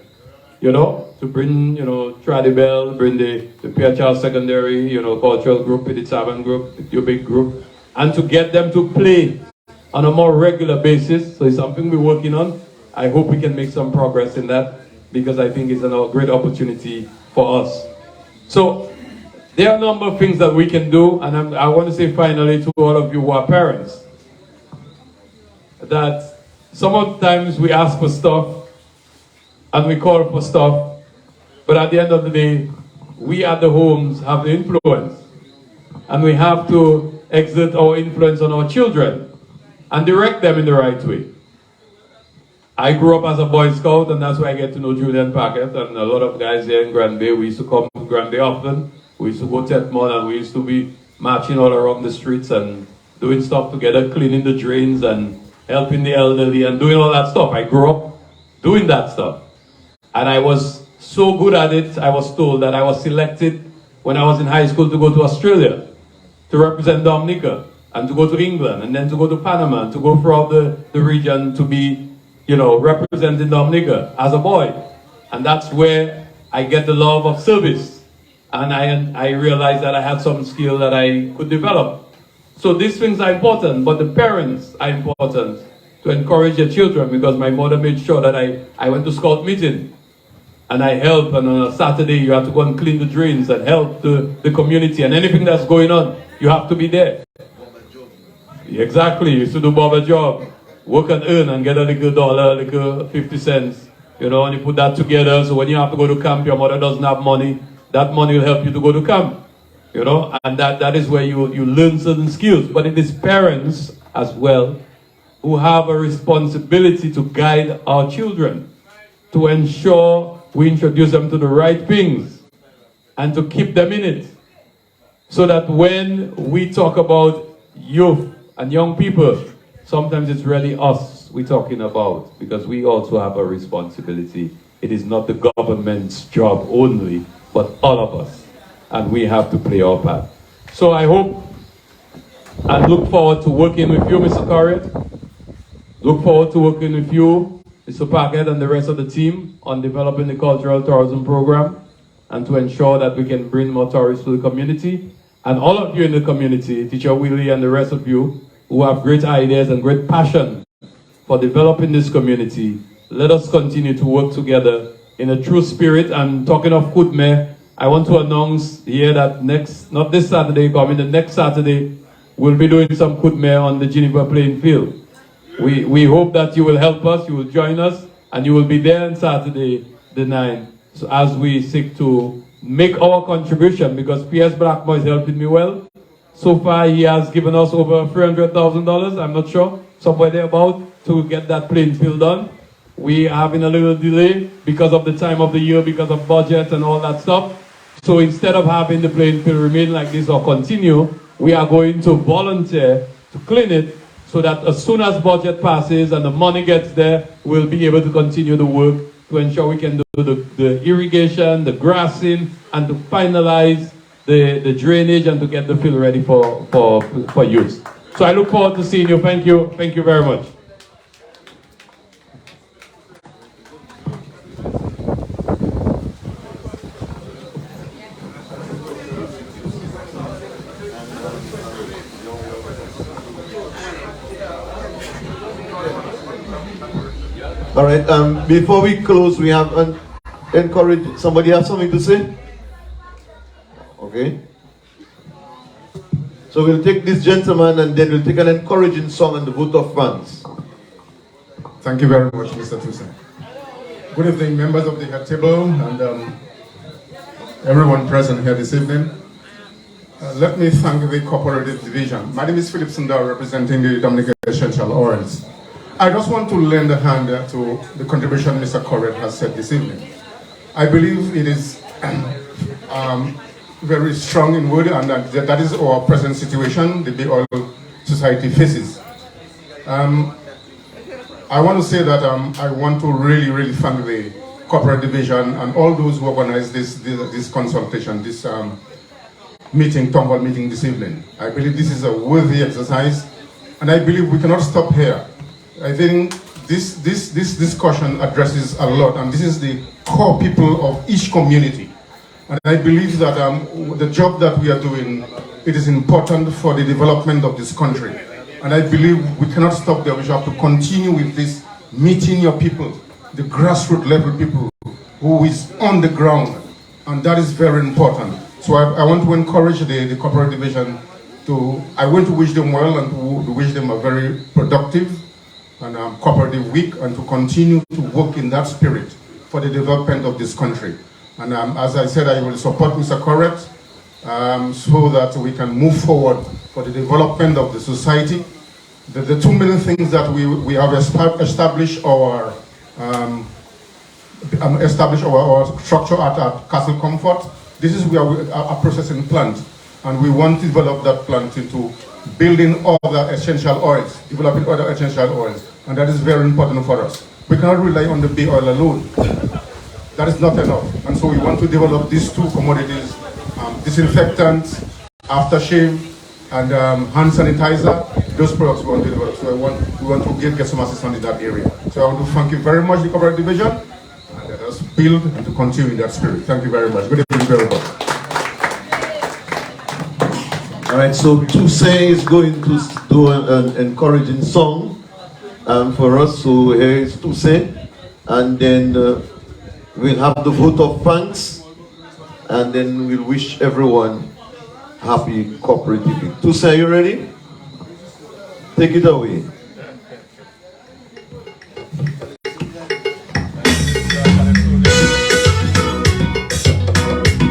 You know, to bring, you know, Tradibel, bring the Pierre Charles Secondary, you know, cultural group, the Savant group, the big group, and to get them to play on a more regular basis. So it's something we're working on. I hope we can make some progress in that, because I think it's a great opportunity for us. So there are a number of things that we can do, and I want to say finally to all of you who are parents, that sometimes we ask for stuff and we call for stuff, but at the end of the day, we at the homes have the influence, and we have to exert our influence on our children and direct them in the right way. I grew up as a Boy Scout, and that's why I get to know Julian Packett and a lot of guys here in Granby. We used to come to Granby often. We used to go to Tetmon, and we used to be marching all around the streets and doing stuff together, cleaning the drains and helping the elderly and doing all that stuff. I grew up doing that stuff. And I was so good at it, I was told that I was selected when I was in high school to go to Australia to represent Dominica, and to go to England, and then to go to Panama, and to go throughout the region to be, representing Dominica as a boy. And that's where I get the love of service. And I realized that I had some skill that I could develop. So these things are important, but the parents are important to encourage their children, because my mother made sure that I went to Scout meeting and I helped, and on a Saturday you have to go and clean the drains and help the community, and anything that's going on, you have to be there. Exactly, you used to do barber job, work and earn and get a little dollar, a little 50 cents, and you put that together, so when you have to go to camp, your mother doesn't have money, that money will help you to go to camp, and that is where you learn certain skills. But it is parents as well who have a responsibility to guide our children, to ensure we introduce them to the right things and to keep them in it, so that when we talk about youth and young people, sometimes it's really us we're talking about, because we also have a responsibility. It is not the government's job only, but all of us, and we have to play our part. So I hope and look forward to working with you, Mr. Corriott. Look forward to working with you, Mr. Packett, and the rest of the team on developing the cultural tourism program, and to ensure that we can bring more tourists to the community. And all of you in the community, Teacher Willie and the rest of you who have great ideas and great passion for developing this community, let us continue to work together in a true spirit. And talking of Kudme, I want to announce here that not this Saturday, coming the next Saturday, we'll be doing some Kudme on the Geneva playing field. We hope that you will help us, you will join us, and you will be there on Saturday the 9th, so as we seek to make our contribution, because P.S. Blackmore is helping me well. So far, he has given us over $300,000, I'm not sure, somewhere thereabout, to get that playing field done. We are having a little delay because of the time of the year, because of budget and all that stuff. So instead of having the playing field remain like this or continue, we are going to volunteer to clean it, so that as soon as budget passes and the money gets there, we'll be able to continue the work to ensure we can do the irrigation, the grassing, and to finalize the drainage and to get the field ready for use. So I look forward to seeing you. Thank you. Thank you very much. All right, before we close, we have encourage, somebody have something to say? Okay. So we'll take this gentleman and then we'll take an encouraging song on the vote of France. Thank you very much, Mr. Toussaint. Good evening, members of the head table and everyone present here this evening. Let me thank the Cooperative Division. My name is Philip Sundar, representing the Dominica Essential Oils. I just want to lend a hand to the contribution Mr. Corriott has said this evening. I believe it is very strong in word, and that is our present situation the Bay Oil Society faces. I want to say that I want to really thank the Corporate Division and all those who organized this consultation, this meeting, town hall meeting this evening. I believe this is a worthy exercise, and I believe we cannot stop here. I think this discussion addresses a lot, and this is the core people of each community. And I believe that the job that we are doing, it is important for the development of this country. And I believe we cannot stop there. We have to continue with this, meeting your people, the grassroots level people who is on the ground. And that is very important. So I want to encourage the Corporate Division I want to wish them well and to wish them a very productive and cooperative week, and to continue to work in that spirit for the development of this country. And as I said, I will support Mr. Corriott so that we can move forward for the development of the society. The two main things that we have established our structure at Castle Comfort. This is where we are a processing plant, and we want to develop that plant into building other essential oils, developing other essential oils, and that is very important for us. we cannot rely on the bay oil alone. That is not enough. And so we want to develop these two commodities, disinfectants, aftershave, and hand sanitizer. Those products we want to develop. So we want to get some assistance in that area. So I want to thank you very much, the Corporate Division, and let us build and to continue in that spirit. Thank you very much. Good evening, very much. All right, so Toussaint is going to do an encouraging song for us. So here is Toussaint, and then we'll have the vote of thanks, and then we'll wish everyone happy cooperative week. Toussaint, are you ready? Take it away.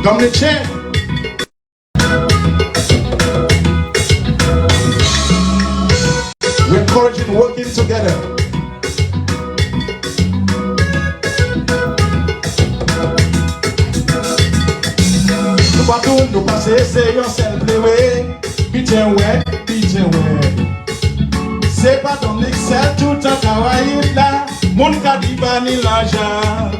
Dominic Chen. We're encouraging working together. No passe, say yourself play way. Pigeon wet. C'est pas ton excel tout en kawaii là. Mon kadibani l'argent.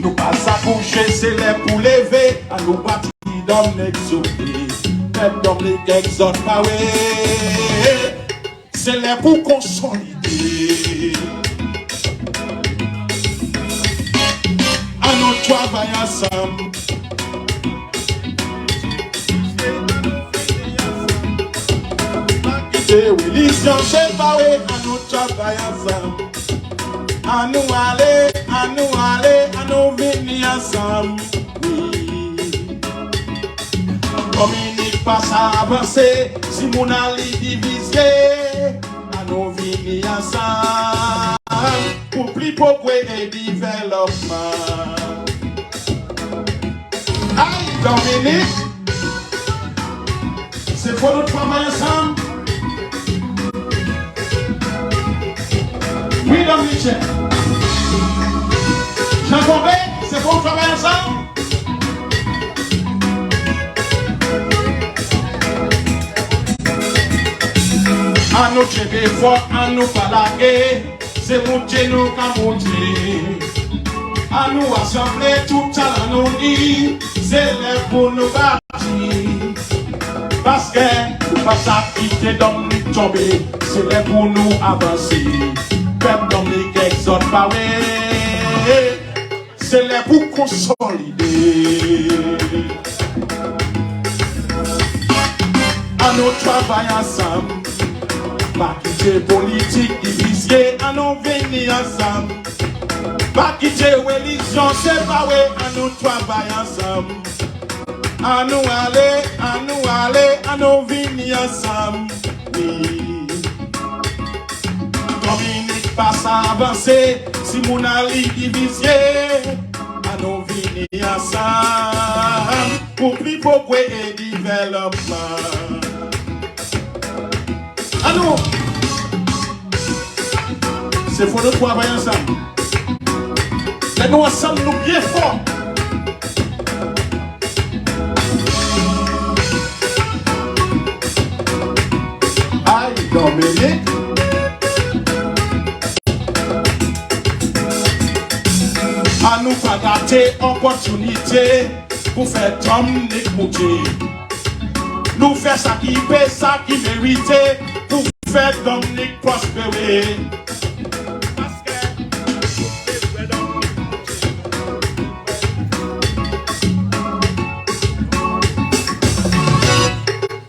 Nous pas s'accoucher, c'est les pour lever. À nous partir dans l'exoté. Même dans les exotes pas ouais. C'est les pour consolider. À nous travailler ensemble. Religion séparée, à nous travailler ensemble. À nous aller, à nous venir ensemble. Oui. Communique pas ça avancer, si mon ali divisé. À nous venir ensemble. Pour plus progrès et développement. Aïe, Dominique, c'est pour nous travailler ensemble. Oui, Dominique. Jean Combé, c'est pour travailler ensemble. À nous checker fort, à nous palaguer. C'est monter nous qu'à monter. À nous assembler tout à l'anonyme. C'est l'air pour nous bâtir. Parce que nous pas ça quitter Dominique tomber. C'est l'air pour nous avancer. Peuple Dominique exhorte pas ouais. C'est là pour consolider. À nous travailler ensemble. Pas quitter politique divisée. À nous venir ensemble. Pas quitter religion séparée. À nous travailler ensemble. À nous aller, à nous venir ensemble. Oui. Dominique passe à avancer, si mon ali divisé, à nous venir ensemble, pour plus progrès et développement. À nous, c'est pour nous travailler ensemble. Et nous ensemble, nous bien forts. Aïe, Dominique. À nous pas gâter opportunité pour faire Dominique monter. Nous faire ça qui paie, ça qui mérite pour faire Dominique prospérer. Parce que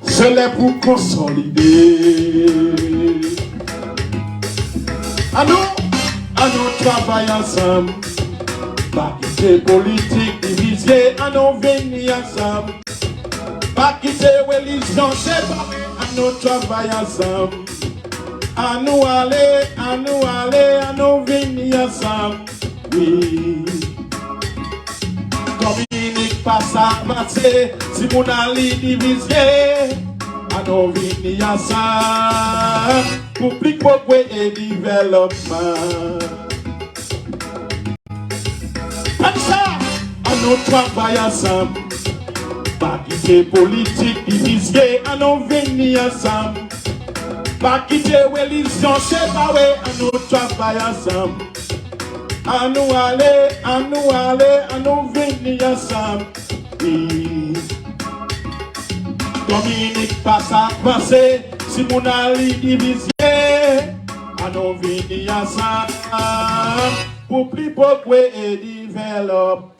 c'est là pour consolider. À nous travailler ensemble. Pas quitter politique divisée, à nous venir ensemble. Pas quitter religion séparée, à nous travailler ensemble. À nous aller, à nous venir ensemble. Oui. Dominique passe à avancer, si mon ali divisé, à nous venir ensemble. Pour plus progrès et développement. À nous travailler ensemble. Pas quitter politique divisée, à nous venir ensemble. Pas quitter où ils sont séparés, à nous travailler ensemble. À nous aller, à nous aller, à nous venir ensemble. Dominique passe à passer, si mon ali divisé, à nous venir ensemble. Pour plus progrès et développement.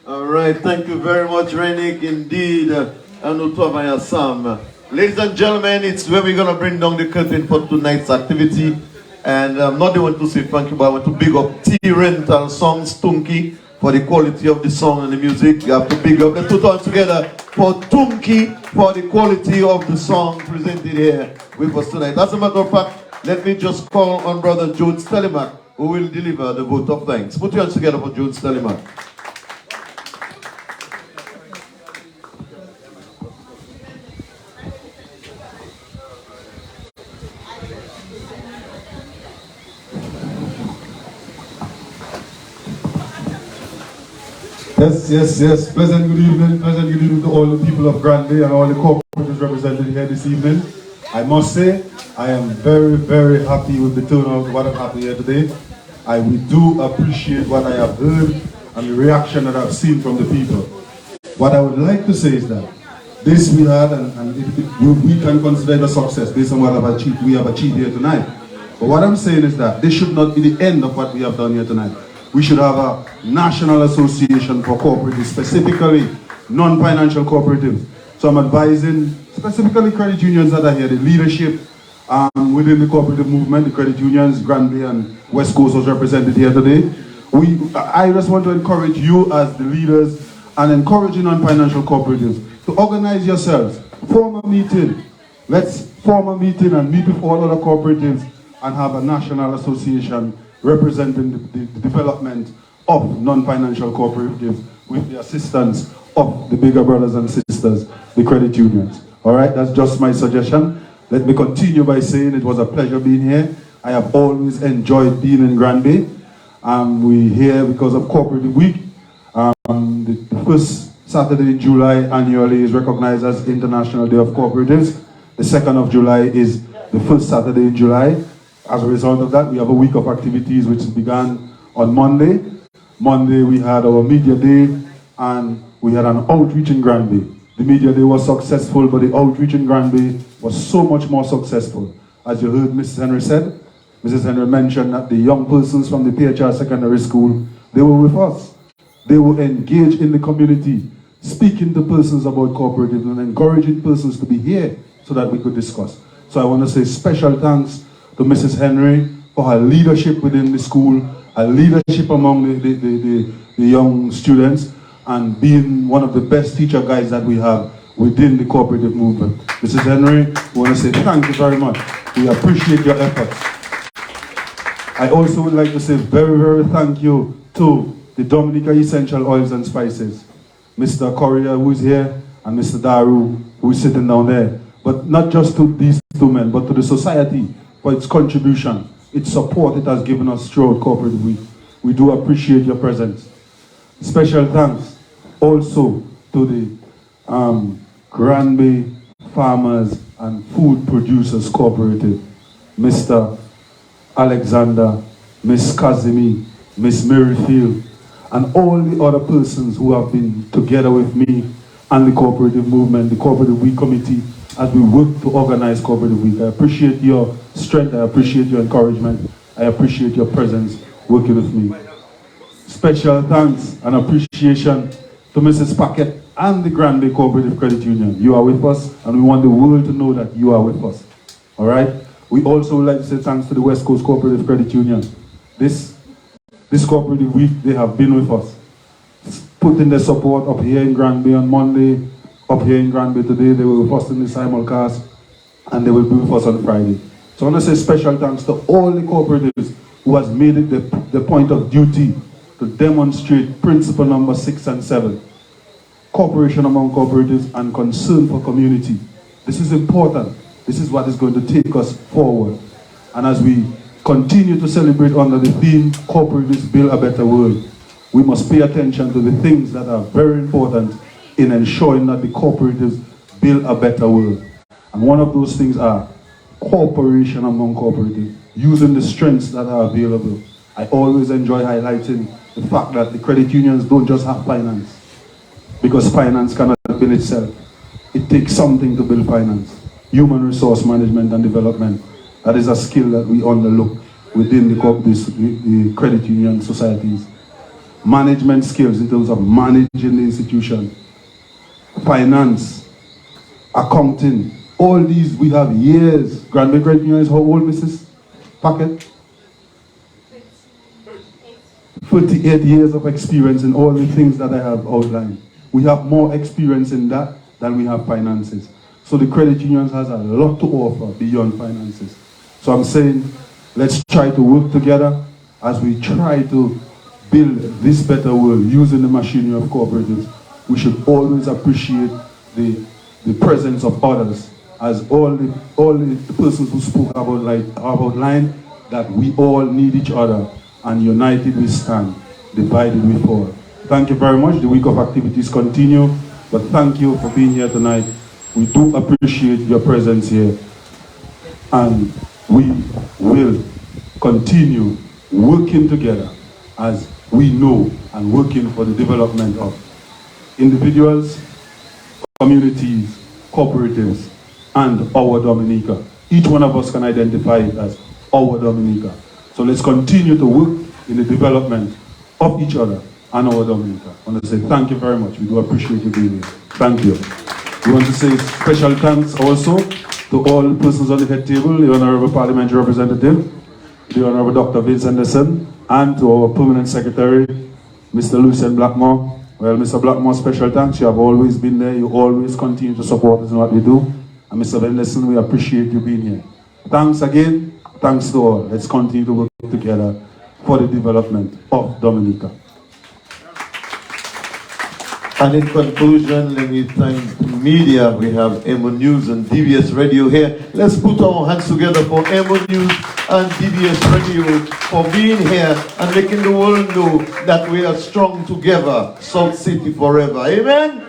All right, thank you very much, Renik. Indeed, Sam. Ladies and gentlemen, it's where we're going to bring down the curtain for tonight's activity. And I'm not the one to say thank you, but I want to big up T-Rental Songs, Tunki, for the quality of the song and the music. You have to big up. Let's put all together for Tunki, for the quality of the song presented here with us tonight. As a matter of fact, let me just call on Brother Jones Telemark, who will deliver the vote of thanks. Put your hands together for Jones Telemark. Yes. Pleasant good evening to all the people of Granby and all the corporates represented here this evening. I must say, I am very, very happy with the turnout, what has happened here today. We do appreciate what I have heard and the reaction that I've seen from the people. What I would like to say is that this we had, and we can consider it a success based on what we have achieved here tonight. But what I'm saying is that this should not be the end of what we have done here tonight. We should have a national association for cooperatives, specifically non-financial cooperatives. So I'm advising specifically credit unions that are here, the leadership within the cooperative movement, the credit unions, Granby and West Coast was represented here today. I just want to encourage you as the leaders and encouraging non-financial cooperatives to organize yourselves, form a meeting. Let's form a meeting and meet with all other cooperatives and have a national association representing the development of non-financial cooperatives with the assistance of the bigger brothers and sisters, the credit unions. All right, that's just my suggestion. Let me continue by saying it was a pleasure being here. I have always enjoyed being in Granby. We're here because of Cooperative Week. The first Saturday in July annually is recognized as International Day of Cooperatives. The 2nd of July is the first Saturday in July. As a result of that, we have a week of activities which began on Monday. Monday we had our media day and we had an outreach in Granby. The media day was successful, but the outreach in Granby was so much more successful. As you heard Mrs. Henry said, Mrs. Henry mentioned that the young persons from the PHR Secondary School, they were with us. They were engaged in the community, speaking to persons about cooperatives and encouraging persons to be here so that we could discuss. So I want to say special thanks to Mrs. Henry for her leadership within the school, her leadership among the young students, and being one of the best teacher guides that we have within the cooperative movement. Mrs. Henry, we want to say thank you very much. We appreciate your efforts. I also would like to say very, very thank you to the Dominica Essential Oils and Spices, Mr. Correa, who is here, and Mr. Daru, who is sitting down there. But not just to these two men, but to the society for its contribution, its support it has given us throughout Cooperative Week. We do appreciate your presence. Special thanks also to the Granby Farmers and Food Producers Cooperative, Mr. Alexander, Miss Kazimi, Miss Merrifield, and all the other persons who have been together with me and the cooperative movement, the Cooperative Week Committee, as we work to organize Cooperative Week. I appreciate your strength, I appreciate your encouragement, I appreciate your presence working with me. Special thanks and appreciation to Mrs. Paquette and the Granby Cooperative Credit Union. You are with us, and we want the world to know that you are with us. All right? We also would like to say thanks to the West Coast Cooperative Credit Union. This Cooperative Week, they have been with us, putting their support up here in Granby on Monday, up here in Granby today. They were with us in the simulcast, and they will be with us on Friday. So I want to say special thanks to all the cooperatives who has made it the point of duty to demonstrate principle number 6 and 7. Cooperation among cooperatives and concern for community. This is important. This is what is going to take us forward. And as we continue to celebrate under the theme, Cooperatives Build a Better World, we must pay attention to the things that are very important in ensuring that the cooperatives build a better world. And one of those things are cooperation among cooperatives, using the strengths that are available. I always enjoy highlighting the fact that the credit unions don't just have finance, because finance cannot build itself. It takes something to build finance. Human resource management and development. That is a skill that we underlook within the credit union societies. Management skills in terms of managing the institution. Finance, accounting, all these we have years. Grand Bay Credit Union is how old, Mrs. Packet? 38 years of experience in all the things that I have outlined. We have more experience in that than we have finances. So the credit unions has a lot to offer beyond finances. So I'm saying, let's try to work together as we try to build this better world using the machinery of cooperatives. We should always appreciate the presence of others, as all the persons who spoke about outlined, that we all need each other, and united we stand, divided we fall. Thank you very much. The week of activities continue, but thank you for being here tonight. We do appreciate your presence here, and we will continue working together as we know, and working for the development of individuals, communities, cooperatives, and our Dominica. Each one of us can identify it as our Dominica. So let's continue to work in the development of each other and our Dominica. I want to say thank you very much. We do appreciate you being here. Thank you. We want to say special thanks also to all the persons on the head table, the Honorable Parliamentary Representative, the Honorable Dr. Vince Henderson, and to our Permanent Secretary, Mr. Lucien Blackmore. Well, Mr. Blackmore, special thanks. You have always been there. You always continue to support us in what we do. And Mr. Henderson, we appreciate you being here. Thanks again. Thanks to all. Let's continue to work together for the development of Dominica. And in conclusion, let me thank the media. We have Emo News and DBS Radio here. Let's put our hands together for Emo News and DBS Radio for being here and making the world know that we are strong together. South City forever. Amen?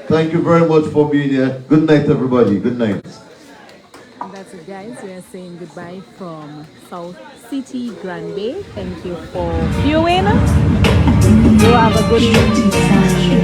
Thank you very much for being here. Good night, everybody. Good night. And that's it, guys. We are saying goodbye from South City, Grand Bay. Thank you for viewing. You have a good evening.